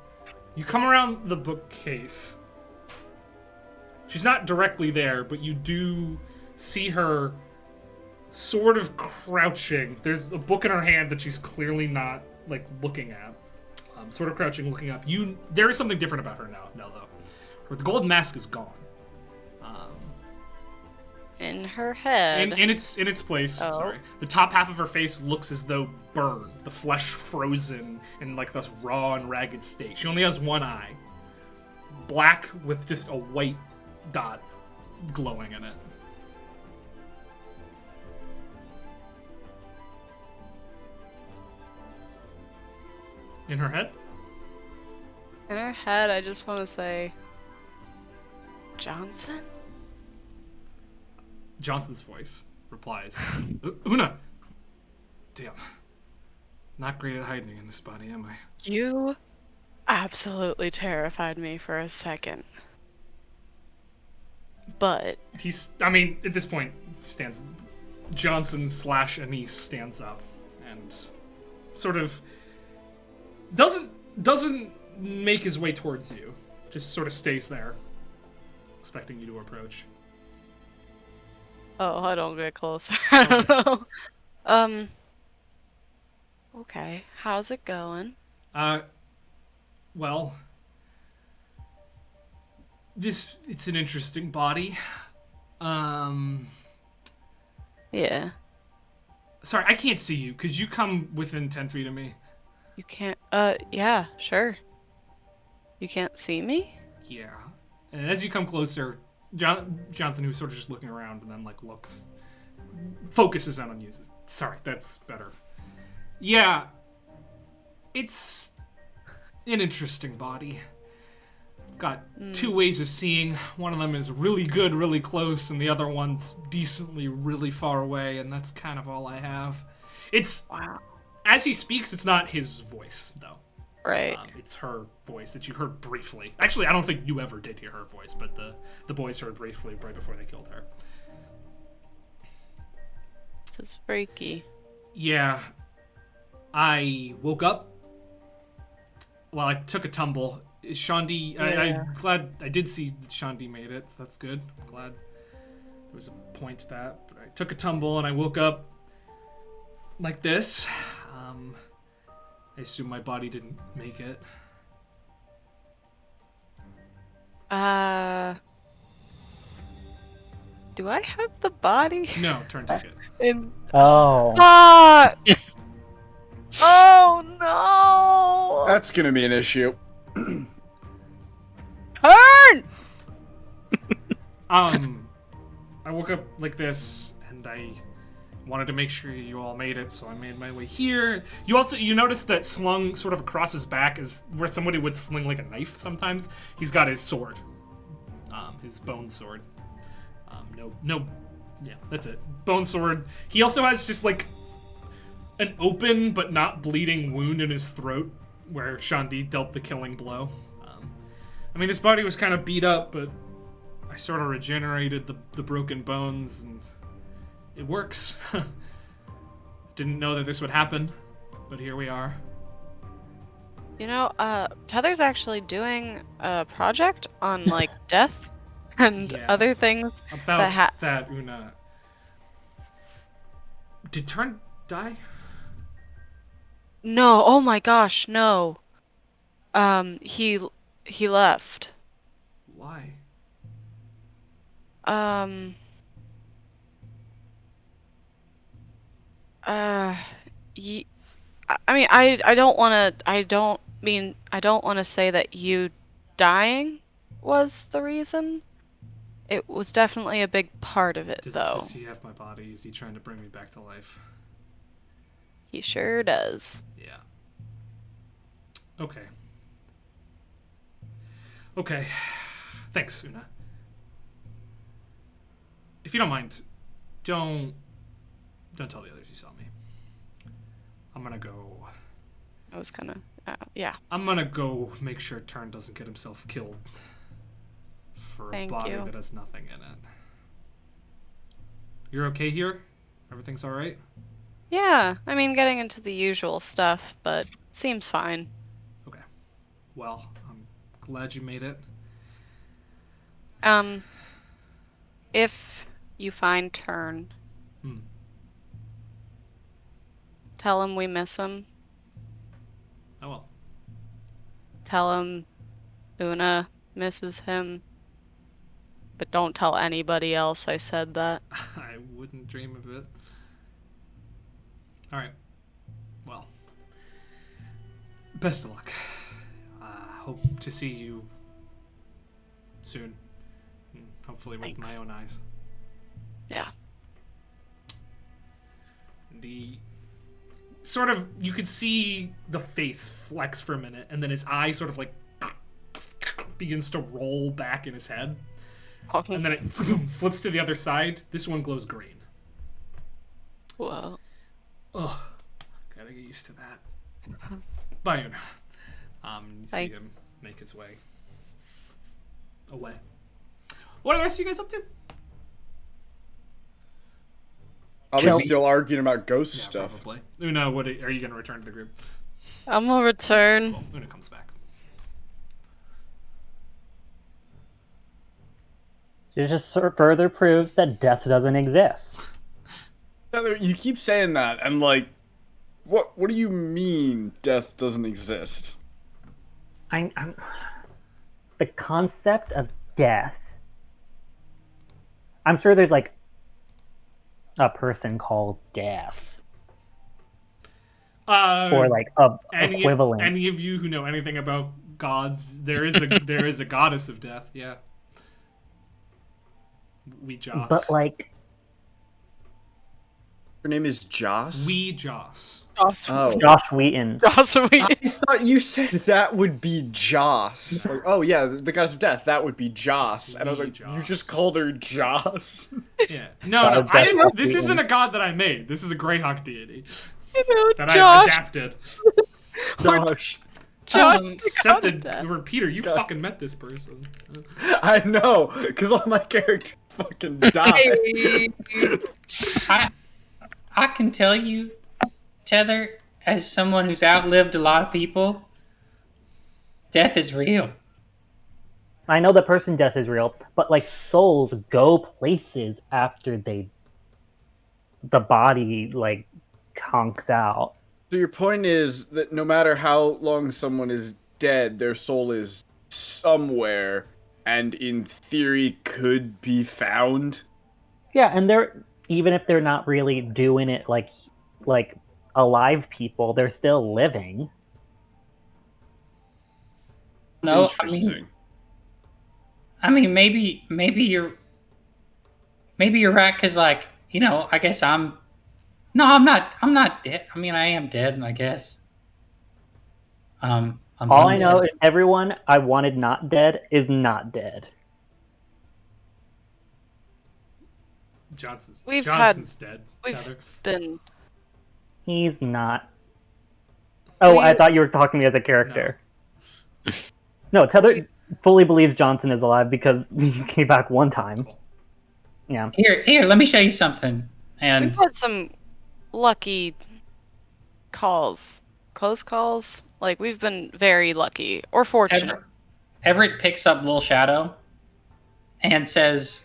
You come around the bookcase. She's not directly there, but you do see her sort of crouching. There's a book in her hand that she's clearly not like looking at. Sort of crouching, looking up. There is something different about her now though. The gold mask is gone. In her head. In its place. Oh. Sorry. The top half of her face looks as though burned. The flesh frozen in like this raw and ragged state. She only has one eye, black with just a white dot glowing in it. In her head? In her head, I just want to say, Johnson? Johnson's voice replies, Una! Damn. Not great at hiding in this body, am I? You absolutely terrified me for a second. But... at this point, Johnson / Anise stands up and sort of doesn't make his way towards you. Just sort of stays there, expecting you to approach. Oh, I don't get closer. I don't know. Okay. How's it going? Well, it's an interesting body. Yeah. Sorry, I can't see you. Could you come within 10 feet of me? You can't, yeah, sure. You can't see me? Yeah. And as you come closer, Johnson, who's sort of just looking around and then like focuses on you. Sorry, that's better. Yeah. It's an interesting body. Got two ways of seeing. One of them is really good, really close, and the other one's decently, really far away, and that's kind of all I have. Wow. As he speaks, it's not his voice, though. Right. It's her voice that you heard briefly. Actually, I don't think you ever did hear her voice, but the boys heard briefly right before they killed her. This is freaky. Yeah. I woke up. Well, I took a tumble. Shandi, Yeah. I'm glad I did see that Shandi made it, so that's good. I'm glad there was a point to that. But I took a tumble and I woke up like this. I assume my body didn't make it. Do I have the body? No, turn ticket. Oh. Fuck! Oh no! That's gonna be an issue. Turn! I woke up like this, and I wanted to make sure you all made it, so I made my way here. You noticed that slung sort of across his back is where somebody would sling like a knife sometimes. He's got his sword. His bone sword. Yeah, that's it. Bone sword. He also has just like an open but not bleeding wound in his throat where Shandi dealt the killing blow. This body was kind of beat up, but I sort of regenerated the broken bones, and it works. Didn't know that this would happen, but here we are. You know, Tether's actually doing a project on, like, death and Yeah. other things. About that, Una. Did Turn die? No, oh my gosh, no. He left. Why? I mean, I don't want to say that you dying was the reason. It was definitely a big part of it, though. Does he have my body? Is he trying to bring me back to life? He sure does. Yeah. Okay. Okay. Thanks, Una. If you don't mind, don't tell the others you saw me. I'm gonna go. I was kind of, yeah. I'm gonna go make sure Turn doesn't get himself killed for Thank a body you. that has nothing in it. You're okay here? Everything's all right? Yeah, I mean, getting into the usual stuff, but seems fine. Okay. Well, I'm glad you made it. if you find Turn, Hmm. tell him we miss him. Oh well. Tell him Una misses him. But don't tell anybody else I said that. I wouldn't dream of it. All right. Well, best of luck. Hope to see you soon. Hopefully with Thanks. my own eyes. Yeah. The sort of, you could see the face flex for a minute, and then his eye sort of like begins to roll back in his head. And then it flips to the other side. This one glows green. Whoa. Ugh. Gotta get used to that. Bye, Una. You see Bye. him make his way away. What are the rest of you guys up to? Probably still arguing about ghost stuff. Probably. Una, what are you gonna return to the group? I'm gonna return. Well, Una comes back. It just further proves that death doesn't exist. Heather, you keep saying that, and like, what do you mean death doesn't exist? I'm the concept of death. I'm sure there's like a person called death, or like a equivalent. Any of you who know anything about gods, there is a goddess of death. Yeah. We Joss. But like, Her name is Joss? We Joss. Joss. Oh. Josh Wheaton. Joss Wheaton. I thought you said that would be Joss. Like, oh yeah, the goddess of death, that would be Joss. And I was like, Joss. you just called her Joss? Yeah. No, I didn't. This isn't a god that I made. This is a Greyhawk deity that I Josh. adapted. Josh. Josh. Except that, Peter, you fucking met this person. I know, because all my characters fucking died. I can tell you, Tether, as someone who's outlived a lot of people, death is real. I know the person death is real, but like souls go places after the body like conks out. So your point is that no matter how long someone is dead, their soul is somewhere and in theory could be found? Yeah, and they're even if they're not really doing it like alive people, they're still living. No, Interesting. I mean, maybe you're right, because like, you know, I guess I'm not dead. I mean, I am dead, I guess. I'm All I undead. know is everyone I wanted not dead is not dead. Johnson's We've dead. We've Heather. been. He's not. Oh, I thought you were talking to me as a character. No, Tether fully believes Johnson is alive because he came back one time. Cool. Yeah. Here, let me show you something. And We've had some lucky calls. Close calls. Like, we've been very lucky. Or fortunate. Everett picks up Lil Shadow and says,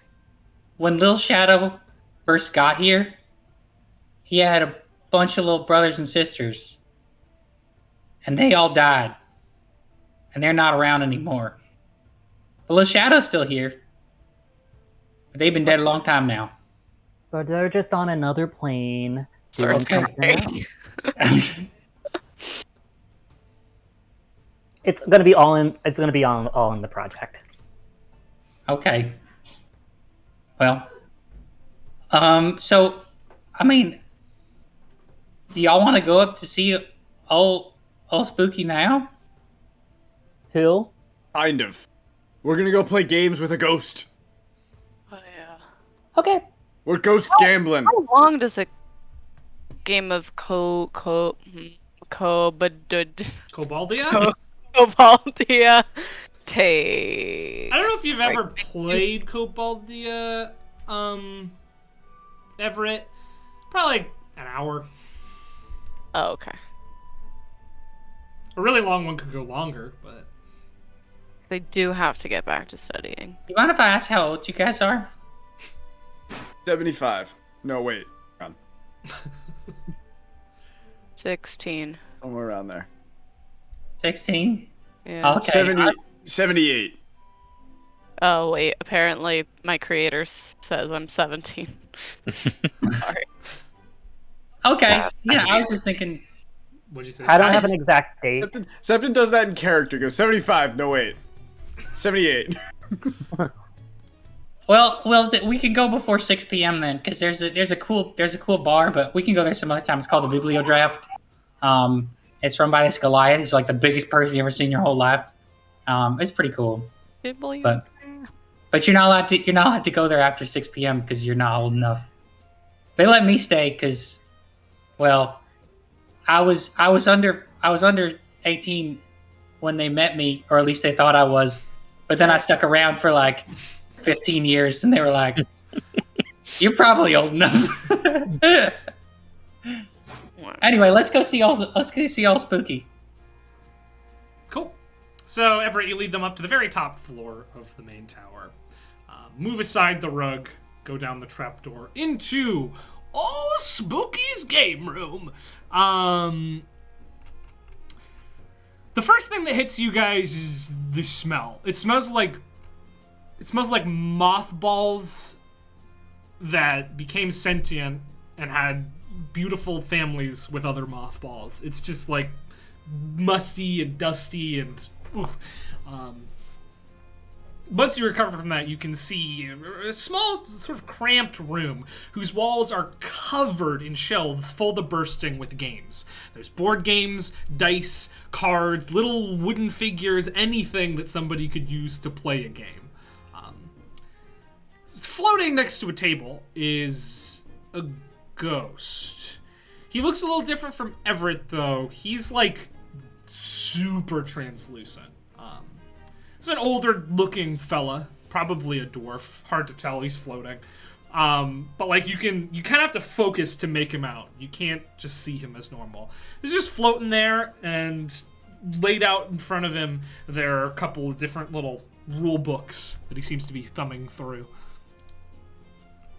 when Lil Shadow first got here, he had a bunch of little brothers and sisters. And they all died. And they're not around anymore. But Lil Shadow's still here. But they've been dead a long time now. But they're just on another plane. Starts doing something crying. else. It's gonna be all in. It's gonna be all in the project. Okay. Well. So, I mean, do y'all want to go up to see old Spooky now? Who? Kind of. We're gonna go play games with a ghost. Oh, yeah. Okay. We're ghost gambling. How long does a game of Cobaldia? Cobaldia take? I don't know if you've It's like- ever played Cobaldia, Everett. Probably like an hour. Oh, okay. A really long one could go longer, but They do have to get back to studying. You mind if I ask how old you guys are? 75. No, wait. Around. 16. Somewhere around there. 16. Yeah. Okay. 78. Oh, wait. Apparently, my creator says I'm 17. Sorry. Okay. Yeah, I was just thinking. What'd you say? I don't have an exact date. Septon does that in character. Goes 75. No, wait. 78. Well, we can go before 6 p.m. then, because there's a cool bar, but we can go there some other time. It's called the DungeonDraft. It's run by this Goliath. He's like the biggest person you ever seen in your whole life. It's pretty cool. But you're not allowed to go there after 6 p.m. because you're not old enough. They let me stay because, well, I was under 18 when they met me, or at least they thought I was. But then I stuck around for like 15 years, and they were like, "You're probably old enough." Anyway, let's go see all spooky. Cool. So, Everett, you lead them up to the very top floor of the main tower. Move aside the rug, go down the trapdoor into All Spooky's game room. The first thing that hits you guys is the smell. It smells like mothballs that became sentient and had beautiful families with other mothballs. It's just like musty and dusty and once you recover from that, you can see a small, sort of cramped room whose walls are covered in shelves full to bursting with games. There's board games, dice, cards, little wooden figures, anything that somebody could use to play a game. Floating next to a table is a ghost. He looks a little different from Everett, though. He's like super translucent. He's an older-looking fella, probably a dwarf. Hard to tell. He's floating, but like you kind of have to focus to make him out. You can't just see him as normal. He's just floating there, and laid out in front of him, there are a couple of different little rule books that he seems to be thumbing through.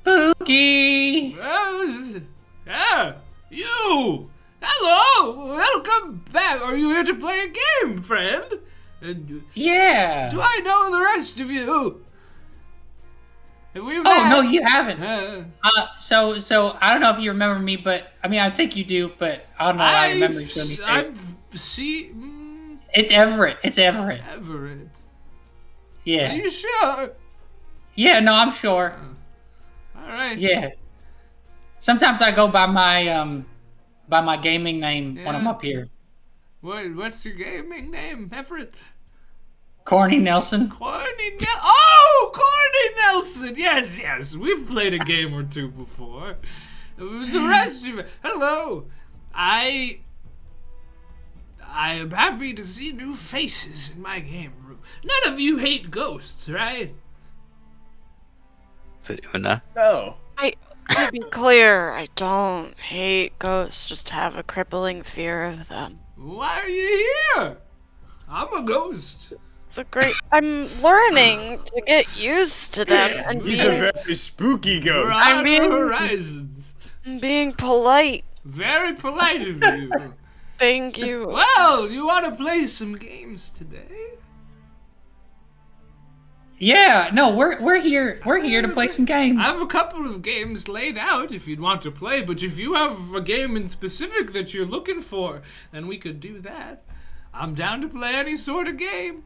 Spooky! Yeah, you! Hello! Welcome back! Are you here to play a game, friend? And Yeah! do I know the rest of you? Have we met? Oh, no, you haven't. So I don't know if you remember me, but, I mean, I think you do, but I don't know why I remember you so many days. It's Everett. Everett. Yeah. Are you sure? Yeah, no, I'm sure. All right. Yeah. Sometimes I go by my gaming name when I'm up here. What's your gaming name, Everett? Corny Nelson. Corny Nelson! Yes, we've played a game or two before. The rest of it. Hello. I am happy to see new faces in my game room. None of you hate ghosts, right? No. To be clear, I don't hate ghosts, just have a crippling fear of them. Why are you here? I'm a ghost. I'm learning to get used to them and He's a very spooky ghost. Horizons. being polite. Very polite of you. Thank you. Well, you want to play some games today? Yeah, no, we're here to play some games. I have a couple of games laid out if you'd want to play, but if you have a game in specific that you're looking for, then we could do that. I'm down to play any sort of game.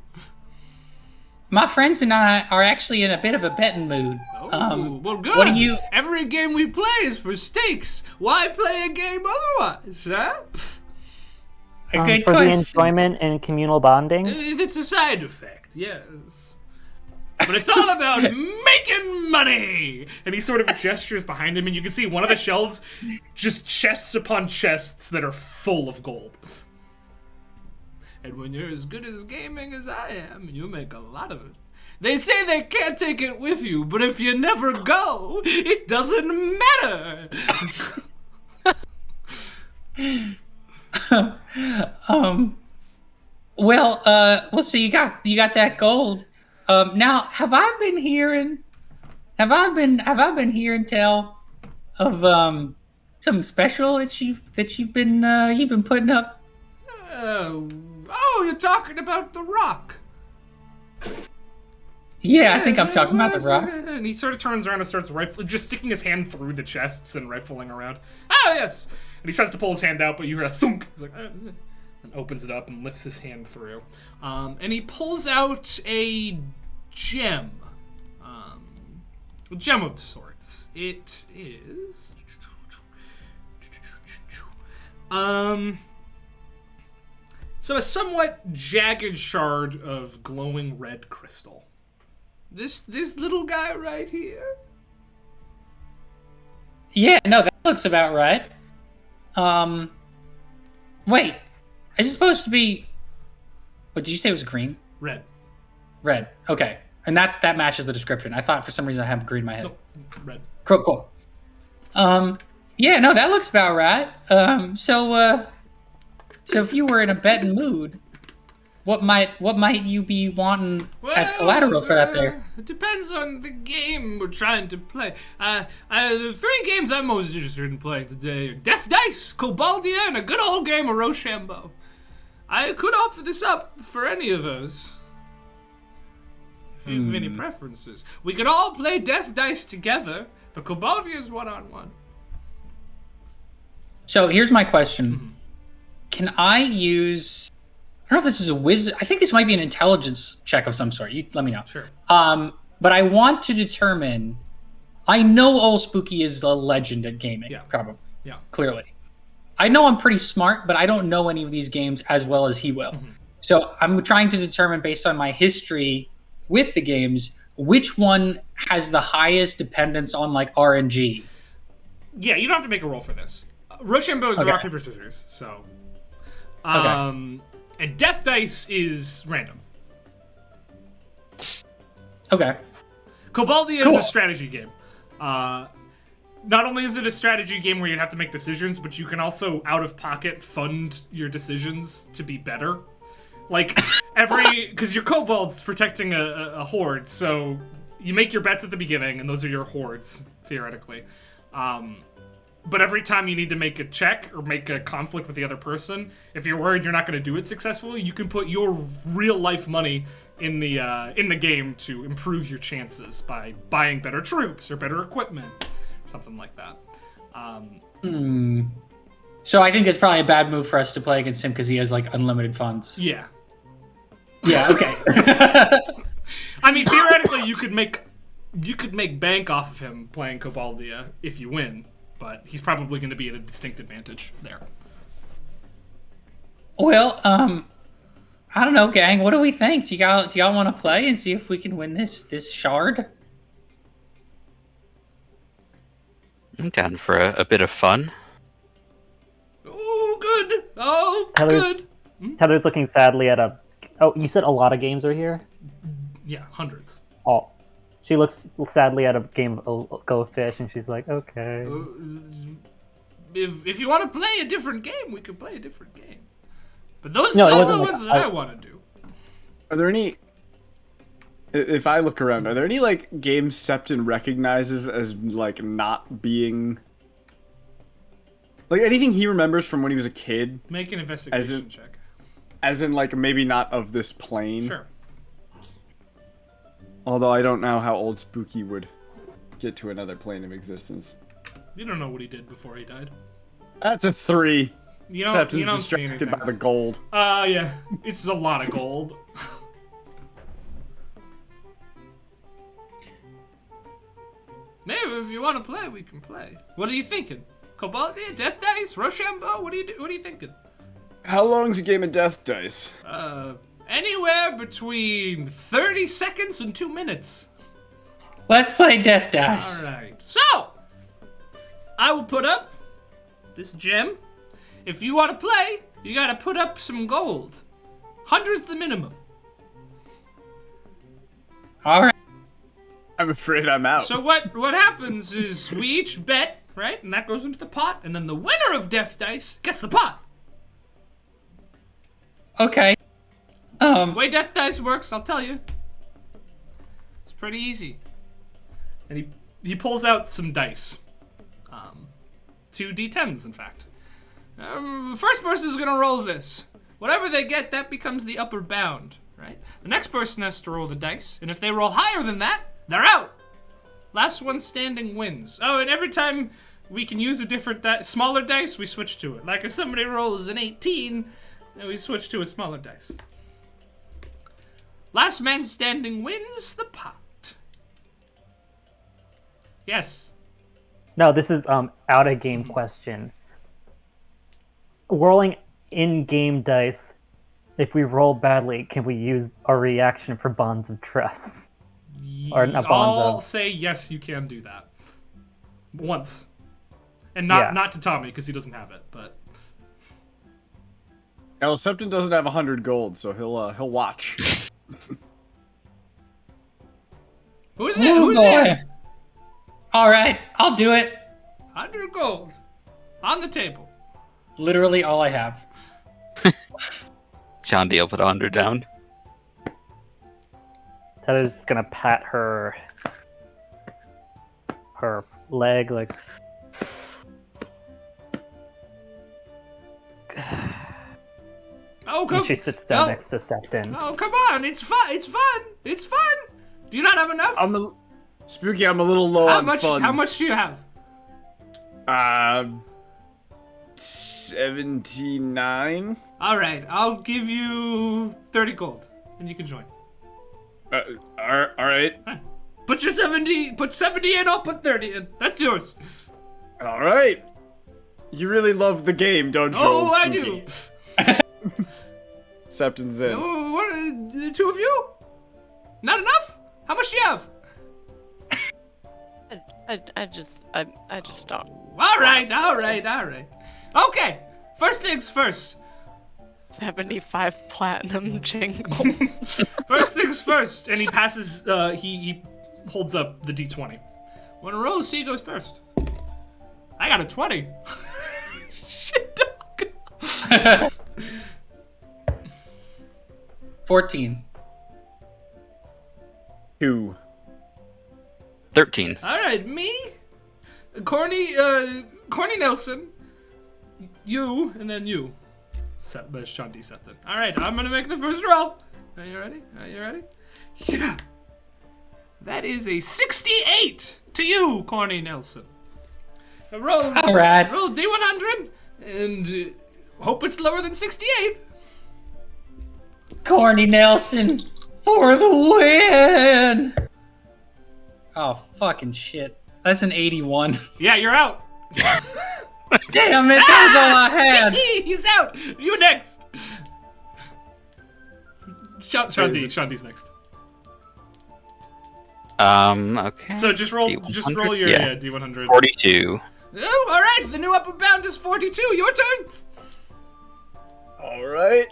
My friends and I are actually in a bit of a betting mood. Oh, well, good. What do you? Every game we play is for stakes. Why play a game otherwise, huh? A good for question. the enjoyment and communal bonding. It's a side effect, yes. But it's all about making money! And he sort of gestures behind him, and you can see one of the shelves, just chests upon chests that are full of gold. And when you're as good at gaming as I am, you make a lot of it. They say they can't take it with you, but if you never go, it doesn't matter! Well, so you got that gold. Now, have I been hearing have I been hearing tell of something special that you've been putting up? Oh, you're talking about the rock. Yeah, I think I'm talking about the rock. And he sort of turns around and starts just sticking his hand through the chests and rifling around. Oh, yes. And he tries to pull his hand out, but you hear a thunk. He's like, and opens it up and lifts his hand through. And he pulls out a gem. A gem of sorts. It is... So a somewhat jagged shard of glowing red crystal. This little guy right here? Yeah, no, that looks about right. Wait, is it supposed to be... What, did you say it was green? Red. Red, okay. And that matches the description. I thought for some reason I had green in my head. No, red. Cool. Yeah, no, that looks about right. So if you were in a betting mood, what might you be wanting as collateral for that there? It depends on the game we're trying to play. The 3 games I'm most interested in playing today are Death Dice, Koboldia, and a good old game of Rochambeau. I could offer this up for any of those. If you have any preferences. We could all play Death Dice together, but Koboldia is one-on-one. So here's my question. Can I use... I don't know if this is a wisdom... I think this might be an intelligence check of some sort. You let me know. Sure. But I want to determine... I know Old Spooky is a legend at gaming. Yeah. Probably. Yeah. Clearly. I know I'm pretty smart, but I don't know any of these games as well as he will. So I'm trying to determine, based on my history with the games, which one has the highest dependence on, like, RNG. Yeah, you don't have to make a roll for this. Rochambeau is Okay. rock, paper, scissors, so... Okay. And Death Dice is random. Okay. Koboldia Cool. is a strategy game. Not only is it a strategy game where you have to make decisions, but you can also out-of-pocket fund your decisions to be better. Like, because your kobold's protecting a horde, so you make your bets at the beginning, and those are your hordes, theoretically. But every time you need to make a check or make a conflict with the other person, if you're worried you're not going to do it successfully, you can put your real-life money in the game to improve your chances by buying better troops or better equipment, something like that. So I think it's probably a bad move for us to play against him because he has, like, unlimited funds. Yeah. Yeah, okay. I mean, theoretically, you could make bank off of him playing Koboldia if you win, but he's probably going to be at a distinct advantage there. Well, I don't know, gang. What do we think? Do y'all want to play and see if we can win this shard? I'm down for a bit of fun. Oh, good. Oh, Heather's- good. Heather's looking sadly at a... Oh, you said a lot of games are here? Yeah, hundreds. Oh. She looks sadly at a game of Go Fish, and she's like, okay. If you want to play a different game, we can play a different game. But those No, it are the wasn't like- ones that I want to do. Are there any... If I look around, are there any, like, games Septon recognizes as, like, not being... Like, anything he remembers from when he was a kid? Make an investigation in- check. As in, like, maybe not of this plane? Sure. Although I don't know how Old Spooky would get to another plane of existence. You don't know what he did before he died. That's a 3. You don't Septon's see distracted anything. by the gold. Yeah. It's just a lot of gold. Maybe if you want to play, we can play. What are you thinking? Koboldia, Death Dice, Rochambeau? What are you thinking? How long's a game of Death Dice? Anywhere between 30 seconds and 2 minutes. Let's play Death Dice. Alright, so I will put up this gem. If you want to play, you gotta put up some gold. 100's the minimum. All right. I'm afraid I'm out. So what happens is we each bet, right? And that goes into the pot, and then the winner of Death Dice gets the pot. Okay. The way Death Dice works, I'll tell you. It's pretty easy. And he pulls out some dice. 2 d10s, in fact. First person is gonna roll this. Whatever they get, that becomes the upper bound, right? The next person has to roll the dice, and if they roll higher than that, they're out. Last one standing wins. Oh, and every time we can use a different smaller dice, we switch to it. Like if somebody rolls an 18, then we switch to a smaller dice. Last man standing wins the pot. Yes. No, this is out of game question. Rolling in-game dice. If we roll badly, can we use a reaction for bonds of trust? Or not bonds I'll of... say yes, you can do that. Once. And not to Tommy, because he doesn't have it, but... Now, Septon doesn't have 100 gold, so he'll watch. Who's it? Who's it? All right, I'll do it. 100 gold. On the table. Literally all I have. John D will put 100 down. Heather's gonna pat her leg like... Oh, come And she sits down next to Septon. Oh, come on. It's fun. It's fun. It's fun. Do you not have enough? Spooky, I'm a little low on funds. How much do you have? 79. All right. I'll give you 30 gold, and you can join. All right. Put 70 in, I'll put 30 in. That's yours. All right. You really love the game, don't you? Oh, old I Spooky? do. Septon's in. Oh, what, the two of you? Not enough? How much do you have? I just don't. All right. Okay. First things first. 75 platinum jingles. First things first. And he passes, he holds up the d20. When a roll to see who goes first. I got a 20. Shit, dog. 14. 2. 13. All right, me, Corny Nelson, you, and then you. Sean D. Septon. All right, I'm gonna make the first roll. Are you ready? Yeah. That is a 68 to you, Corny Nelson. Roll. All right. Roll D100 and hope it's lower than 68. Corny Nelson for the win! Oh, fucking shit. That's an 81. Yeah, you're out. Damn it, that was all I had. He's out. You next. Sean D's next. Okay. So just roll your yeah. D100. 42. Oh, all right. The new upper bound is 42. Your turn. All right.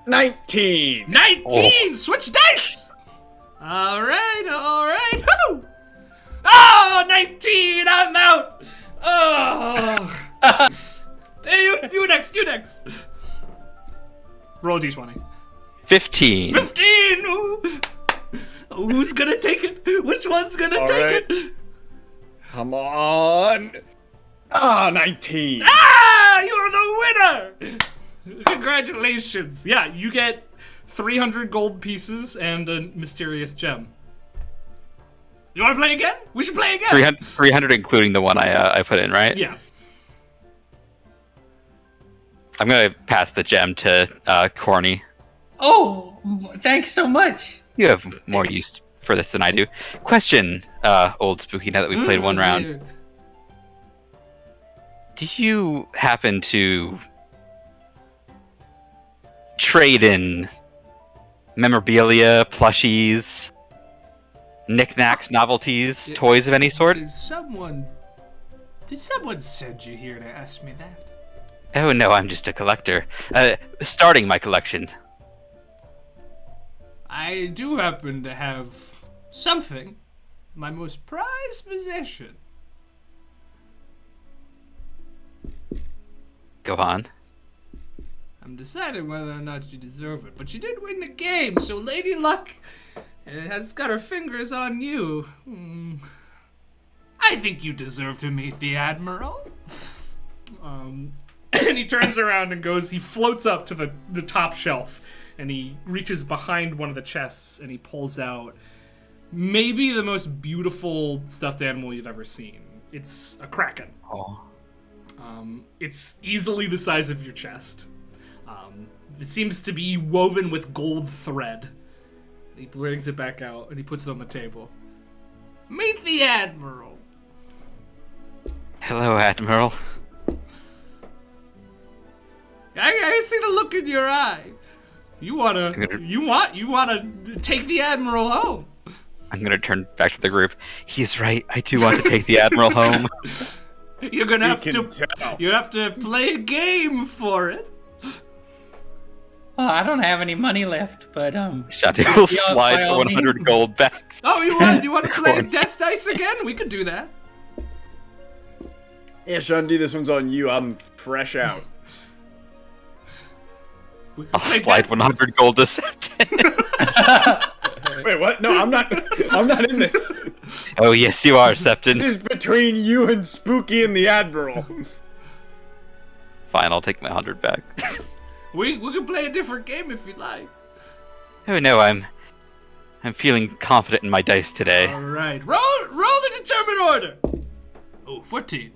19. 19. Switch dice. All right. Woo! Oh, 19. I'm out. Oh. Hey, you next. Roll D20. 15. 15. Ooh. Who's gonna take it? Which one's gonna take it? Come on. 19. You're the winner. Congratulations. Yeah, you get 300 gold pieces and a mysterious gem. You want to play again? We should play again. 300 including the one I put in, right? Yeah. I'm going to pass the gem to Corny. Oh, thanks so much. You have more use for this than I do. Question, Old Spooky, now that we've played one round. Yeah. Do you happen to trade in memorabilia, plushies, knickknacks, novelties, toys of any sort? Did someone send you here to ask me that? Oh no, I'm just a collector. Starting my collection. I do happen to have something, my most prized possession. Go on. I'm deciding whether or not you deserve it, but you did win the game, so Lady Luck has got her fingers on you. I think you deserve to meet the Admiral. And he turns around and goes, he floats up to the top shelf, and he reaches behind one of the chests, and he pulls out maybe the most beautiful stuffed animal you've ever seen. It's a kraken. Oh. It's easily the size of your chest. It seems to be woven with gold thread. He brings it back out, and he puts it on the table. Meet the Admiral. Hello, Admiral. I see the look in your eye. You wanna take the Admiral home. I'm gonna turn back to the group. He's right. I do want to take the Admiral home. You're gonna have to play a game for it. Well, I don't have any money left, but Shandy will yeah, slide by all 100 means. gold back. Oh, you want to play Death Dice again? We could do that. Yeah, Shandy, this one's on you. I'm fresh out. We could I'll play slide Death- 100 gold to Septon. Wait, what? No, I'm not in this. Oh, yes, you are, This Septon. is between you and Spooky and the Admiral. Fine, I'll take my 100 back. We can play a different game if you'd like. Oh, no, I'm feeling confident in my dice today. All right, roll the determined order. Oh, 14.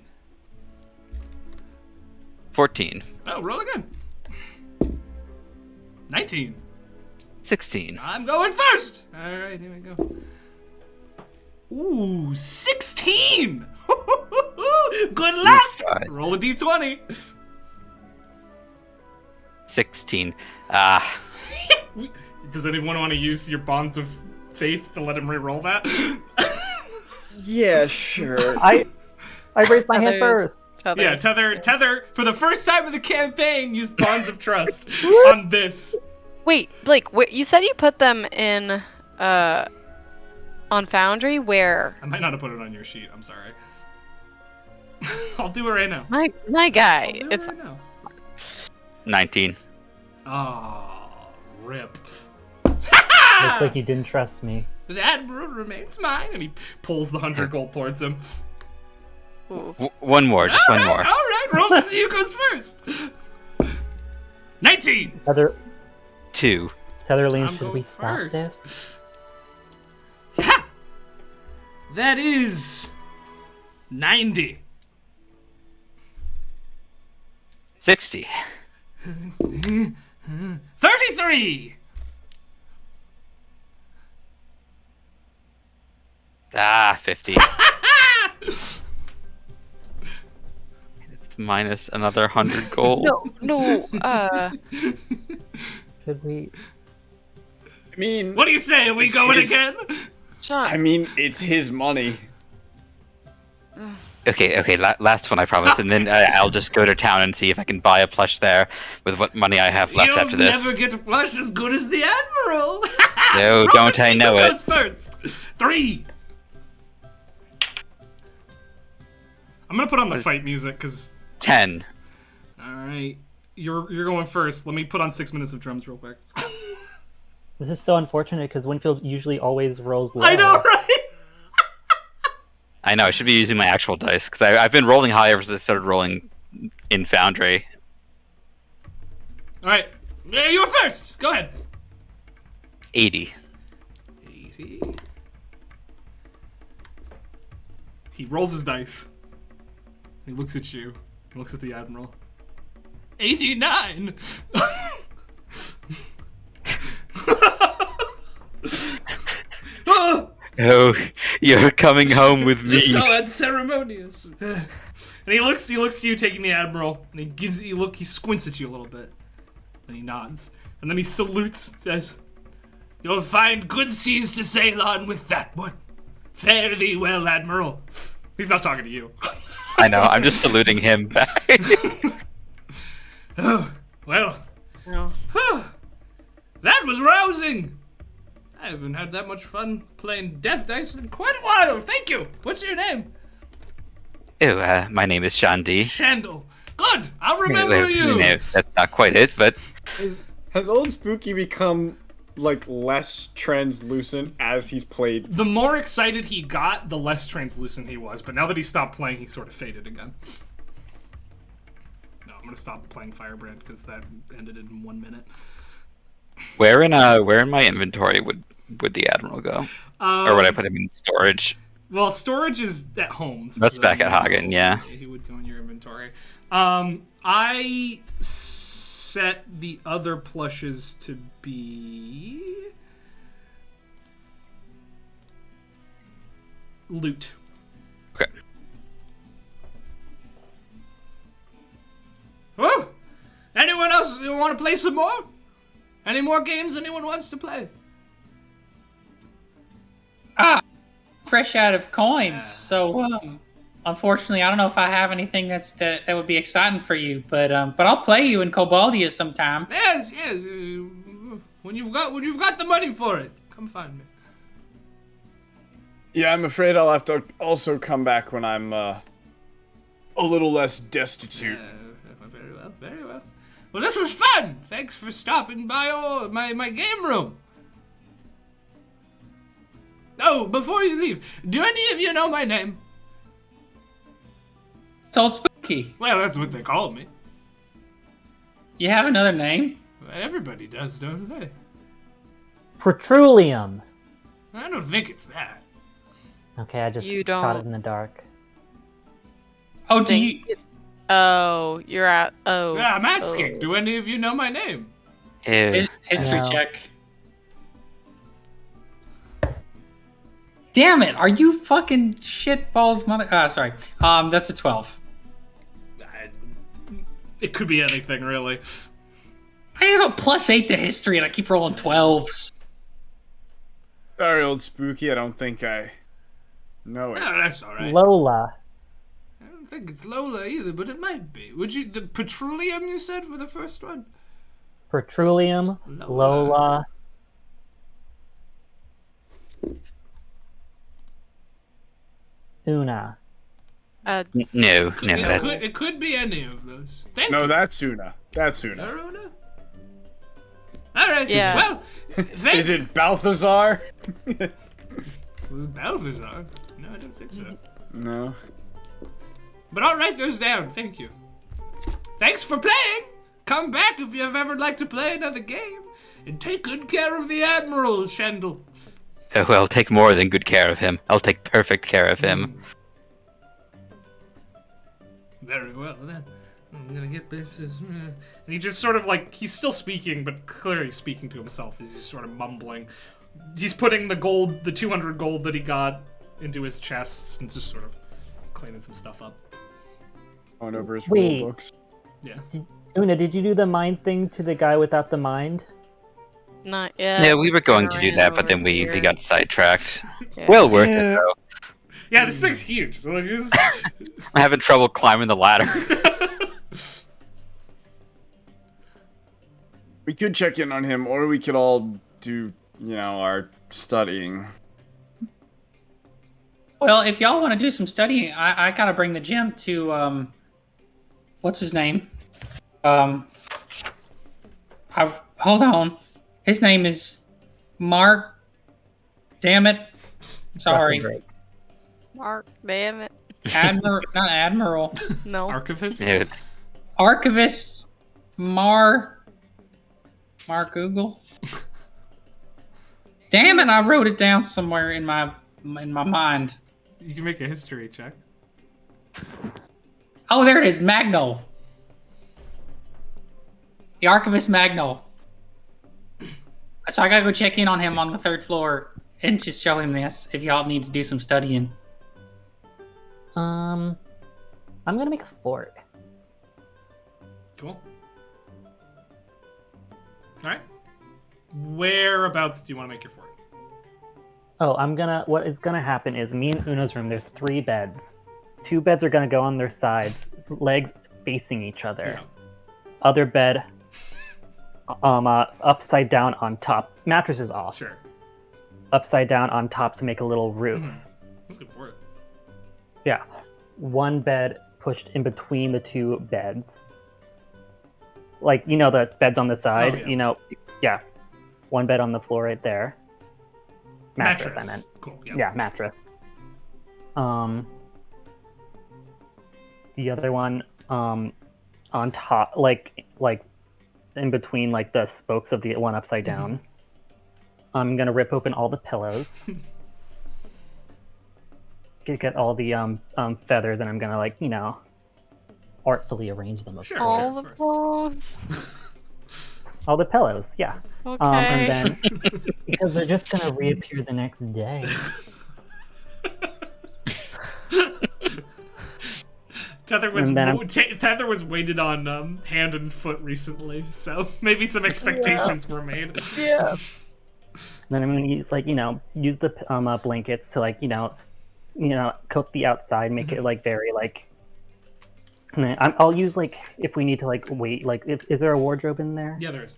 14. Oh, roll again. 19. 16. I'm going first. All right, here we go. Ooh, 16. Good luck. Fine. Roll a d20. 16. Does anyone want to use your bonds of faith to let him re-roll that? Yeah, sure. I raised my hand Others. first. Yeah, Tether, for the first time in the campaign, used bonds of trust on this. Wait, Blake, you said you put them in on Foundry. Where? I might not have put it on your sheet. I'm sorry. I'll do it right now. My guy. I'll do it It's right now. 19. Oh, rip. Looks like you didn't trust me. The Admiral remains mine, and he pulls the 100 gold towards him. One more, just one more. All right, roll to see who goes first. 19. Two. Tetherline, I'm should going we stop first. this? Yeah. That is 90. 60. 33. Ah, 50. It's minus another 100 gold. no. Should we? I mean, What do you say? Are we going his- again? Sean. I mean, it's his money. Okay, last one I promise, and then I'll just go to town and see if I can buy a plush there with what money I have left You'll after this. never get a plush as good as the Admiral. No, Roll don't to I see know who it. goes first. 3. I'm gonna put on the fight music because. 10. All right, you're going first. Let me put on 6 minutes of drums real quick. This is so unfortunate because Winfield usually always rolls low. I know, right? I know, I should be using my actual dice, because I've been rolling high ever since I started rolling in Foundry. All right, you're first. Go ahead. 80. 80. He rolls his dice. He looks at you. He looks at the Admiral. 89. Oh, Oh, you're coming home with me. so unceremonious. And he looks to you taking the Admiral, and he gives you he squints at you a little bit. Then he nods. And then he salutes, says, "You'll find good seas to sail on with that one. Fare thee well, Admiral." He's not talking to you. I know, I'm just saluting him back. Oh, well, No. that was rousing. I haven't had that much fun playing Death Dice in quite a while. Thank you. What's your name? Oh, my name is Shandy. Shandel. Good. I'll remember you. No, that's not quite it, but Has old Spooky become like less translucent as he's played? The more excited he got, the less translucent he was. But now that he stopped playing, he sort of faded again. No, I'm gonna stop playing Firebrand because that ended in 1 minute. Where in my inventory would the Admiral go? Or would I put him in storage? Well, storage is at home. That's back at Hagen, yeah. He would go in your inventory. I set the other plushes to be loot. Okay. Oh! Anyone else want to play some more? Any more games anyone wants to play? Fresh out of coins. So, unfortunately, I don't know if I have anything that would be exciting for you, but I'll play you in Cobaldia sometime. Yes. When you've got the money for it, come find me. Yeah, I'm afraid I'll have to also come back when I'm a little less destitute. Very well. Well, this was fun. Thanks for stopping by my game room. Oh, before you leave, do any of you know my name? It's Old Spooky. Well, that's what they call me. You have another name? Everybody does, don't they? Petroleum. I don't think it's that. Okay, I just You shot don't it in the dark. Oh, do you? Oh, you're at. Oh. Yeah, I'm asking. Oh. Do any of you know my name? Ew. History No. check. Damn it! Are you fucking shitballs, mother? Sorry. That's a 12. It could be anything, really. I have a +8 to history, and I keep rolling 12s. Sorry, Old Spooky, I don't think I know it. No, that's all right. Lola. I don't think it's Lola either, but it might be. Would you the petroleum you said for the first one? Petroleum. Lola. Una. No, It could be any of those. Thank No, you. that's Una. That's Una. Aruna? All right. Yeah. Well, thank Is it Balthazar? Balthazar? No, I don't think so. No. But I'll write those down. Thank you. Thanks for playing. Come back if you've ever like to play another game. And take good care of the Admiral, Shendel. Oh, I'll take more than good care of him. I'll take perfect care of him. Very well, then. I'm gonna get bitches. And he just sort of like, he's still speaking, but clearly speaking to himself. He's just sort of mumbling. He's putting the gold, the 200 gold that he got into his chests and just sort of cleaning some stuff up. On over his Wait. rule books. Yeah. Una, did you do the mind thing to the guy without the mind? Not yet. Yeah, we were going to do Ran that, but over then we here. got sidetracked. Yeah. Well worth it, though. Yeah, this thing's huge. Like, I'm having trouble climbing the ladder. We could check in on him, or we could all do, our studying. Well, if y'all want to do some studying, I gotta bring the gem to what's his name? Hold on. His name is Mark. Damn it. Sorry. Mark, damn it. Not Admiral. No. Archivist? Dude, Archivist Mar Google. Damn it! I wrote it down somewhere in my mind. You can make a history check. Oh, there it is, Magno. The Archivist Magno. So I gotta go check in on him on the 3rd floor and just show him this if y'all need to do some studying. I'm gonna make a fort. Cool. Alright. Whereabouts do you want to make your fort? Oh, what is gonna happen is me and Una's room, there's 3 beds. 2 beds are gonna go on their sides, legs facing each other. Yeah. Other bed, upside down on top. Mattress is off. Sure. Upside down on top to make a little roof. Let's go for it. Yeah. 1 bed pushed in between the 2 beds. Like, the beds on the side, Oh, yeah. yeah. one bed on the floor right there. Mattress. I meant. Cool. Yeah, mattress. The other one, on top, like in between, like the spokes of the one upside down. I'm gonna rip open all the pillows. Get all the feathers, and I'm gonna, like, you know, artfully arrange them. Sure, All sure, the of course. pillows. All the pillows, yeah. Okay. And then because they're just gonna reappear the next day. Tether was And then Tether was weighted on hand and foot recently, so maybe some expectations were made. Yeah. Then I'm gonna use, like, you know, use the blankets to, like, you know, coat the outside, make it like very like. And then I'll use, like, if we need to, like, wait, like, is there a wardrobe in there? Yeah, there is.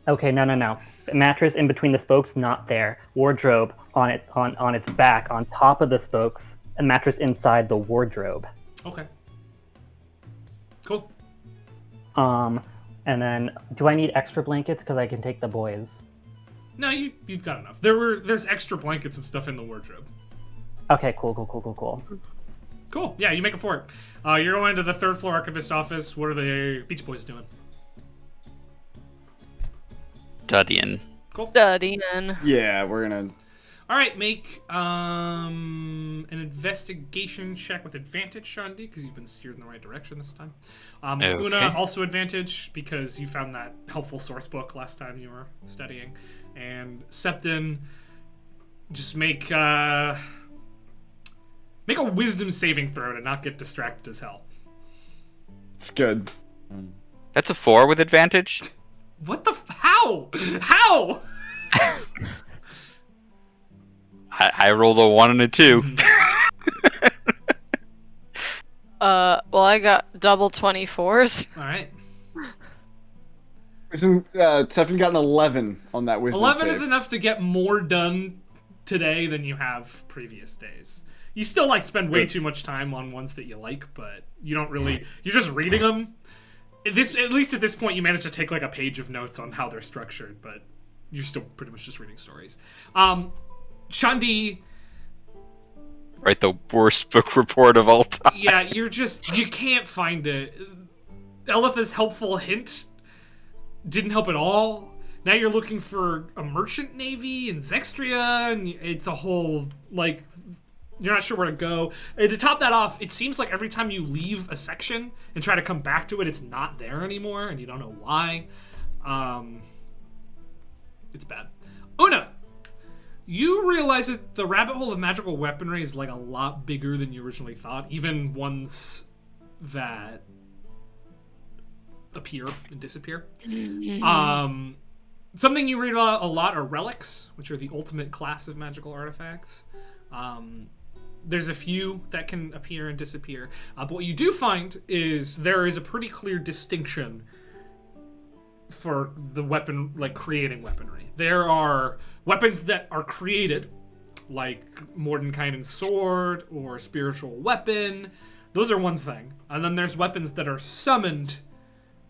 Okay, no. Mattress in between the spokes, not there. Wardrobe on its back, on top of the spokes, and mattress inside the wardrobe. Okay. Cool. And then, do I need extra blankets? Because I can take the boys. No, you've got enough. There's extra blankets and stuff in the wardrobe. Okay, cool. Cool. Yeah, you make it for it. You're going to the third floor archivist office. What are the Beach Boys doing? Studying. Cool. Studying. Yeah, we're gonna. All right, make an investigation check with advantage, Shandi, because you've been steered in the right direction this time. Okay. Una, also advantage, because you found that helpful source book last time you were studying. And Septon, just make a wisdom saving throw to not get distracted as hell. It's good. That's a 4 with advantage. What the? How? How? I rolled a 1 and a 2. Well, I got double 24s. All right. Septon got an 11 on that wisdom 11 save. is enough to get more done today than you have previous days. You still, like, spend way too much time on ones that you like, but you don't really. You're just reading them. At least at this point, you managed to take, like, a page of notes on how they're structured, but you're still pretty much just reading stories. Shandi. Write the worst book report of all time. Yeah, you can't find it. Elitha's helpful hint didn't help at all. Now you're looking for a merchant navy in Zextria, and it's a whole, like, you're not sure where to go. And to top that off, it seems like every time you leave a section and try to come back to it, it's not there anymore, and you don't know why. It's bad. Una, you realize that the rabbit hole of magical weaponry is, like, a lot bigger than you originally thought, even ones that appear and disappear. Something you read a lot are relics, which are the ultimate class of magical artifacts. There's a few that can appear and disappear. But what you do find is there is a pretty clear distinction for the weapon, like, creating weaponry. There are weapons that are created, like Mordenkainen's sword or spiritual weapon. Those are one thing. And then there's weapons that are summoned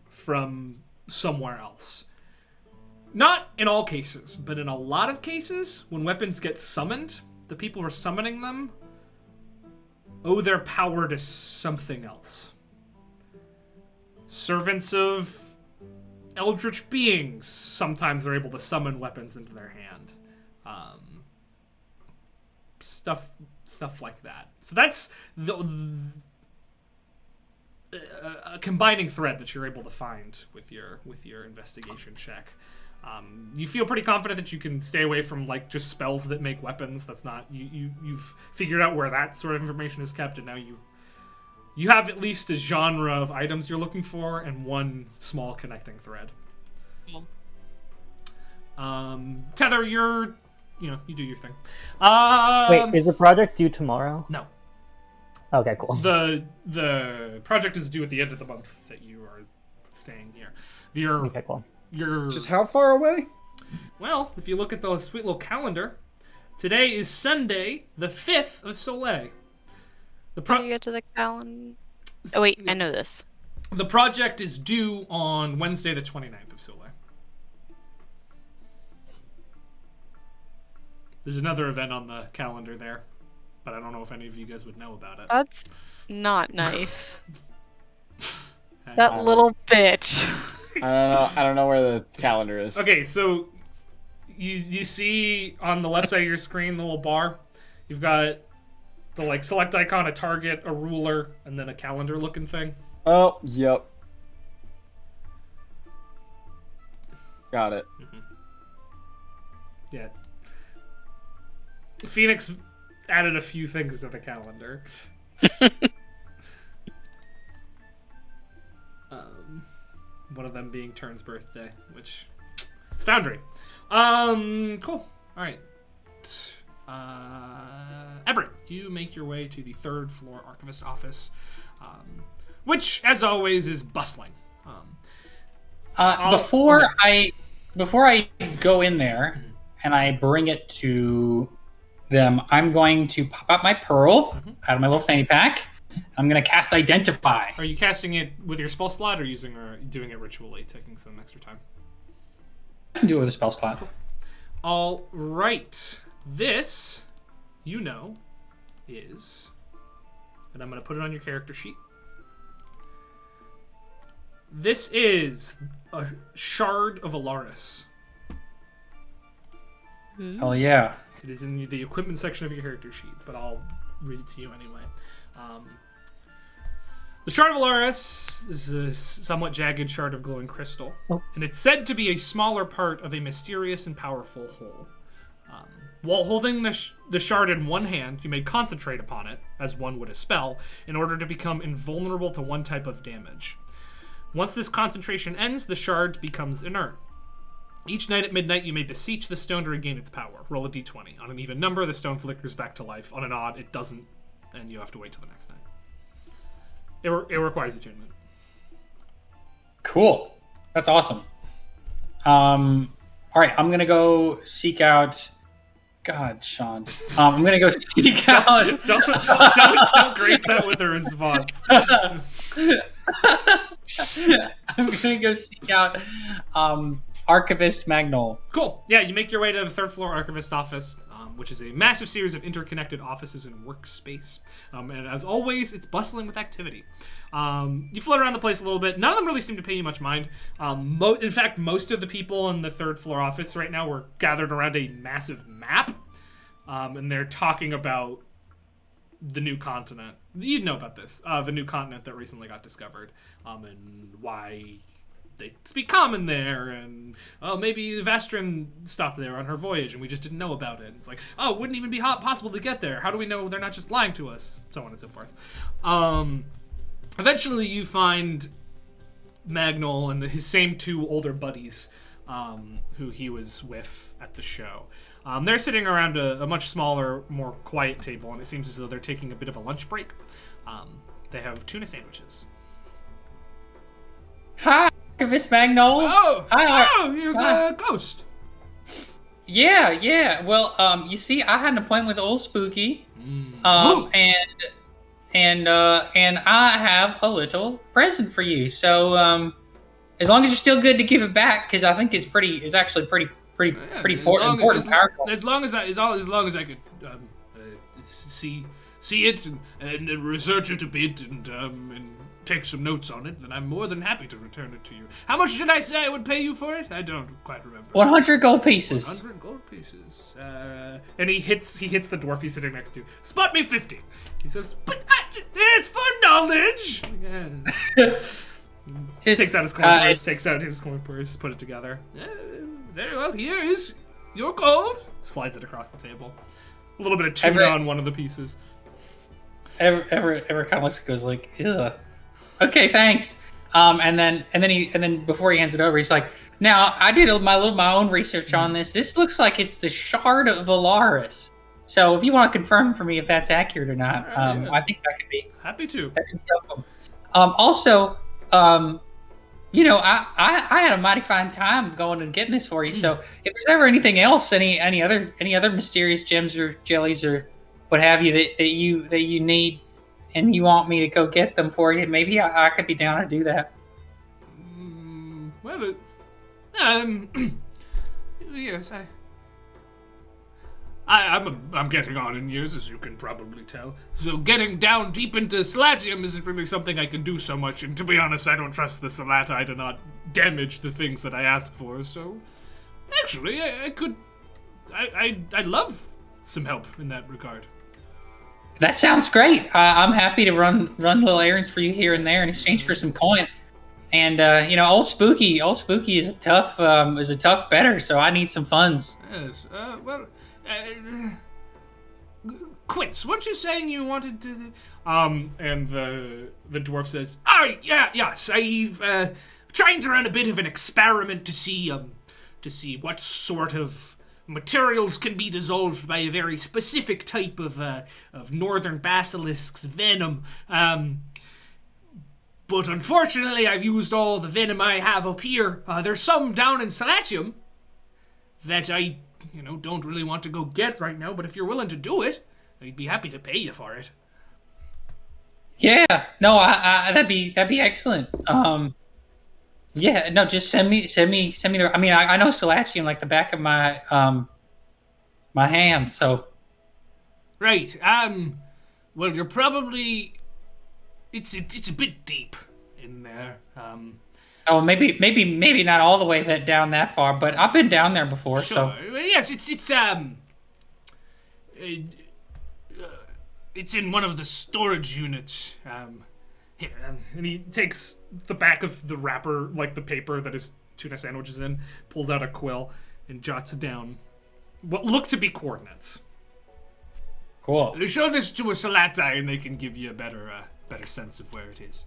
from somewhere else. Not in all cases, but in a lot of cases, when weapons get summoned, the people who are summoning them owe their power to something else. Servants of eldritch beings sometimes are able to summon weapons into their hand. Stuff like that. So that's a combining thread that you're able to find with your investigation check. You feel pretty confident that you can stay away from, like, just spells that make weapons. That's not you've figured out where that sort of information is kept, and now you have at least a genre of items you're looking for and one small connecting thread. Tether, you do your thing. Wait, is the project due tomorrow? No. Okay, cool. The project is due at the end of the month that you are staying here. Okay, cool. Just how far away? Well, if you look at the sweet little calendar, today is Sunday, the 5th of Soleil. How do you get to the calendar? Oh, wait, I know this. The project is due on Wednesday, the 29th of Sule. There's another event on the calendar there, but I don't know if any of you guys would know about it. That's not nice. That little bitch. I don't know where the calendar is. Okay, so you see on the left side of your screen the little bar. You've got the like select icon, a target, a ruler, and then a calendar looking thing. Oh, yep. Got it. Yeah. Phoenix added a few things to the calendar. One of them being Turn's birthday, which it's Foundry. Cool. All right. Everett, you make your way to the 3rd floor archivist office, which, as always, is bustling. Before I go in there and I bring it to them, I'm going to pop out my pearl out of my little fanny pack. I'm going to cast Identify. Are you casting it with your spell slot or doing it ritually, taking some extra time? I can do it with a spell slot. All right. This, is... And I'm going to put it on your character sheet. This is a Shard of Alaris. Hell yeah. It is in the equipment section of your character sheet, but I'll read it to you anyway. The Shard of Alaris is a somewhat jagged shard of glowing crystal, and it's said to be a smaller part of a mysterious and powerful whole. While holding the shard in one hand, you may concentrate upon it, as one would a spell, in order to become invulnerable to one type of damage. Once this concentration ends, the shard becomes inert. Each night at midnight, you may beseech the stone to regain its power. Roll a d20. On an even number, the stone flickers back to life. On an odd, it doesn't, and you have to wait till the next night. It requires attunement. Cool. That's awesome. All right, I'm gonna go seek out. God, Sean. I'm gonna go seek out. don't grace that with a response. I'm gonna go seek out Archivist Magnol. Cool. Yeah, you make your way to the 3rd floor archivist office, which is a massive series of interconnected offices and workspace. And as always, it's bustling with activity. You float around the place a little bit. None of them really seem to pay you much mind. In fact, most of the people in the 3rd floor office right now were gathered around a massive map. And they're talking about the new continent. You'd know about this. The new continent that recently got discovered. And why they speak common there, and maybe Vastrin stopped there on her voyage and we just didn't know about it. It's like, it wouldn't even be possible to get there. How do we know they're not just lying to us? So on and so forth. Eventually you find Magnol and his same 2 older buddies who he was with at the show. They're sitting around a much smaller, more quiet table, and it seems as though they're taking a bit of a lunch break. They have tuna sandwiches. Hi, Archivist Magnol. You're the ghost. Yeah. Well, you see, I had an appointment with Old Spooky, and I have a little present for you. So, as long as you're still good to give it back, because I think it's actually pretty important and powerful. As long as I could see it and research it a bit and take some notes on it, then I'm more than happy to return it to you. How much did I say I would pay you for it? I don't quite remember. 100 gold pieces. 100 gold pieces. And he hits the dwarf he's sitting next to. Spot me 50. He says, but it's for knowledge. He takes out his coin purse, put it together. Very well, here is your gold. Slides it across the table. A little bit of tuna on one of the pieces. Everett kind of looks and goes like, ugh. Okay, thanks. And then before he hands it over, he's like, now I did my own research on this. This looks like it's the Shard of Valaris. So if you want to confirm for me if that's accurate or not, I think that could be happy to. That could be helpful. Also, I had a mighty fine time going and getting this for you. So if there's ever anything else, any other mysterious gems or jellies or what have you that you need and you want me to go get them for you, maybe I could be down to do that. Well, yes, I'm getting on in years, as you can probably tell. So getting down deep into Salatium isn't really something I can do so much, and to be honest, I don't trust the Salati to not damage the things that I ask for, so... Actually, I'd love some help in that regard. That sounds great. I'm happy to run little errands for you here and there in exchange for some coin. And old Spooky is a tough bettor, so I need some funds. Yes. Quince, weren't you saying you wanted to? And the dwarf says, yes, I've trying to run a bit of an experiment to see what sort of materials can be dissolved by a very specific type of northern basilisk's venom. But unfortunately, I've used all the venom I have up here. There's some down in Salatium that I, don't really want to go get right now. But if you're willing to do it, I'd be happy to pay you for it. Yeah, no, that'd be excellent. Yeah, no, just send me the. I mean, I know Salatium like the back of my my hand, so. Right. Well, you're probably. It's a bit deep in there. Oh, maybe not all the way down that far, but I've been down there before. Sure. So. Yes, it's in one of the storage units. Here, and he takes the back of the wrapper, like the paper that his tuna sandwich is in, pulls out a quill, and jots down what look to be coordinates. Cool. Show this to a Salati, and they can give you a better sense of where it is.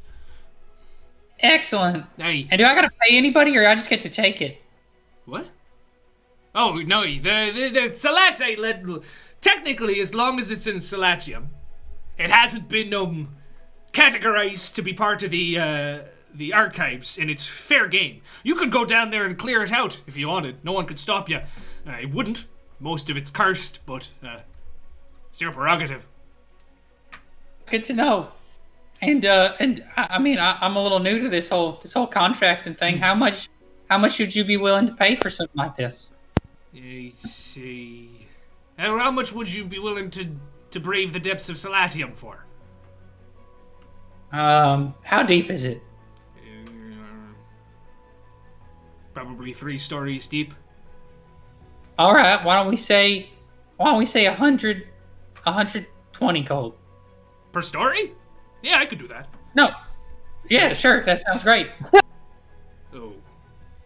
Excellent. Hey. And do I gotta pay anybody, or I just get to take it? What? Oh no, the Salati. Technically, as long as it's in Salatium, it hasn't been categorized to be part of the archives, and it's fair game. You could go down there and clear it out if you wanted. No one could stop you. It wouldn't. Most of it's cursed, but it's your prerogative. Good to know. And I mean, I'm a little new to this whole contracting thing. How much should you be willing to pay for something like this? Let's see. How much would you be willing to brave the depths of Salatium for? How deep is it? Probably 3 stories deep. All right. Why don't we say 120 gold Per story? Yeah, I could do that. No. Yeah, sure. That sounds great. Oh.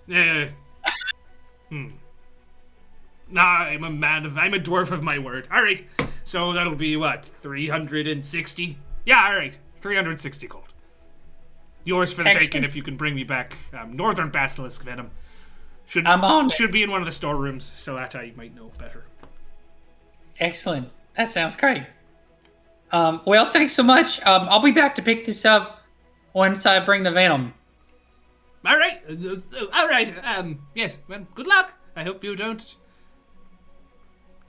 Yeah. Nah, I'm a dwarf of my word. All right. So that'll be what? 360? Yeah, all right. 360 gold. Yours for the taking if you can bring me back northern basilisk venom. I'm on. Should be in one of the storerooms, so that I might know better. Excellent. That sounds great. Well, thanks so much. I'll be back to pick this up once I bring the venom. All right. Yes. Well, good luck. I hope you don't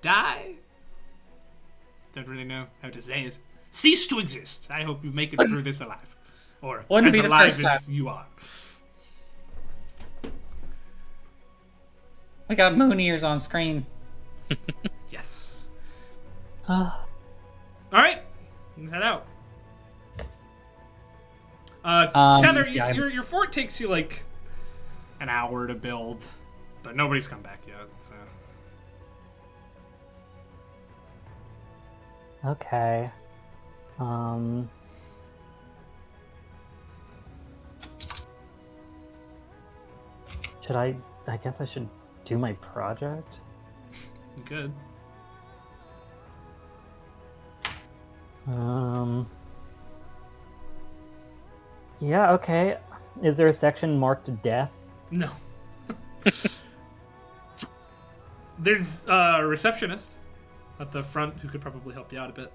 die. Don't really know how to say it. Cease to exist. I hope you make it through this alive, or as alive as you are. We got moon ears on screen. Yes. All right. Head out. Tether, your fort takes you like an hour to build, but nobody's come back yet, so. Okay. Should I guess I should do my project? Good. Yeah, okay. Is there a section marked death? No. There's a receptionist at the front who could probably help you out a bit.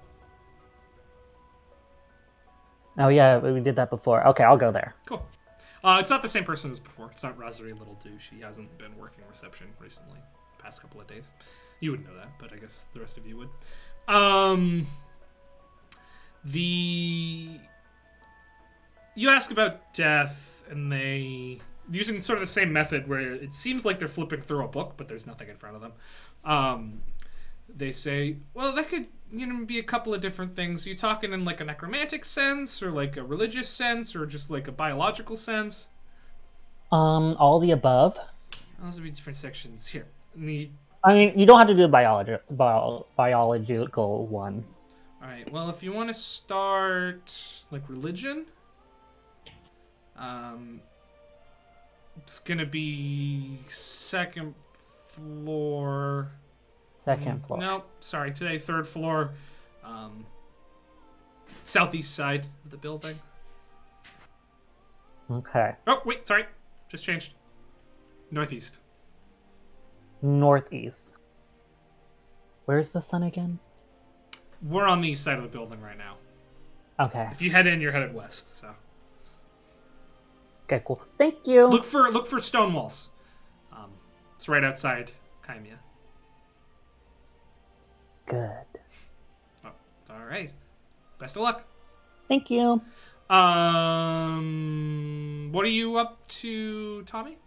Oh yeah, we did that before. Okay, I'll go there. Cool. It's not the same person as before. It's not Rosary Littledew. She hasn't been working reception recently, past couple of days. You wouldn't know that, but I guess the rest of you would. You ask about death, and they, using sort of the same method where it seems like they're flipping through a book, but there's nothing in front of them. They say, well, that could, be a couple of different things. Are you talking in like a necromantic sense, or like a religious sense, or just like a biological sense? All the above. Those would be different sections. Here, I mean, you don't have to do the biological one. all right. Well, if you want to start like religion, it's gonna be second floor. Second floor. No, sorry. Today, third floor, southeast side of the building. Okay. Oh, wait, sorry. Just changed. Northeast. Northeast. Where's the sun again? We're on the east side of the building right now. Okay. If you head in, you're headed west. So Okay, cool. Thank you. look for stone walls. It's right outside Chimia. Good. Oh, all right. Best of luck. Thank you. What are you up to, Tommy?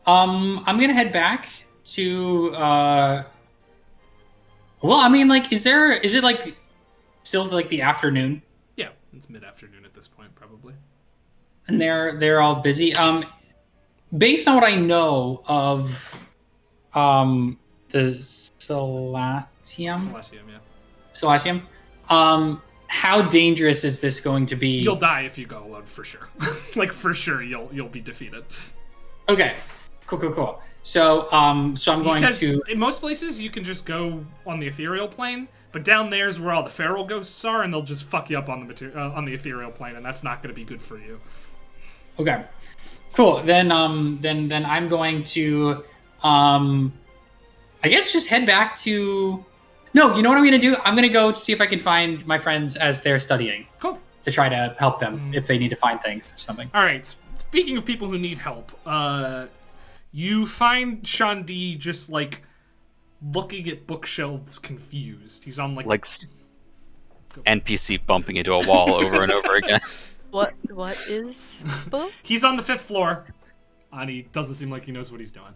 I'm gonna head back to. Well, I mean, like, is it like still like the afternoon? Yeah, it's mid-afternoon at this point, probably. And they're all busy. Based on what I know of, the Celestium, how dangerous is this going to be? You'll die if you go alone, for sure. Like, for sure, you'll be defeated. Okay, cool. So I'm going because to. In most places, you can just go on the ethereal plane, but down there's where all the feral ghosts are, and they'll just fuck you up on the ethereal plane, and that's not going to be good for you. Okay, cool. Then I'm going to, I guess just head back to. No, you know what I'm going to do? I'm going to go see if I can find my friends as they're studying. Cool. To try to help them if they need to find things or something. All right. Speaking of people who need help, you find Shandi just like looking at bookshelves, confused. He's on like NPC bumping into a wall over and over again. What is book? He's on the 5th floor, and he doesn't seem like he knows what he's doing.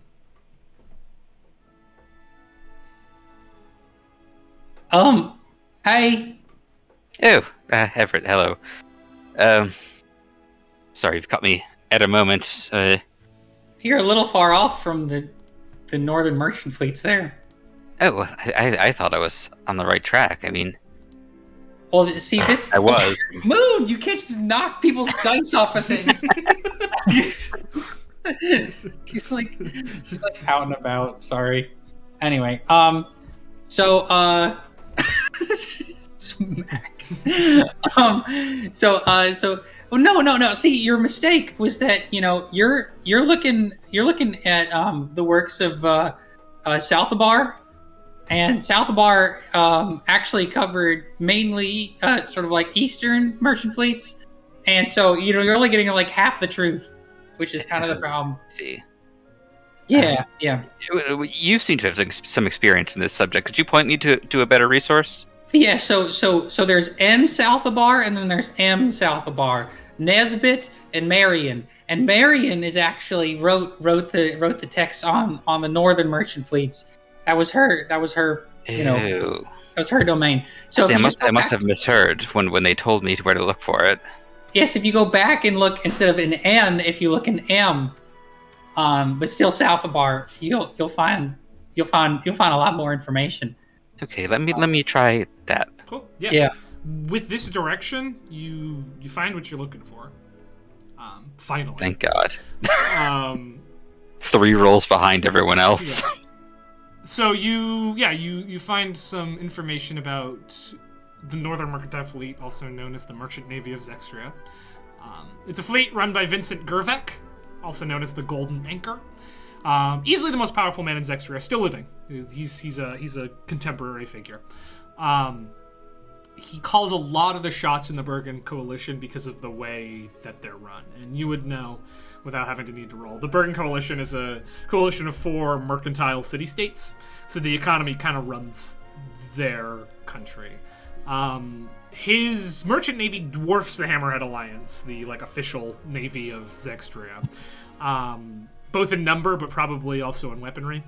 Hi. Oh, Everett, hello. Sorry, you've caught me at a moment. You're a little far off from the northern merchant fleets there. Oh, I thought I was on the right track. I mean, well, see this. I was. Moon, you can't just knock people's dice off a thing. she's like out and about. Sorry. Anyway, so smack. Oh, no. See, your mistake was that you're looking at the works of Southabar, and Southabar actually covered mainly sort of like Eastern merchant fleets, and so you're only getting like half the truth, which is kind of the problem. See. Yeah. You seem to have some experience in this subject. Could you point me to a better resource? Yeah, so there's N Southabar and then there's M Southabar, Nesbit and Marion. And Marion is actually wrote the text on the northern merchant fleets. That was her that was her domain. So See, I must have misheard when they told me where to look for it. Yes, if you go back and look instead of an N, if you look in M, but still Southabar, you'll find a lot more information. Okay, let me try that. Cool. Yeah. With this direction, you find what you're looking for. Finally. Thank God. 3 rolls behind everyone else. Yeah. So you find some information about the Northern Mercantile Fleet, also known as the Merchant Navy of Zextria. It's a fleet run by Vincent Gervek, also known as the Golden Anchor. Easily the most powerful man in Zextria, still living. He's a contemporary figure. He calls a lot of the shots in the Bergen Coalition because of the way that they're run, and you would know without having to need to roll. The Bergen Coalition is a coalition of 4 mercantile city-states, so the economy kind of runs their country. His merchant navy dwarfs the Hammerhead Alliance, the official navy of Zextria, both in number but probably also in weaponry.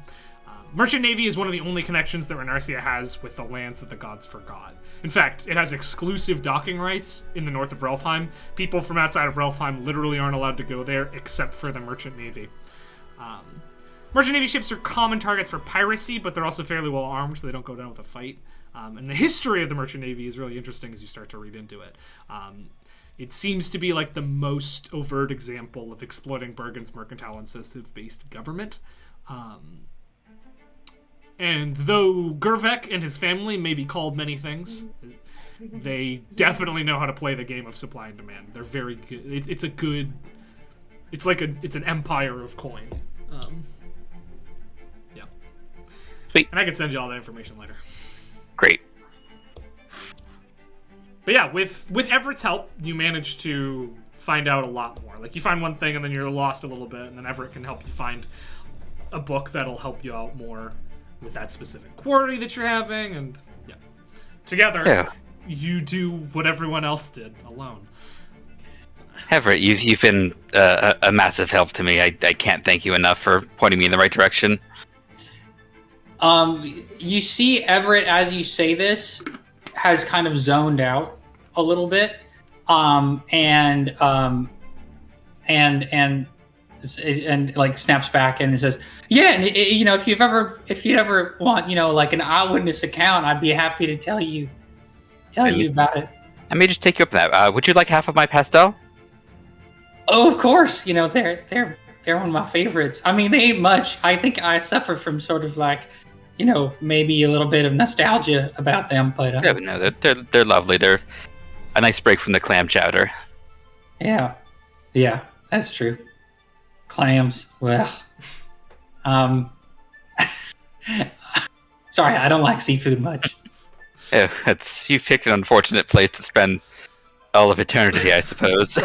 Merchant navy is one of the only connections that Renarsia has with the lands that the gods forgot. In fact, it has exclusive docking rights in the north of Relfheim. People from outside of Relfheim literally aren't allowed to go there except for the merchant navy. Merchant navy ships are common targets for piracy, but they're also fairly well armed, so they don't go down with a fight. And the history of the merchant navy is really interesting as you start to read into it. It seems to be the most overt example of exploiting Bergen's mercantile incentive-based government. And though Gervek and his family may be called many things, they definitely know how to play the game of supply and demand. They're very good. It's an empire of coin. Yeah. Sweet. And I can send you all that information later. Great. But yeah, with Everett's help, you manage to find out a lot more. You find one thing and then you're lost a little bit, and then Everett can help you find a book that'll help you out more with that specific query that you're having, and yeah. Together, you do what everyone else did, alone. Everett, you've been a massive help to me. I can't thank you enough for pointing me in the right direction. You see Everett, as you say this, has kind of zoned out a little bit, and snaps back and says, "Yeah, and if you ever want, an eyewitness account, I'd be happy to tell you about it." I may just take you up on that. Would you like half of my pastel? Oh, of course. They're one of my favorites. I mean, they ain't much. I think I suffer from sort of maybe a little bit of nostalgia about them, but no, they're lovely. They're a nice break from the clam chowder. Yeah, that's true. Clams. Well, sorry, I don't like seafood much. Oh, you picked an unfortunate place to spend all of eternity, I suppose.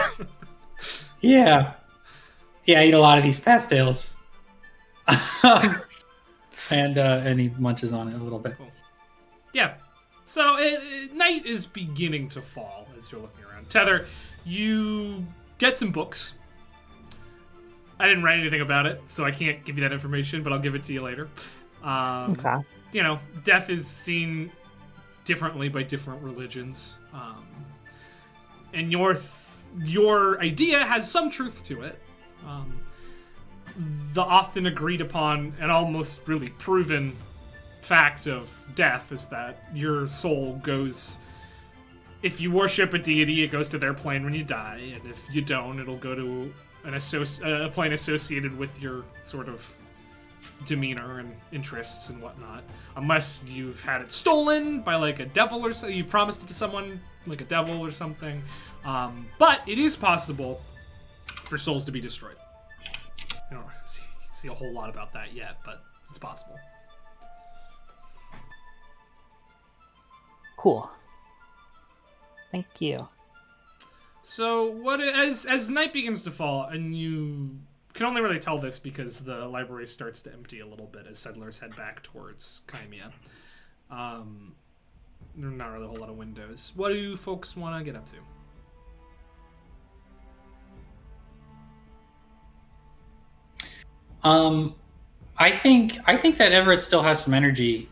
Yeah, I eat a lot of these pastels. And he munches on it a little bit. Cool. Yeah. So night is beginning to fall as you're looking around. Tether, you get some books. I didn't write anything about it, so I can't give you that information, but I'll give it to you later. Okay. Death is seen differently by different religions. And your idea has some truth to it. The often agreed upon and almost really proven fact of death is that your soul goes, if you worship a deity, it goes to their plane when you die, and if you don't, it'll go to a plane associated with your sort of demeanor and interests and whatnot, unless you've had it stolen by a devil or so. You've promised it to someone like a devil or something. But it is possible for souls to be destroyed. I don't see a whole lot about that yet, but it's possible. Cool. Thank you. So as night begins to fall, and you can only really tell this because the library starts to empty a little bit as settlers head back towards Chimia. There are not really a whole lot of windows. What do you folks want to get up to? I think that Everett still has some energy,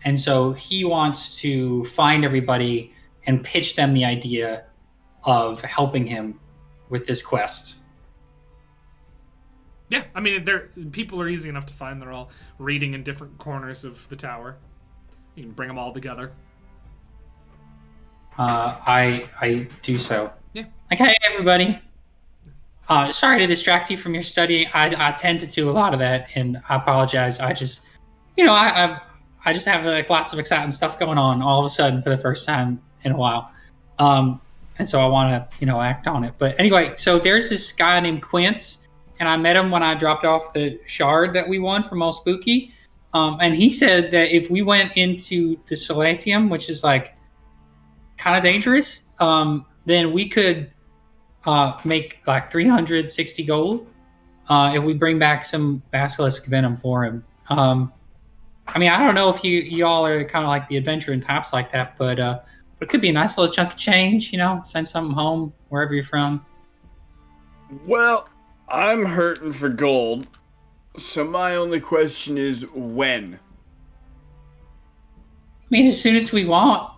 and so he wants to find everybody and pitch them the idea of helping him with this quest. Yeah, I mean, people are easy enough to find. They're all reading in different corners of the tower. You can bring them all together. I do so. Yeah. Okay, everybody. Sorry to distract you from your study. I tend to do a lot of that, and I apologize. I just, I just have lots of exciting stuff going on all of a sudden for the first time in a while. And so I want to, act on it. But anyway, so there's this guy named Quince, and I met him when I dropped off the shard that we won from All Spooky. And he said that if we went into the Solatium, which is kind of dangerous, then we could make 360 gold if we bring back some basilisk venom for him. I mean, I don't know if you all are kind of like the adventuring types like that, but It could be a nice little chunk of change, send something home wherever you're from. Well, I'm hurting for gold, so my only question is when? I mean, as soon as we want.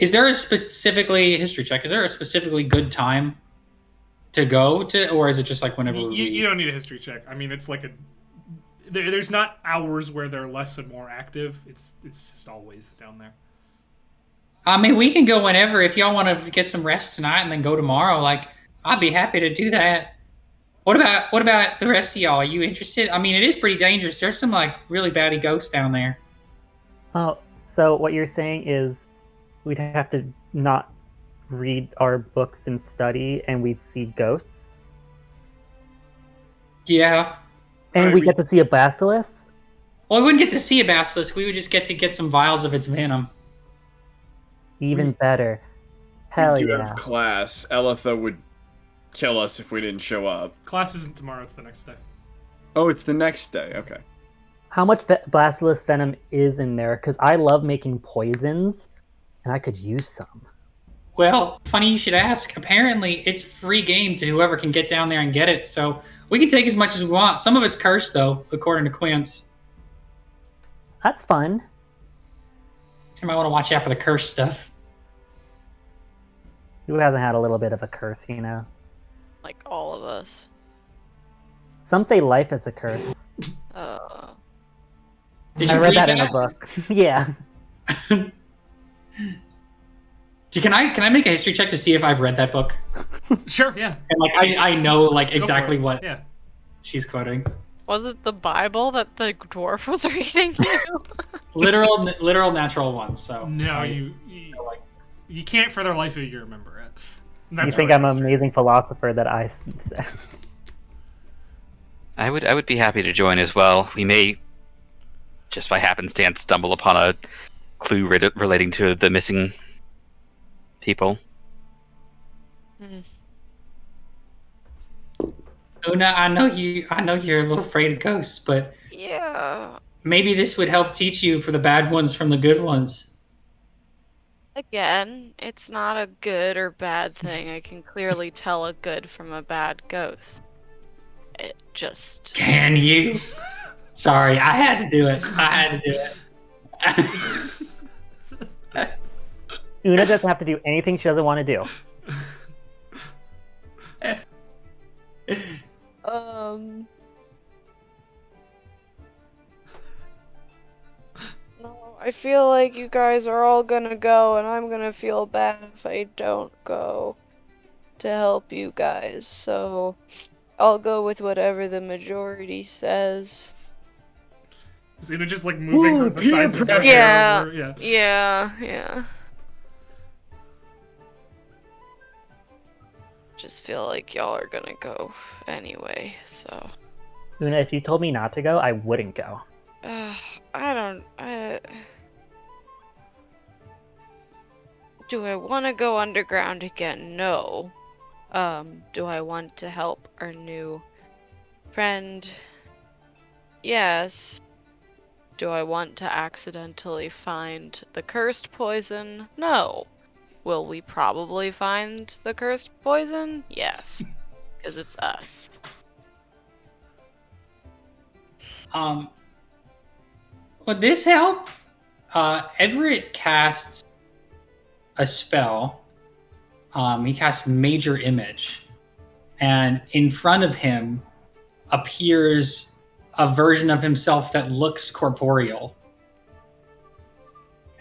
Is there a specifically history check? Is there a specifically good time to go to, or is it just like whenever you don't need a history check. I mean, it's like there's not hours where they're less and more active. It's just always down there. I mean, we can go whenever. If y'all want to get some rest tonight and then go tomorrow, like I'd be happy to do that. What about the rest of y'all? Are you interested? I mean, it is pretty dangerous. There's some like really batty ghosts down there. Oh, so what you're saying is we'd have to not read our books and study, and we'd see ghosts? Yeah. And we get to see a basilisk? Well, we wouldn't get to see a basilisk. We would just get some vials of its venom. Even better. Hell We do yeah. have class. Elitha would kill us if we didn't show up. Class isn't tomorrow, it's the next day. Oh, it's the next day. Okay. How much basilisk venom is in there? Because I love making poisons, and I could use some. Well, funny you should ask. Apparently, it's free game to whoever can get down there and get it. So we can take as much as we want. Some of it's cursed, though, according to Quince. That's fun. So you might want to watch out for the cursed stuff. Who hasn't had a little bit of a curse, you know? Like all of us. Some say life is a curse. Did I you read that in a book. Yeah. Can I make a history check to see if I've read that book? Sure, yeah. And like I know like Go for exactly it. what Yeah. she's quoting. Was it the Bible that the dwarf was reading you? literal natural one. So No, you can't for their life of you remember it. That's You think what I'm it an is. amazing philosopher that I said. I would be happy to join as well. We may, just by happenstance, stumble upon a clue relating to the missing people. Una, I know you're a little afraid of ghosts, but Yeah. maybe this would help teach you for the bad ones from the good ones. Again, it's not a good or bad thing. I can clearly tell a good from a bad ghost. It just... Can you? Sorry, I had to do it. Una doesn't have to do anything she doesn't want to do. No, I feel like you guys are all gonna go, and I'm gonna feel bad if I don't go to help you guys, so I'll go with whatever the majority says. Xena just like moving her the peer sides of her pressure. hair over. Yeah. Yeah. Just feel like y'all are gonna go anyway, so... Una, if you told me not to go, I wouldn't go. Do I want to go underground again? No. Do I want to help our new friend? Yes. Do I want to accidentally find the cursed poison? No. Will we probably find the cursed poison? Yes. Because it's us. Would this help? Everett casts a spell. He casts Major Image. And in front of him appears a version of himself that looks corporeal.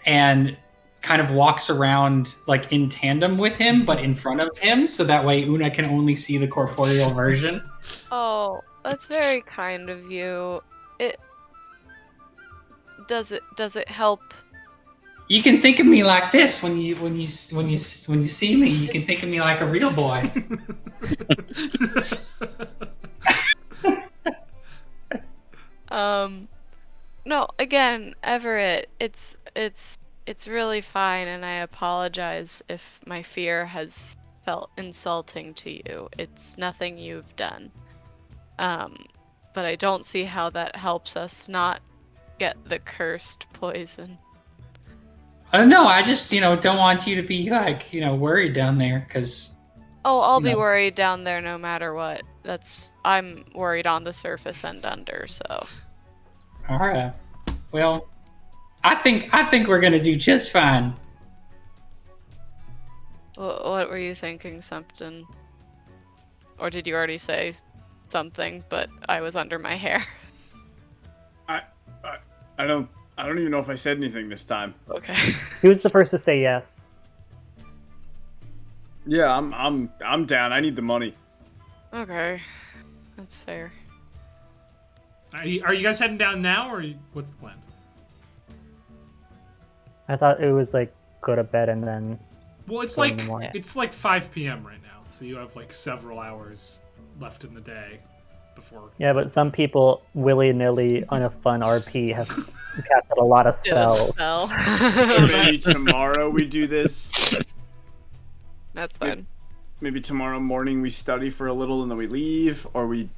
And kind of walks around like in tandem with him, but in front of him, so that way Una can only see the corporeal version. Oh, that's very kind of you. Does it help? You can think of me like this when you see me. You can think of me like a real boy. No, again, Everett, it's really fine, and I apologize if my fear has felt insulting to you. It's nothing you've done. But I don't see how that helps us not get the cursed poison. No, I just, don't want you to be like, worried down there because. Oh, I'll be No. worried down there no matter what. I'm worried on the surface and under, so. All right. Well, I think we're gonna do just fine. What were you thinking, something? Or did you already say something, but I was under my hair? I don't even know if I said anything this time. Okay. He was the first to say yes. Yeah, I'm down. I need the money. Okay. That's fair. Are you guys heading down now, or what's the plan? I thought it was like go to bed and then. Well, it's Go in like the morning. it's like 5 p.m. right now, so you have like several hours left in the day before. Yeah, but some people willy-nilly on a fun RP have casted a lot of Did a spells. spell. Maybe tomorrow we do this. That's fine. Maybe tomorrow morning we study for a little and then we leave, or we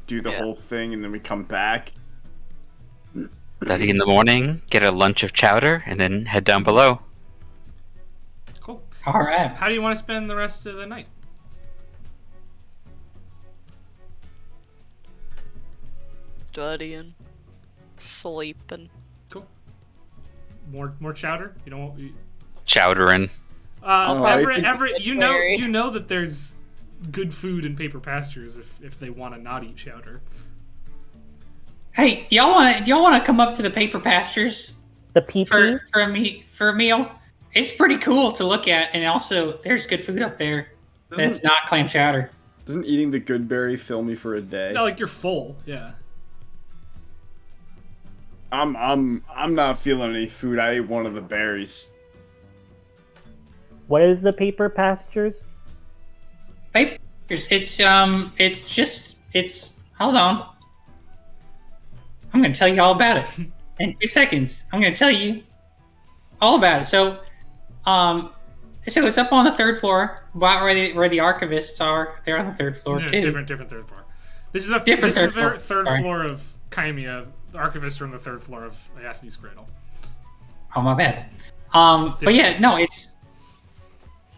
do the Yeah. whole thing and then we come back. Study in the morning, get a lunch of chowder, and then head down below. Cool. All right. How do you want to spend the rest of the night? Studying. Sleeping. Cool. More chowder. You don't. Chowdering. Oh, I Everett, think- Everett, you Very. know that there's good food in paper pastures if they want to not eat chowder. Hey, y'all want to come up to the paper pastures The PP? for a meal? It's pretty cool to look at, and also there's good food up there that's not clam chowder. Doesn't eating the good berry fill me for a day? No, like you're full. Yeah. I'm not feeling any food. I ate one of the berries. What is the paper pastures? Papers. It's hold on. I'm gonna tell you all about it in 2 seconds. I'm gonna tell you all about it. So it's up on the 3rd floor, about where the archivists are. They're on the 3rd floor No, too. different third floor. This is the Different this is third the floor. third Sorry. floor of Chimia. The archivists are on the 3rd floor of Athens Cradle. Oh, my bad. But yeah, no, it's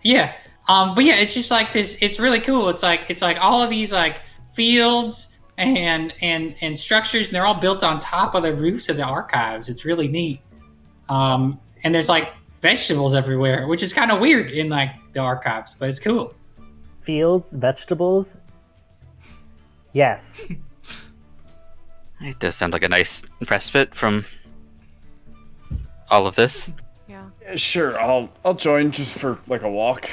yeah. But yeah, it's just like this. It's really cool. It's like all of these like fields and structures, and they're all built on top of the roofs of the archives. It's really neat. And there's like vegetables everywhere, which is kind of weird in like the archives, but it's cool. Fields, vegetables? Yes. It does sound like a nice respite from all of this. Yeah. Yeah, sure, I'll join just for like a walk.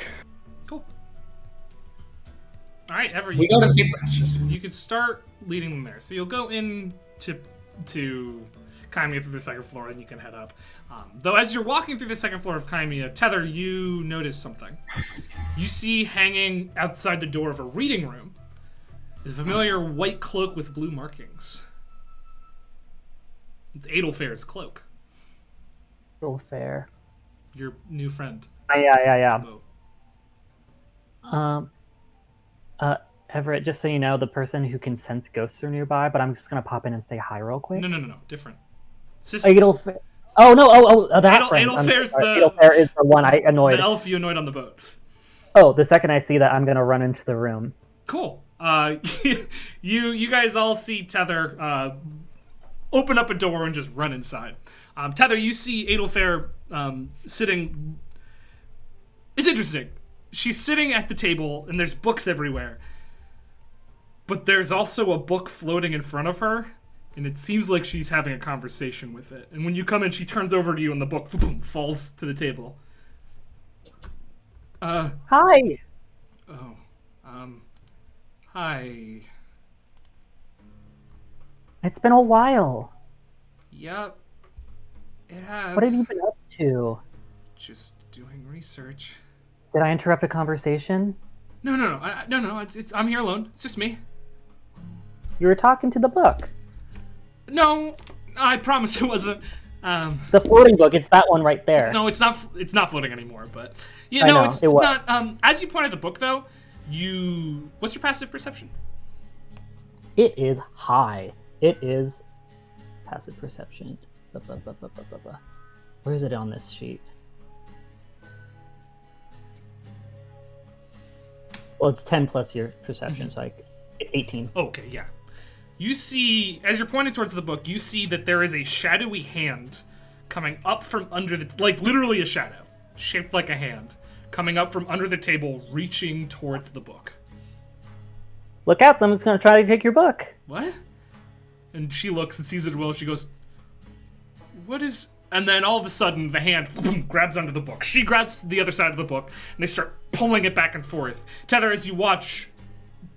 Cool. All right, Everett. We go to paper pastures. You could start leading them there. So you'll go in to Chimia through the 2nd floor, and you can head up. Though as you're walking through the 2nd floor of Chimia, Tether, you notice something. You see hanging outside the door of a reading room is a familiar white cloak with blue markings. It's Adelfair's cloak, Real fair. your new friend. Yeah. Bo. Everett, just so you know, the person who can sense ghosts are nearby, but I'm just gonna pop in and say hi real quick. No, different. It's just Adelfair. Oh no! That friend. I'm Adelfair's sorry. the- Adelfair is the one I annoyed. the elf you annoyed on the boat. Oh, the second I see that, I'm gonna run into the room. Cool. You guys all see Tether open up a door and just run inside. Tether, you see Adelfair sitting. It's interesting. She's sitting at the table and there's books everywhere. But there's also a book floating in front of her, and it seems like she's having a conversation with it. And when you come in, she turns over to you and the book boom, falls to the table. Hi. Oh. Hi. It's been a while. Yep. It has. What have you been up to? Just doing research. Did I interrupt a conversation? No. No. I'm here alone. It's just me. You were talking to the book. No, I promise it wasn't. The floating book. It's that one right there. No, it's not. It's not floating anymore. But yeah, I no, know, it's it was. not. As you pointed the book though, what's your passive perception? It is high. It is passive perception. Where is it on this sheet? Well, it's 10 plus your perception, so it's 18. Okay, yeah. You see, as you're pointing towards the book, you see that there is a shadowy hand coming up from under the, like literally a shadow, shaped like a hand, coming up from under the table, reaching towards the book. Look out, someone's going to try to take your book. What? And she looks and sees it well. She goes, what is... And then all of a sudden, the hand boom, grabs onto the book. She grabs the other side of the book, and they start pulling it back and forth. Tether, as you watch,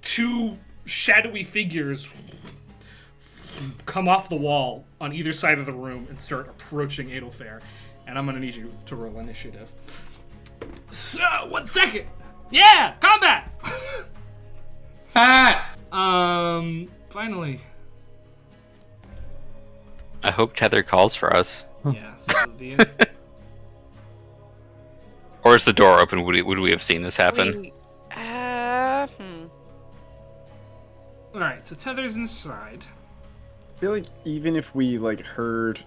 two shadowy figures come off the wall on either side of the room and start approaching Adelfair. And I'm going to need you to roll initiative. So, 1 second. Yeah, combat! Finally. I hope Tether calls for us. Yeah, so the... Or is the door open? Would we have seen this happen? Alright, so Tether's inside. I feel like even if we heard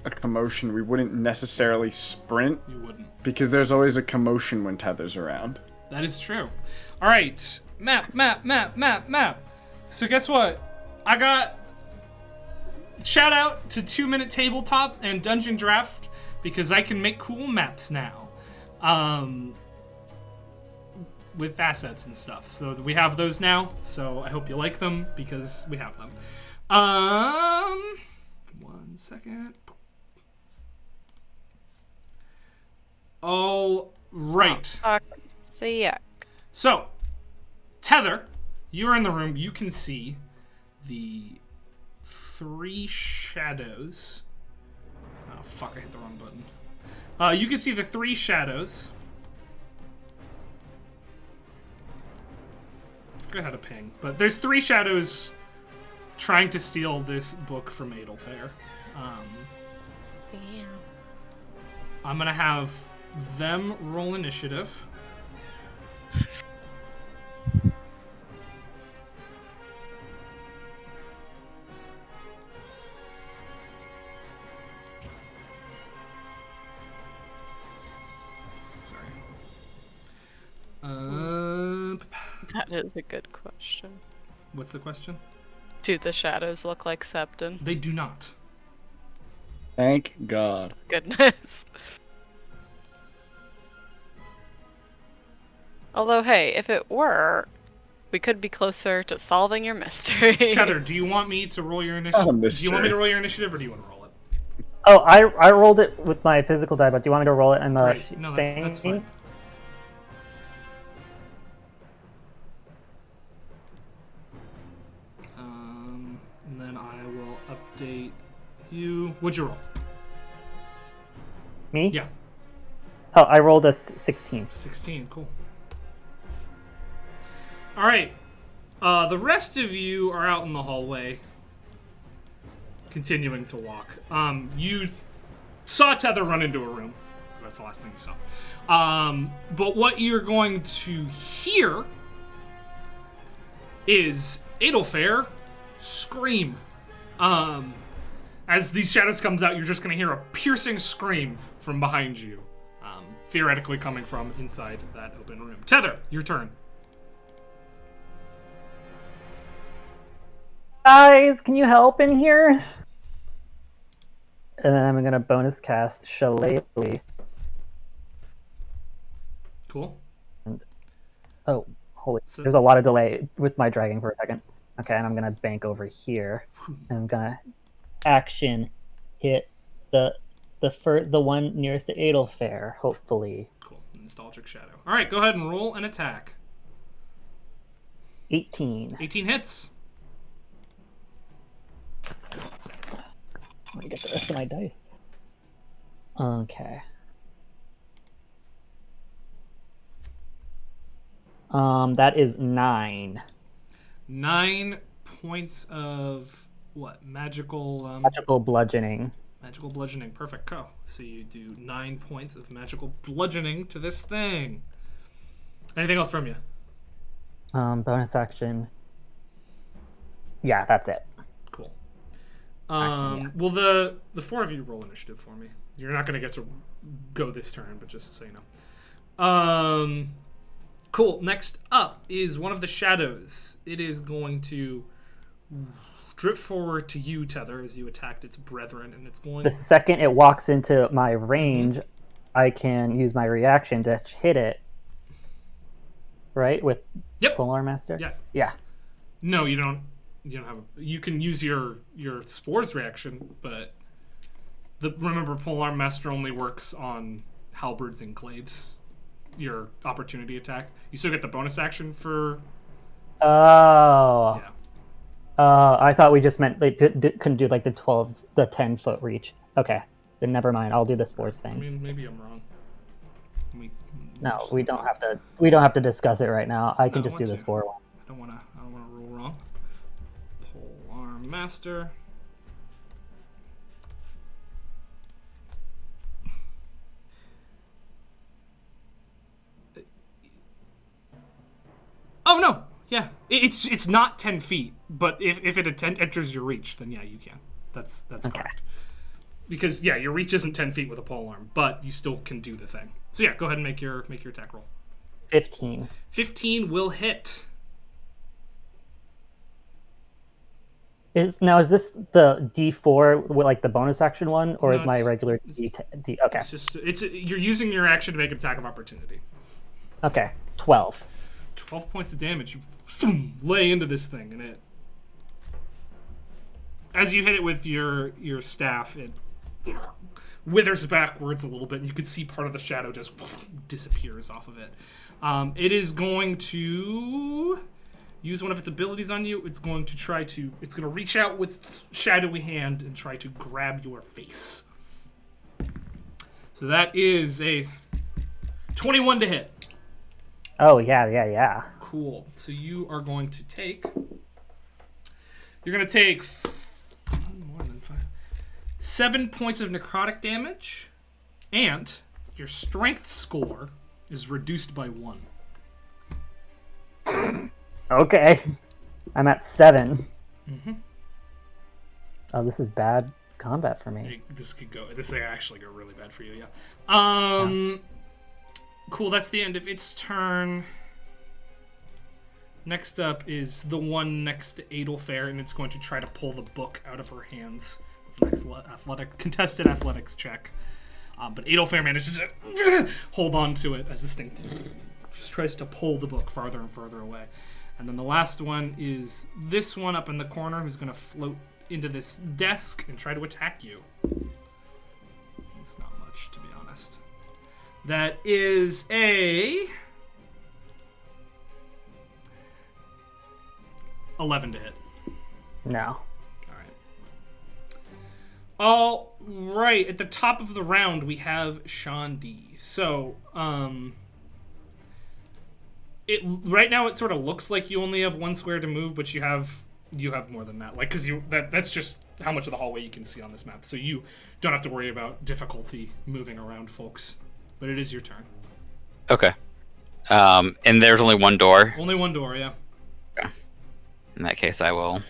a commotion, we wouldn't necessarily sprint. You wouldn't. Because there's always a commotion when Tether's around. That is true. Alright, map. So guess what? I got... Shout out to 2 Minute Tabletop and DungeonDraft because I can make cool maps now. With assets and stuff. So we have those now. So I hope you like them because we have them. 1 second. All right. So, Tether, you're in the room. You can see the 3 shadows. Oh, fuck, I hit the wrong button. You can see the 3 shadows. I forgot how to ping. But there's 3 shadows trying to steal this book from Adelfair. I'm going to have them roll initiative. That is a good question. What's the question? Do the shadows look like Septon? They do not. Thank God. Goodness. Although, hey, if it were, we could be closer to solving your mystery. Tether, do you want me to roll your initiative? Oh, Do you want me to roll your initiative, or do you want to roll it? Oh, I rolled it with my physical die, but do you want me to roll it in the Right. No, thing? that's fine. And then I will update you. What'd you roll? Me? Yeah. Oh, I rolled a 16. 16, cool. Alright. The rest of you are out in the hallway, continuing to walk. You saw Tether run into a room. That's the last thing you saw. But what you're going to hear is Adelfair scream. As these shadows comes out, you're just going to hear a piercing scream from behind you. Theoretically coming from inside that open room. Tether, your turn. Guys, can you help in here? And then I'm gonna bonus cast Shillelagh. Cool. Oh, holy! So- There's a lot of delay with my dragging for a second. Okay, and I'm gonna bank over here, and I'm gonna action hit the one nearest to Adelfair. Hopefully, Cool. Nostalgic Shadow. Alright, go ahead and roll an attack. 18. 18 hits. Let me get the rest of my dice. Okay. That is 9. 9 points of what? Magical Magical bludgeoning. magical bludgeoning. Perfect. Go. So you do 9 points of magical bludgeoning to this thing. Anything else from you? Bonus action. Yeah, that's it. Cool. Yeah. Well, the 4 of you roll initiative for me. You're not going to get to go this turn, but just so you know. Cool. Next up is one of the shadows. It is going to drift forward to you, Tether, as you attacked its brethren, and it's going. The second it walks into my range, I can use my reaction to hit it. Right, with Polearm Master. Yeah. Yeah. No, you don't. You don't have. You can use your spores reaction, but remember, Polearm Master only works on halberds and glaives. Your opportunity attack. You still get the bonus action for. Oh. Yeah. I thought we just meant they couldn't do like the 10-foot reach. Okay, then never mind. I'll do the spores thing. I mean, maybe I'm wrong. No, we don't have to. We don't have to discuss it right now. I can just do the spore one. I don't wanna rule wrong. Polearm Master. Oh no! Yeah, it's not 10 feet, but if it enters your reach, then yeah, you can. That's Okay. correct. Because yeah, your reach isn't 10 feet with a polearm, but you still can do the thing. So yeah, go ahead and make your attack roll. 15. 15 will hit. Is this the D4 with like the bonus action one, or No, my it's- regular D? Okay. You're using your action to make an attack of opportunity. Okay. 12. 12 points of damage. You lay into this thing, and it. As you hit it with your staff, it withers backwards a little bit, and you can see part of the shadow just disappears off of it. It is going to use one of its abilities on you. It's going to reach out with shadowy hand and try to grab your face. So that is a 21 to hit. Oh yeah. Cool. So you are going to take. You're going to take more than 5. 7 points of necrotic damage, and your strength score is reduced by 1. Okay. I'm at 7. Mm-hmm. Oh, this is bad combat for me. This could actually go really bad for you. Yeah. Cool. That's the end of its turn. Next up is the one next to Adelfair, and it's going to try to pull the book out of her hands with an contested athletics check. But Adelfair manages to hold on to it as this thing just tries to pull the book farther and further away. And then the last one is this one up in the corner who's going to float into this desk and try to attack you. It's not much, to be honest. That is a 11 to hit. No. All right. At the top of the round, we have Sean D. So, right now it sort of looks like you only have 1 square to move, but you have more than that. Like, because that's just how much of the hallway you can see on this map. So you don't have to worry about difficulty moving around, folks. But it is your turn. Okay. And there's only one door. Only one door, yeah. Okay. In that case, I will.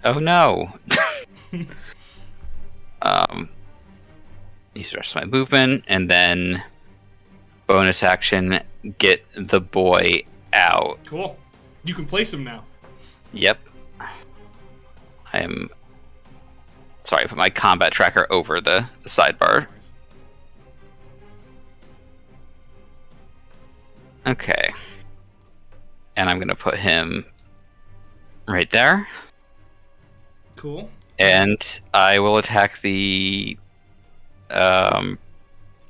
Oh no! Use the rest of my movement, and then bonus action, get the boy out. Cool. You can place him now. Yep. Sorry, I put my combat tracker over the sidebar. Okay. And I'm gonna put him right there. Cool. And I will attack the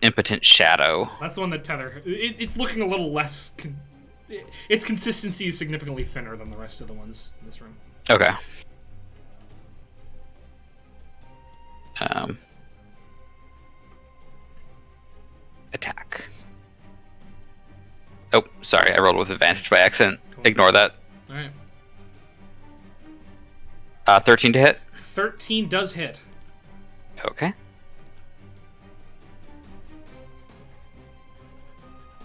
impotent shadow. That's the one that Tether. It's looking a little less. Its consistency is significantly thinner than the rest of the ones in this room. Okay. Attack. Oh, sorry, I rolled with advantage by accident. Cool. Ignore that. All right. 13 to hit. 13 does hit. Okay.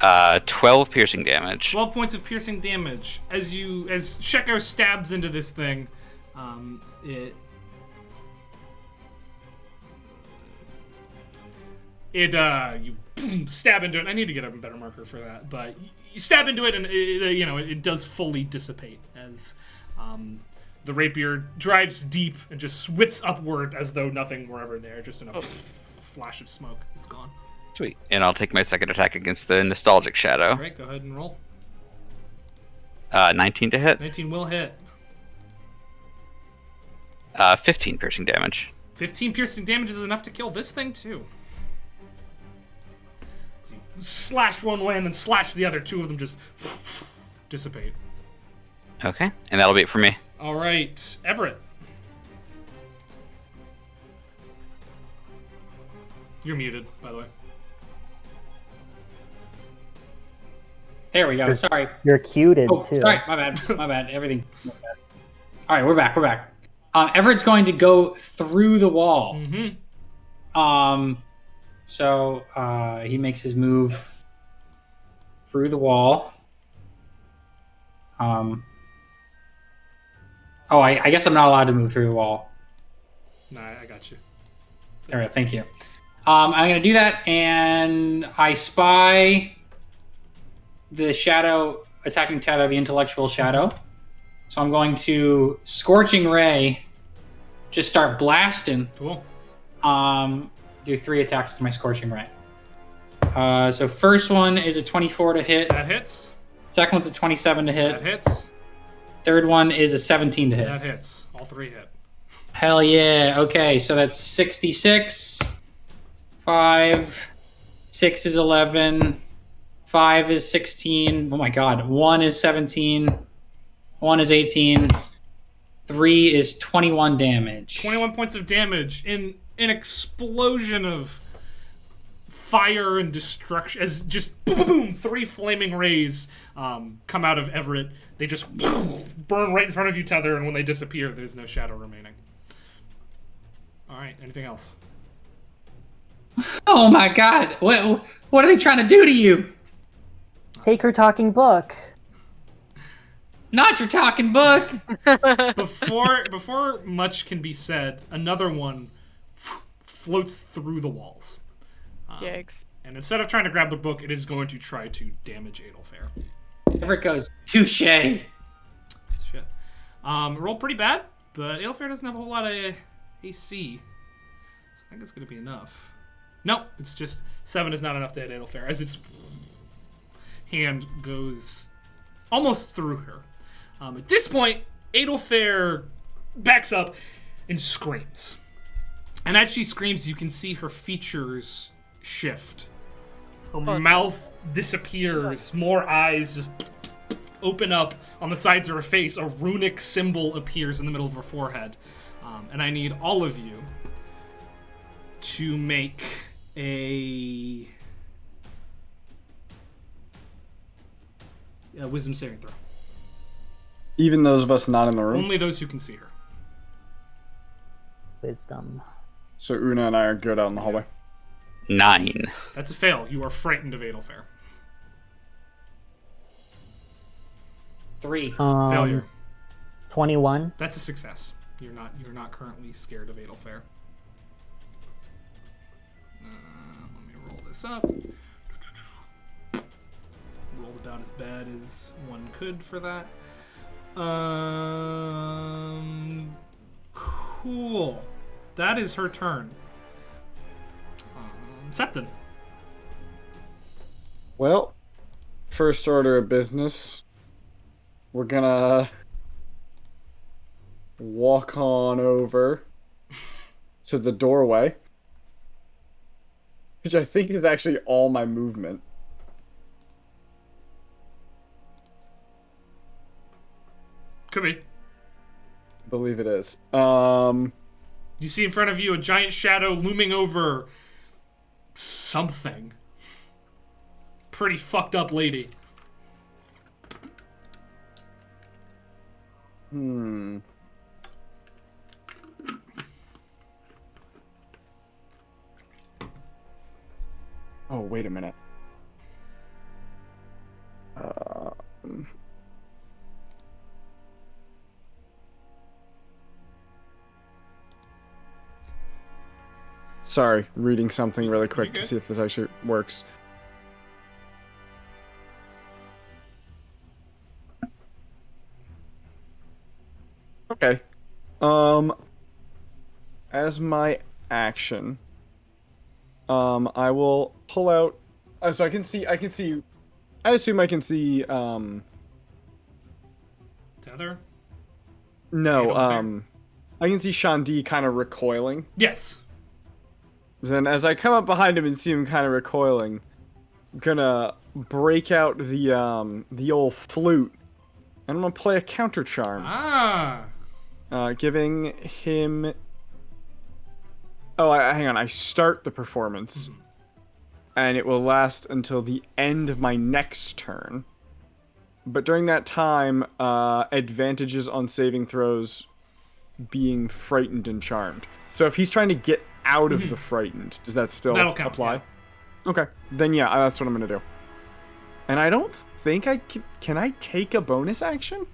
12 piercing damage. 12 points of piercing damage as Sheko stabs into this thing. You stab into it. I need to get a better marker for that, but you stab into it, and it does fully dissipate as the rapier drives deep and just whips upward as though nothing were ever there. Just in a flash of smoke, it's gone. Sweet. And I'll take my second attack against the nostalgic shadow. All right, go ahead and roll. 19 to hit. 19 will hit. 15 piercing damage. 15 piercing damage is enough to kill this thing too. So you slash one way and then slash the other. Two of them just dissipate. Okay, and that'll be it for me. All right, Everett. You're muted, by the way. There we go. Sorry. You're cuted Oh, too. sorry. My bad. My bad. Everything. My bad. All right, we're back. We're back. Everett's going to go through the wall. Mm-hmm. So he makes his move through the wall. I guess I'm not allowed to move through the wall. Nah, I got you. All right, thank you. I'm going to do that, and I spy the shadow attacking Tether, the intellectual shadow. So I'm going to Scorching Ray, just start blasting. Cool. Do 3 attacks with my Scorching Ray. So first one is a 24 to hit. That hits. Second one's a 27 to hit. That hits. Third one is a 17 to hit. That hits. All 3 hit. Hell yeah. Okay, so that's 66. 5. 6 is 11. 5 is 16. Oh my god. 1 is 17. 1 is 18. 3 is 21 damage. 21 points of damage in an explosion of fire and destruction. As just boom, boom, boom, 3 flaming rays come out of Everett. They just burn right in front of you, Tether, and when they disappear, there's no shadow remaining. All right, anything else? Oh my god. What are they trying to do to you? Take her talking book. Not your talking book. Before much can be said, another one floats through the walls. Yikes. And instead of trying to grab the book, it is going to try to damage Adelfair. Everett goes, touche. Shit. Roll pretty bad, but Adelfair doesn't have a whole lot of AC. So I think it's going to be enough. Nope, it's just 7 is not enough to hit Adelfair, as its hand goes almost through her. At this point, Adelfair backs up and screams. And as she screams, you can see her features shift. Her mouth disappears, more eyes just open up on the sides of her face. A runic symbol appears in the middle of her forehead. And I need all of you to make a wisdom saving throw. Even those of us not in the room. Only those who can see her. Wisdom. So Una and I are good out in the hallway. 9. That's a fail. You are frightened of Adelfair. 3. Failure. 21. That's a success. You're not currently scared of Adelfair. Let me roll this up. Rolled about as bad as one could for that. Cool. That is her turn. Septon. Well, first order of business, we're gonna walk on over to the doorway, which I think is actually all my movement. Could be. I believe it is. You see in front of you a giant shadow looming over something. Pretty fucked up lady. Oh, wait a minute. Sorry, reading something really quick good. to see if this actually works. Okay. As my action, I will pull out. So I can see. I assume I can see. Tether? No. Fair? I can see Shandi kind of recoiling. Yes. Then, as I come up behind him and see him kind of recoiling, I'm gonna break out the old flute, and I'm gonna play a counter charm. Ah. Giving him. Oh, hang on. I start the performance, and it will last until the end of my next turn. But during that time, advantages on saving throws being frightened and charmed. So if he's trying to get out of the frightened, does that still That'll count, apply? yeah. Okay. Then yeah, that's what I'm gonna do. And I don't think I can I take a bonus action?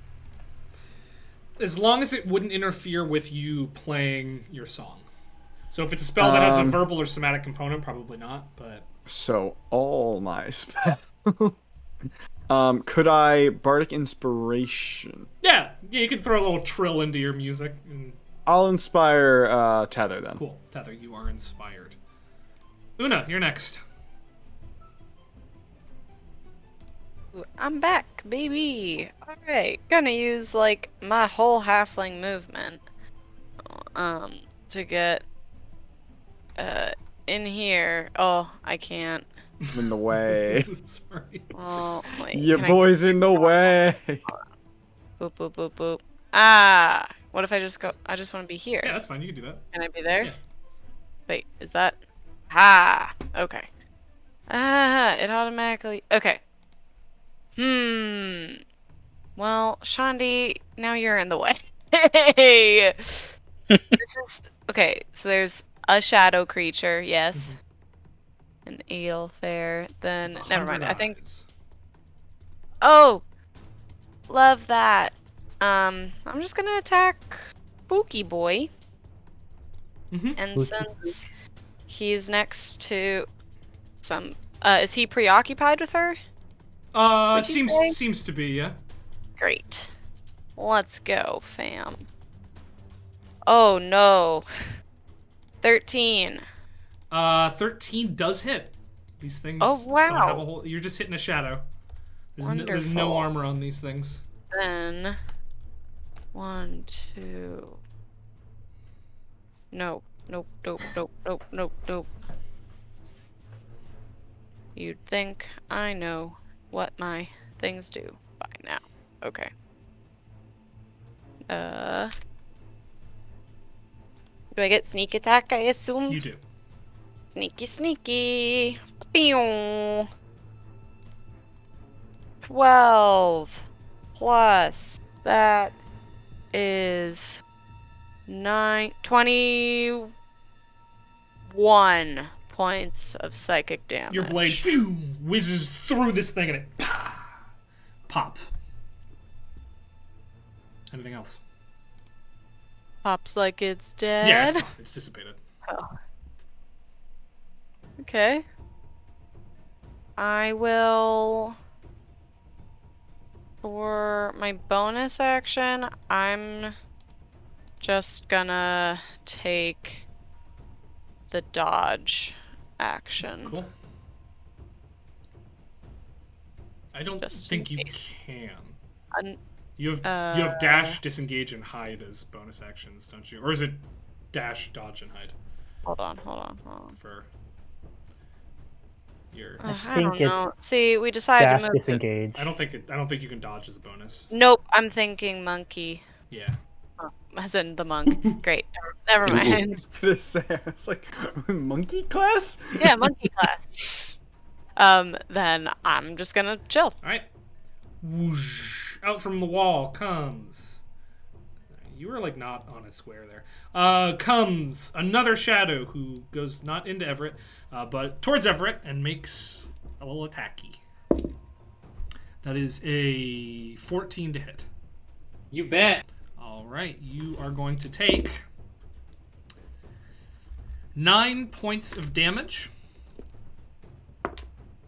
As long as it wouldn't interfere with you playing your song. So if it's a spell that has a verbal or somatic component, probably not, but... So, all my spells... could I Bardic Inspiration? Yeah, you can throw a little trill into your music. And... I'll inspire Tether then. Cool. Tether, you are inspired. Una, you're next. I'm back, baby. Alright, gonna use, like, my whole halfling movement, to get, in here. Oh, I can't. In the way. Sorry. Oh, wait. Your can boy's in the way. Boop, boop, boop, boop. Ah! What if I just go... I just want to be here. Yeah, that's fine. You can do that. Can I be there? Yeah. Wait, is that... Ah! Okay. Ah, it automatically... Okay. Well, Shandi, now you're in the way. Hey! This is... Okay, so there's a shadow creature, yes. An Edelfair, then... With Never mind, 100 I think... eyes. Oh! Love that. I'm just gonna attack Spooky Boy. And since he's next to some... is he preoccupied with her? Would you say? Seems to be, yeah. Great. Let's go, fam. Oh, no. 13. 13 does hit. These things Oh, wow. don't have a whole... You're just hitting a shadow. There's no Wonderful. armor on these things. Then... 1, 2... Nope. Nope, nope, nope, nope, nope, nope. You'd think I know what my things do by now. Okay. Do I get sneak attack, I assume? You do. Sneaky, sneaky. Pew. 12 plus that is 21 points of psychic damage. Your blade whizzes through this thing and it pops. Anything else? Pops like it's dead. Yeah, it's gone. It's dissipated. Oh. Okay. I will... For my bonus action, I'm just gonna take the dodge action. Cool. I don't Just think in you case. can. You have dash, disengage, and hide as bonus actions, don't you? Or is it dash, dodge, and hide Hold on. for your? I think don't know. it's See, we decided dash to move. disengage. I don't think you can dodge as a bonus. Nope, I'm thinking monkey. Yeah. As in the monk. Great. Never mind. Gonna say, I was like, monkey class? Yeah, monkey class. Then I'm just gonna chill. All right. Whoosh. Out from the wall comes. You were like not on a square there. Comes another shadow who goes not into Everett, but towards Everett and makes a little attacky. That is a 14 to hit. You bet. All right, you are going to take 9 points of damage.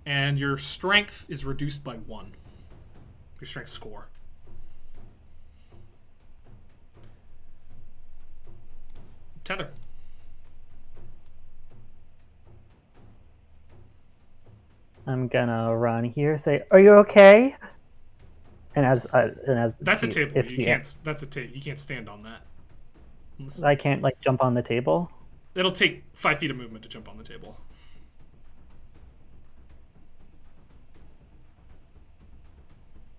And your strength is reduced by 1. Your strength score. Tether. I'm gonna run here. Say, "Are you okay?" And as That's a table. if You can't. That's a table. You can't stand on that. I can't like jump on the table. It'll take 5 feet of movement to jump on the table.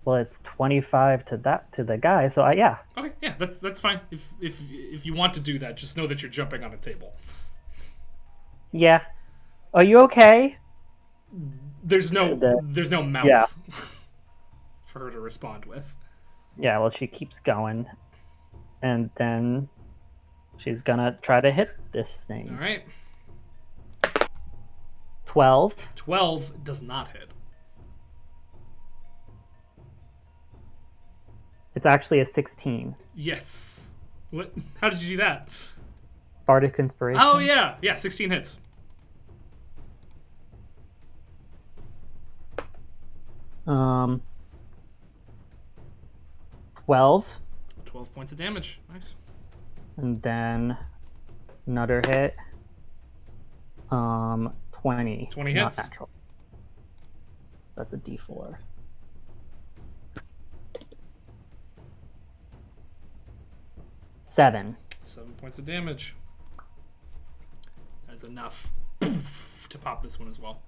Well, it's 25 to the guy. So yeah. Okay, yeah, that's fine. If you want to do that, just know that you're jumping on a table. Yeah. Are you okay? There's no mouth Yeah. for her to respond with. Yeah, well, she keeps going. And then she's gonna try to hit this thing. All right. 12. 12 does not hit. It's actually a 16. Yes. What? How did you do that? Bardic Inspiration. Oh yeah, 16 hits. Um. 12. 12 points of damage. Nice. And then another hit. 20. 20 Not hits. natural. That's a D4. Seven. 7 points of damage. That's enough to pop this one as well.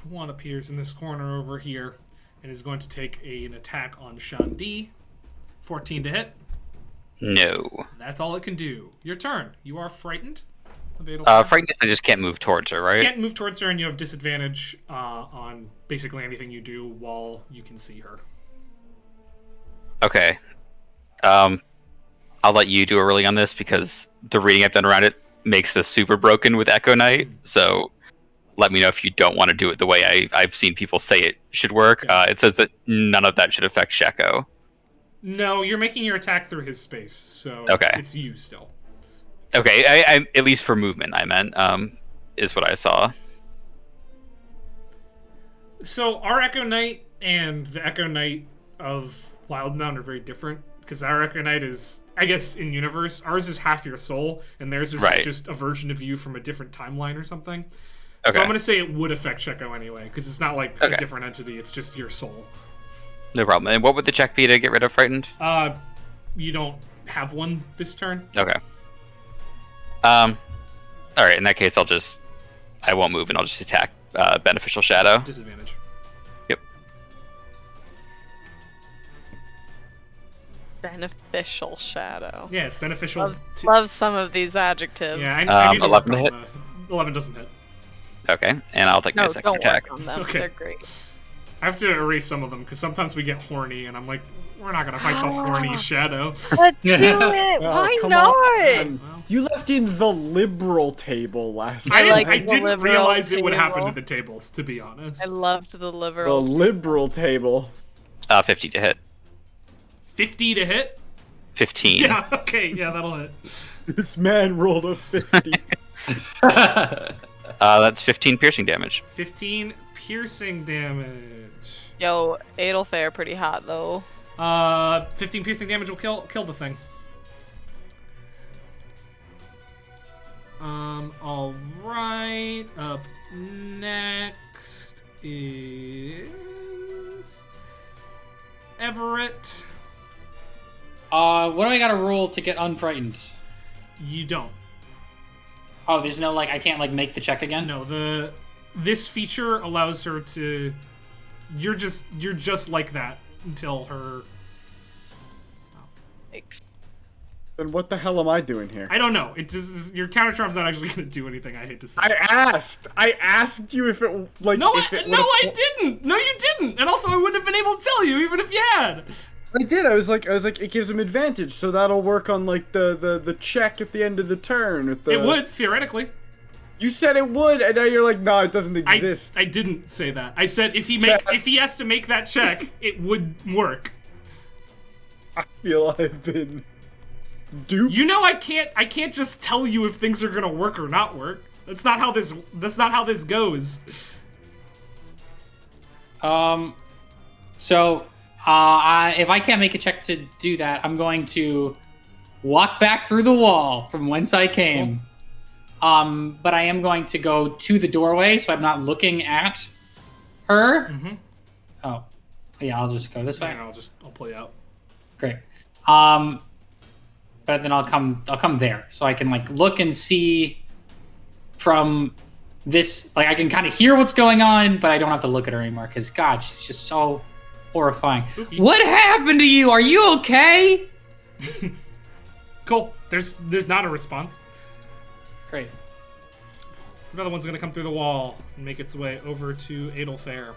One appears in this corner over here and is going to take an attack on Shandi. 14 to hit. No. That's all it can do. Your turn. You are frightened. Frightened is I just can't move towards her, right? You can't move towards her, and you have disadvantage on basically anything you do while you can see her. Okay. I'll let you do a rolling on this because the reading I've done around it makes this super broken with Echo Knight. So let me know if you don't want to do it the way I've seen people say it should work. It says that none of that should affect Sheko. No, you're making your attack through his space, so Okay. It's you still. Okay, I at least for movement, I meant, is what I saw. So our Echo Knight and the Echo Knight of Wildmount are very different, because our Echo Knight is, I guess, in universe, ours is half your soul, and theirs is Right. just a version of you from a different timeline or something. Okay. So I'm going to say it would affect Sheko anyway, because it's not like Okay. a different entity, it's just your soul. No problem. And what would the check be to get rid of Frightened? You don't have one this turn. Okay. Alright, in that case, I won't move and I'll just attack Beneficial Shadow. Disadvantage. Yep. Beneficial shadow. Yeah, it's beneficial. Love some of these adjectives. Yeah, I need to 11 work to on 11 doesn't hit. Okay, and I'll take my No, second don't attack. work on them. Okay. They're great. I have to erase some of them, because sometimes we get horny, and I'm like, we're not going to fight the horny shadow. Let's do it. Oh, Why come not? on. Well, You left in the liberal table last I like didn't, the I didn't liberal realize it would happen to table. the tables, to be honest. I loved the The liberal. liberal table. 50 to hit. 50 to hit? 15. Yeah, okay, yeah, that'll hit. This man rolled a 50. That's 15 piercing damage. 15 piercing damage. Yo, it'll fare pretty hot though. 15 piercing damage will kill the thing. Alright. Up next is Everett. What do I gotta roll to get unfrightened? You don't. Oh, there's no I can't make the check again. No, this feature allows her to. You're just like that until her. Stop. Yikes. Then what the hell am I doing here? I don't know. It just your counter charm's not actually going to do anything. I hate to say. I asked you if it No, if it I didn't. No, you didn't. And also, I wouldn't have been able to tell you even if you had. I did. I was like, it gives him advantage, so that'll work on the check at the end of the turn. With the... It would theoretically. You said it would, and now you're like, no, it doesn't exist. I didn't say that. I said if he has to make that check, it would work. I feel I've been dupe. You know I can't just tell you if things are gonna work or not work. That's not how this goes. So, if I can't make a check to do that, I'm going to walk back through the wall from whence I came. But I am going to go to the doorway, so I'm not looking at her. Mm-hmm. Oh, yeah, I'll just go this way. And I'll pull you out. Great. But then I'll come there, so I can like look and see from this. Like I can kind of hear what's going on, but I don't have to look at her anymore because God, she's just so horrifying. Spooky. What happened to you? Are you okay? Cool. There's not a response. Great. Another one's gonna come through the wall and make its way over to Adelfair.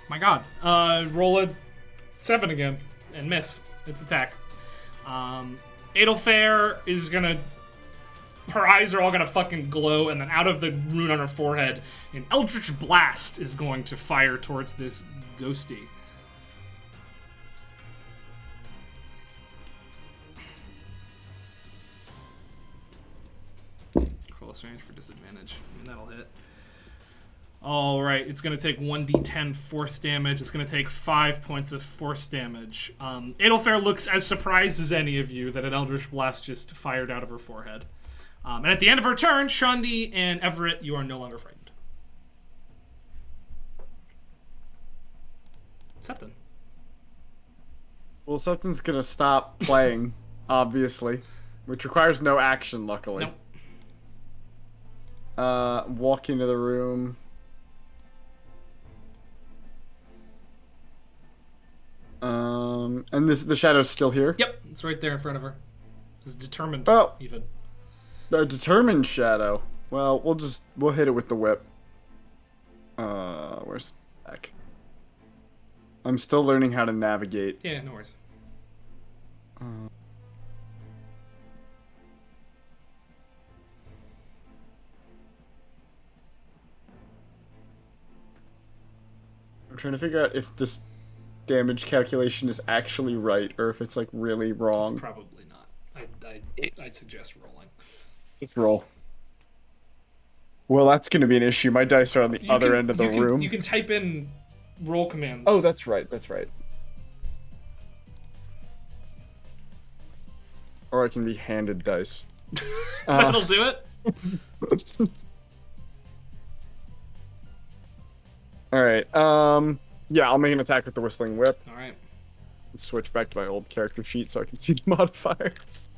My God. Roll a 7 again and miss its attack. Adelfair is gonna. Her eyes are all gonna fucking glow, and then out of the rune on her forehead, an eldritch blast is going to fire towards this ghosty. Close range for disadvantage. I mean, that'll hit. Alright, it's going to take 1d10 force damage. It's going to take 5 points of force damage. Adelfair looks as surprised as any of you that an Eldritch Blast just fired out of her forehead. And at the end of her turn, Shandi and Everett, you are no longer frightened. Septon. Well, Septon's gonna stop playing, obviously, which requires no action, luckily. Nope. Walk into the room. And the shadow's still here? Yep, it's right there in front of her. It's determined, Oh. even. A determined shadow. Well, we'll hit it with the whip. Where's the back? I'm still learning how to navigate. Yeah, no worries. I'm trying to figure out if this damage calculation is actually right or if it's like really wrong. It's probably not. I'd suggest rolling. Let's roll. Well, that's going to be an issue. My dice are on the other end of the room. You can type in roll commands. Oh, that's right. That's right. Or I can be handed dice. That'll do it. All right. Yeah, I'll make an attack with the Whistling Whip. All right. Switch back to my old character sheet so I can see the modifiers.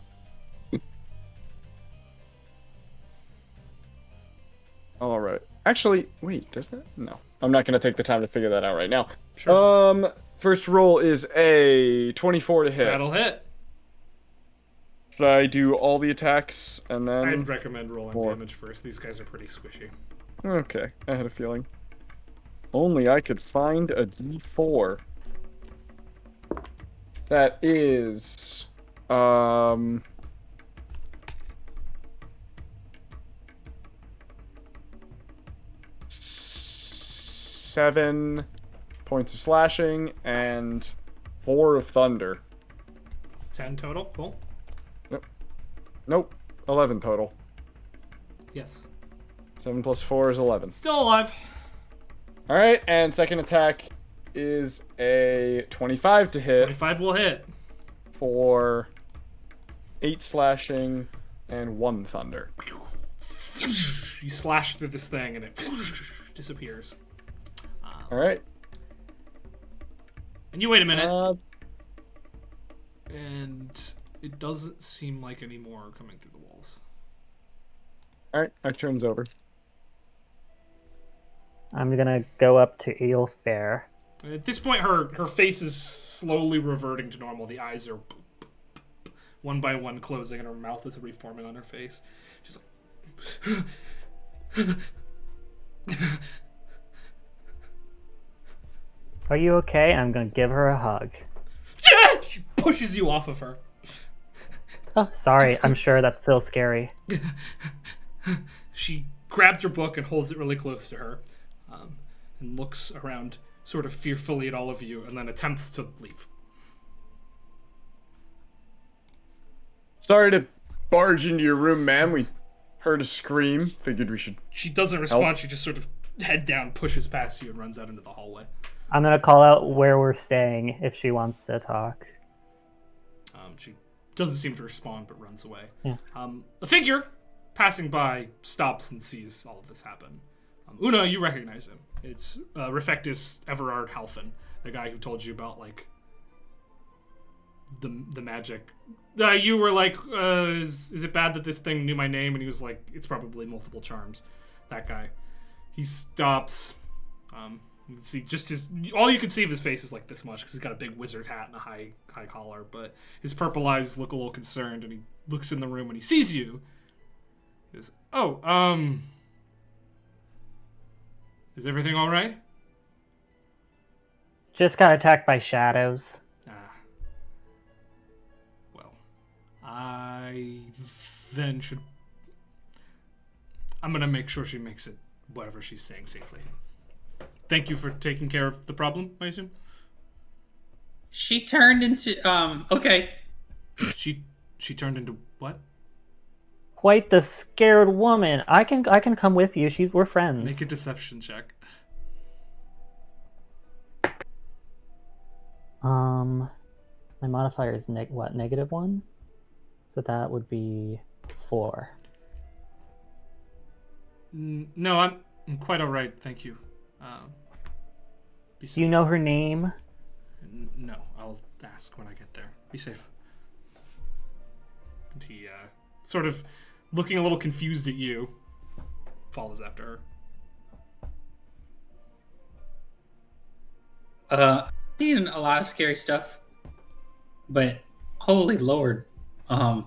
All right. Actually, wait, does that? No. I'm not going to take the time to figure that out right now. Sure. First roll is a 24 to hit. That'll hit. Should I do all the attacks and then... I'd recommend rolling Four. damage first. These guys are pretty squishy. Okay, I had a feeling. Only I could find a D4. That is... 7 points of slashing and 4 of thunder. 10 total. Cool. Nope, 11 total. Yes. 7 plus 4 is 11. Still alive. Alright, and second attack is a 25 to hit 25 will hit. for 8 slashing and 1 thunder. You slash through this thing and it disappears. Alright. And you wait a minute. Uh, And it doesn't seem like any more are coming through the walls. Alright, our turn's over. I'm gonna go up to Aelfair. At this point, her face is slowly reverting to normal. The eyes are one by one closing, and her mouth is reforming on her face. Just like... Are you okay? I'm gonna give her a hug. She pushes you off of her. Oh, sorry. I'm sure that's still scary. She grabs her book and holds it really close to her, and looks around sort of fearfully at all of you, and then attempts to leave. Sorry to barge into your room, ma'am. We heard a scream. Figured we should. She doesn't respond. She just sort of head down, pushes past you, and runs out into the hallway. I'm gonna call out where we're staying if she wants to talk. She doesn't seem to respond, but runs away. Yeah. A figure passing by stops and sees all of this happen. Una, you recognize him. It's Refectus Everard Halfin, the guy who told you about like the magic. You were like, is it bad that this thing knew my name? And he was like, it's probably multiple charms. That guy. He stops. You can see all you can see of his face is like this much because he's got a big wizard hat and a high collar. But his purple eyes look a little concerned, and he looks in the room when he sees you. He goes, is everything all right? Just got attacked by shadows. Well, I then should. I'm gonna make sure she makes it whatever she's saying safely. Thank you for taking care of the problem, I assume? She turned into okay. She turned into what? Quite the scared woman. I can come with you. We're friends. Make a deception check. My modifier is -1? So that would be 4. No, I'm quite all right, thank you. Do you know her name? No, I'll ask when I get there. Be safe. And he, sort of looking a little confused at you, follows after her. I've seen a lot of scary stuff, but holy lord, does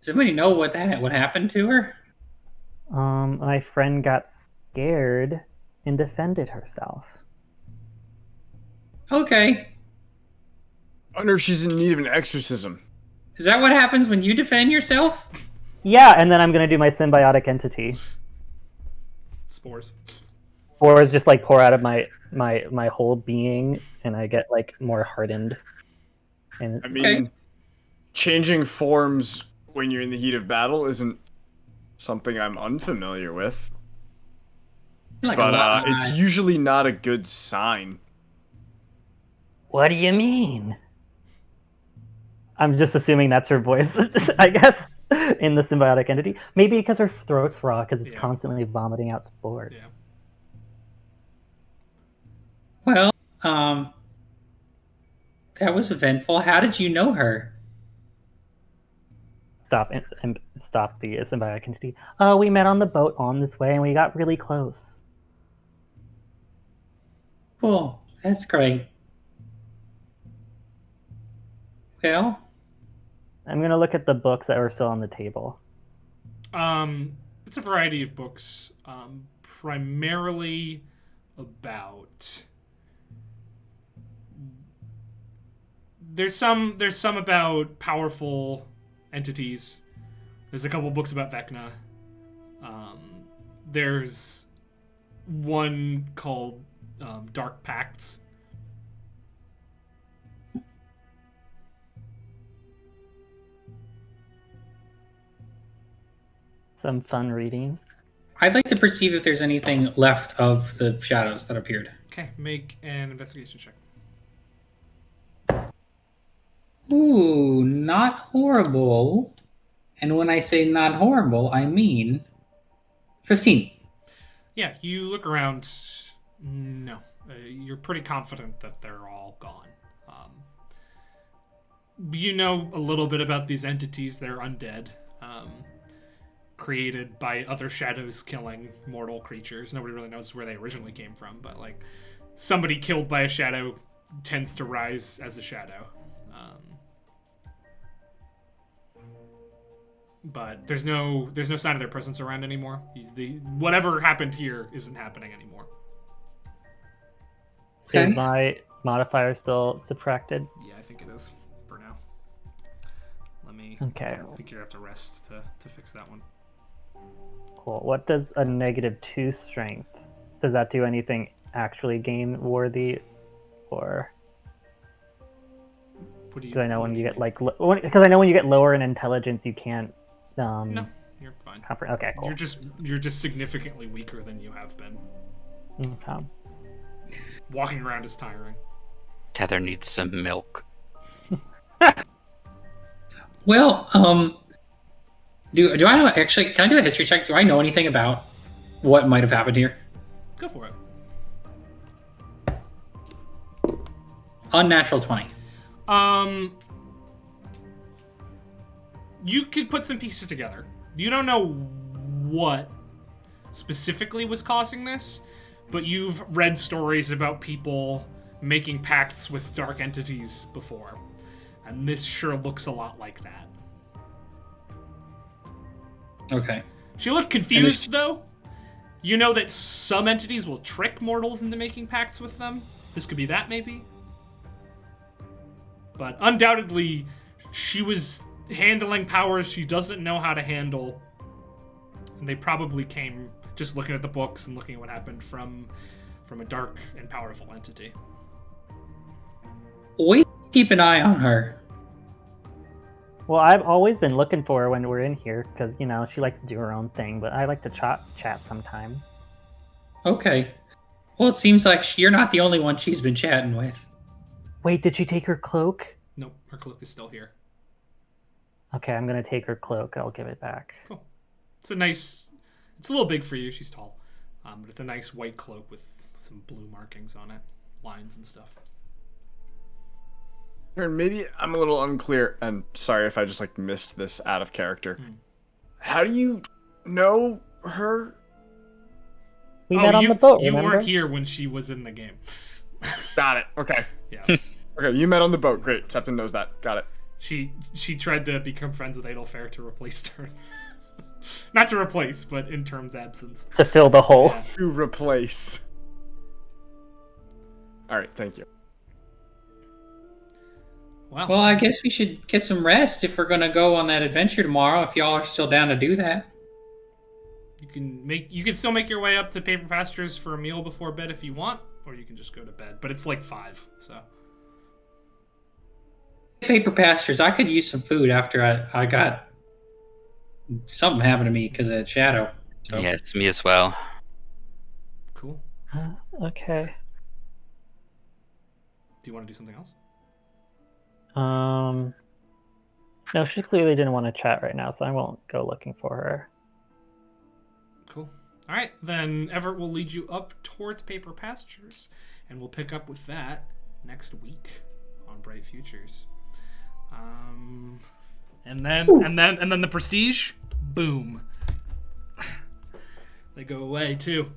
anybody know what happened to her? My friend got scared and defended herself. Okay, I wonder if she's in need of an exorcism. is that what happens when you defend yourself? Yeah, and then I'm gonna do my symbiotic entity. Spores. Spores just like pour out of my whole being, and I get like more hardened. And I mean, changing forms when you're in the heat of battle isn't something I'm unfamiliar with. Like But it's usually not a good sign. what do you mean? I'm just assuming that's her voice, I guess, in the symbiotic entity. Maybe because her throat's raw, because it's constantly vomiting out spores. Yeah. Well, that was eventful. How did you know her? Stop the symbiotic entity. We met on the boat on this way, and we got really close. Cool, that's great. Well, I'm gonna look at the books that were still on the table. It's a variety of books, primarily about. There's some about powerful entities. There's a couple books about Vecna. There's one called Dark Pacts. Some fun reading. I'd like to perceive if there's anything left of the shadows that appeared. Okay, make an investigation check. Ooh, not horrible. And when I say not horrible, I mean 15. Yeah, you look around. No, you're pretty confident that they're all gone. You know a little bit about these entities. They're undead, created by other shadows killing mortal creatures. Nobody really knows where they originally came from, but like somebody killed by a shadow tends to rise as a shadow. But there's no sign of their presence around anymore. Whatever happened here isn't happening anymore. Okay. Is my modifier still subtracted? Yeah, I think it is for now. Let me. Okay. I think you have to rest to fix that one. Cool. What does a -2 strength? Does that do anything actually game worthy, or? What do you? Because I know what when do you mean? get like, because I know when you get lower in intelligence, you can't. No, you're fine. Okay, cool. You're just significantly weaker than you have been. Okay. Walking around is tiring. Tether needs some milk. Well, do I know? Actually, can I do a history check? Do I know anything about what might have happened here? Go for it. Unnatural 20. You could put some pieces together. You don't know what specifically was causing this, but you've read stories about people making pacts with dark entities before, and this sure looks a lot like that. Okay. She looked confused, though. You know that some entities will trick mortals into making pacts with them. This could be that, maybe. But undoubtedly, she was handling powers she doesn't know how to handle. And they probably came just looking at the books and looking at what happened from a dark and powerful entity. We keep an eye on her. Well, I've always been looking for her when we're in here because she likes to do her own thing, but I like to chat sometimes. Okay. Well, it seems like you're not the only one she's been chatting with. Wait, did she take her cloak? Nope, her cloak is still here. Okay, I'm gonna take her cloak. I'll give it back. Cool. It's a little big for you. She's tall. But it's a nice white cloak with some blue markings on it. Lines and stuff. Maybe I'm a little unclear, and sorry if I just missed this out of character. How do you know her? We met on the boat, You remember? weren't here when she was in the game. Got it. Okay. Yeah. Okay, you met on the boat. Great. Septon knows that. Got it. She tried to become friends with Adelfair to replace her. Not to replace, but in Term's absence. To fill the hole. Yeah. To replace. All right. Thank you. Well, I guess we should get some rest if we're going to go on that adventure tomorrow, if y'all are still down to do that. You can still make your way up to Paper Pastures for a meal before bed if you want, or you can just go to bed. But it's 5, so. Paper Pastures, I could use some food after I got something happened to me because of that shadow. So. Yeah, it's me as well. Cool. Okay. Do you want to do something else? No, she clearly didn't want to chat right now, so I won't go looking for her. Cool. All right, then Everett will lead you up towards Paper Pastures, and we'll pick up with that next week on Bright Futures. And then the Prestige, boom. They go away too.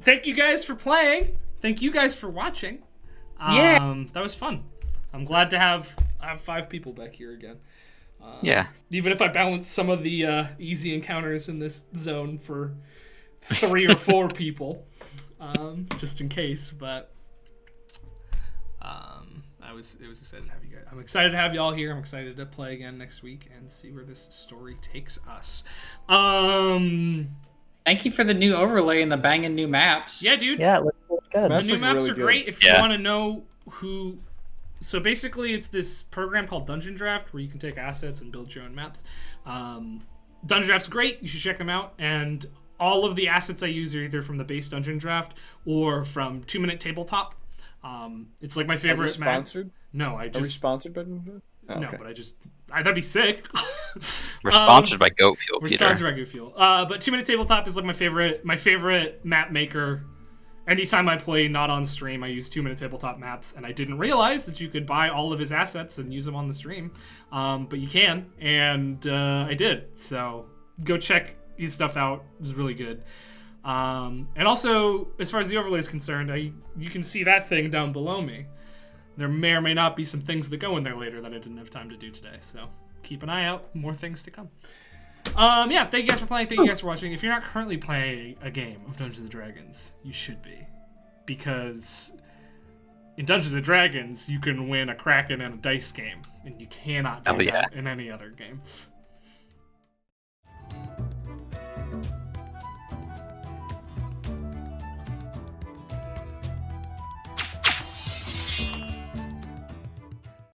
Thank you guys for playing. Thank you guys for watching. That was fun. I'm glad to have 5 people back here again. Yeah. Even if I balance some of the easy encounters in this zone for 3 or 4 people, just in case. But I was excited to have you guys. I'm excited to have y'all here. I'm excited to play again next week and see where this story takes us. Thank you for the new overlay and the banging new maps. Yeah, dude. Yeah, it looks good. The Maps new look maps really are good. great if you want to know who. So basically, it's this program called DungeonDraft where you can take assets and build your own maps. DungeonDraft's great. You should check them out. And all of the assets I use are either from the base DungeonDraft or from 2 Minute Tabletop. It's my favorite. Are we sponsored? No, Are we sponsored by them? Oh, no, okay. but that'd be sick. We're sponsored by Goat Fuel, We're Peter. sponsored by Goat Fuel. But 2 Minute Tabletop is my favorite map maker. Anytime I play not on stream, I use 2 Minute Tabletop maps, and I didn't realize that you could buy all of his assets and use them on the stream. But you can, and I did. So go check his stuff out. It's really good. And also, as far as the overlay is concerned, you can see that thing down below me. There may or may not be some things that go in there later that I didn't have time to do today. So keep an eye out. More things to come. Yeah, thank you guys for playing. Thank you guys for watching. If you're not currently playing a game of Dungeons & Dragons, you should be. Because in Dungeons & Dragons, you can win a Kraken and a dice game. And you cannot do that in any other game.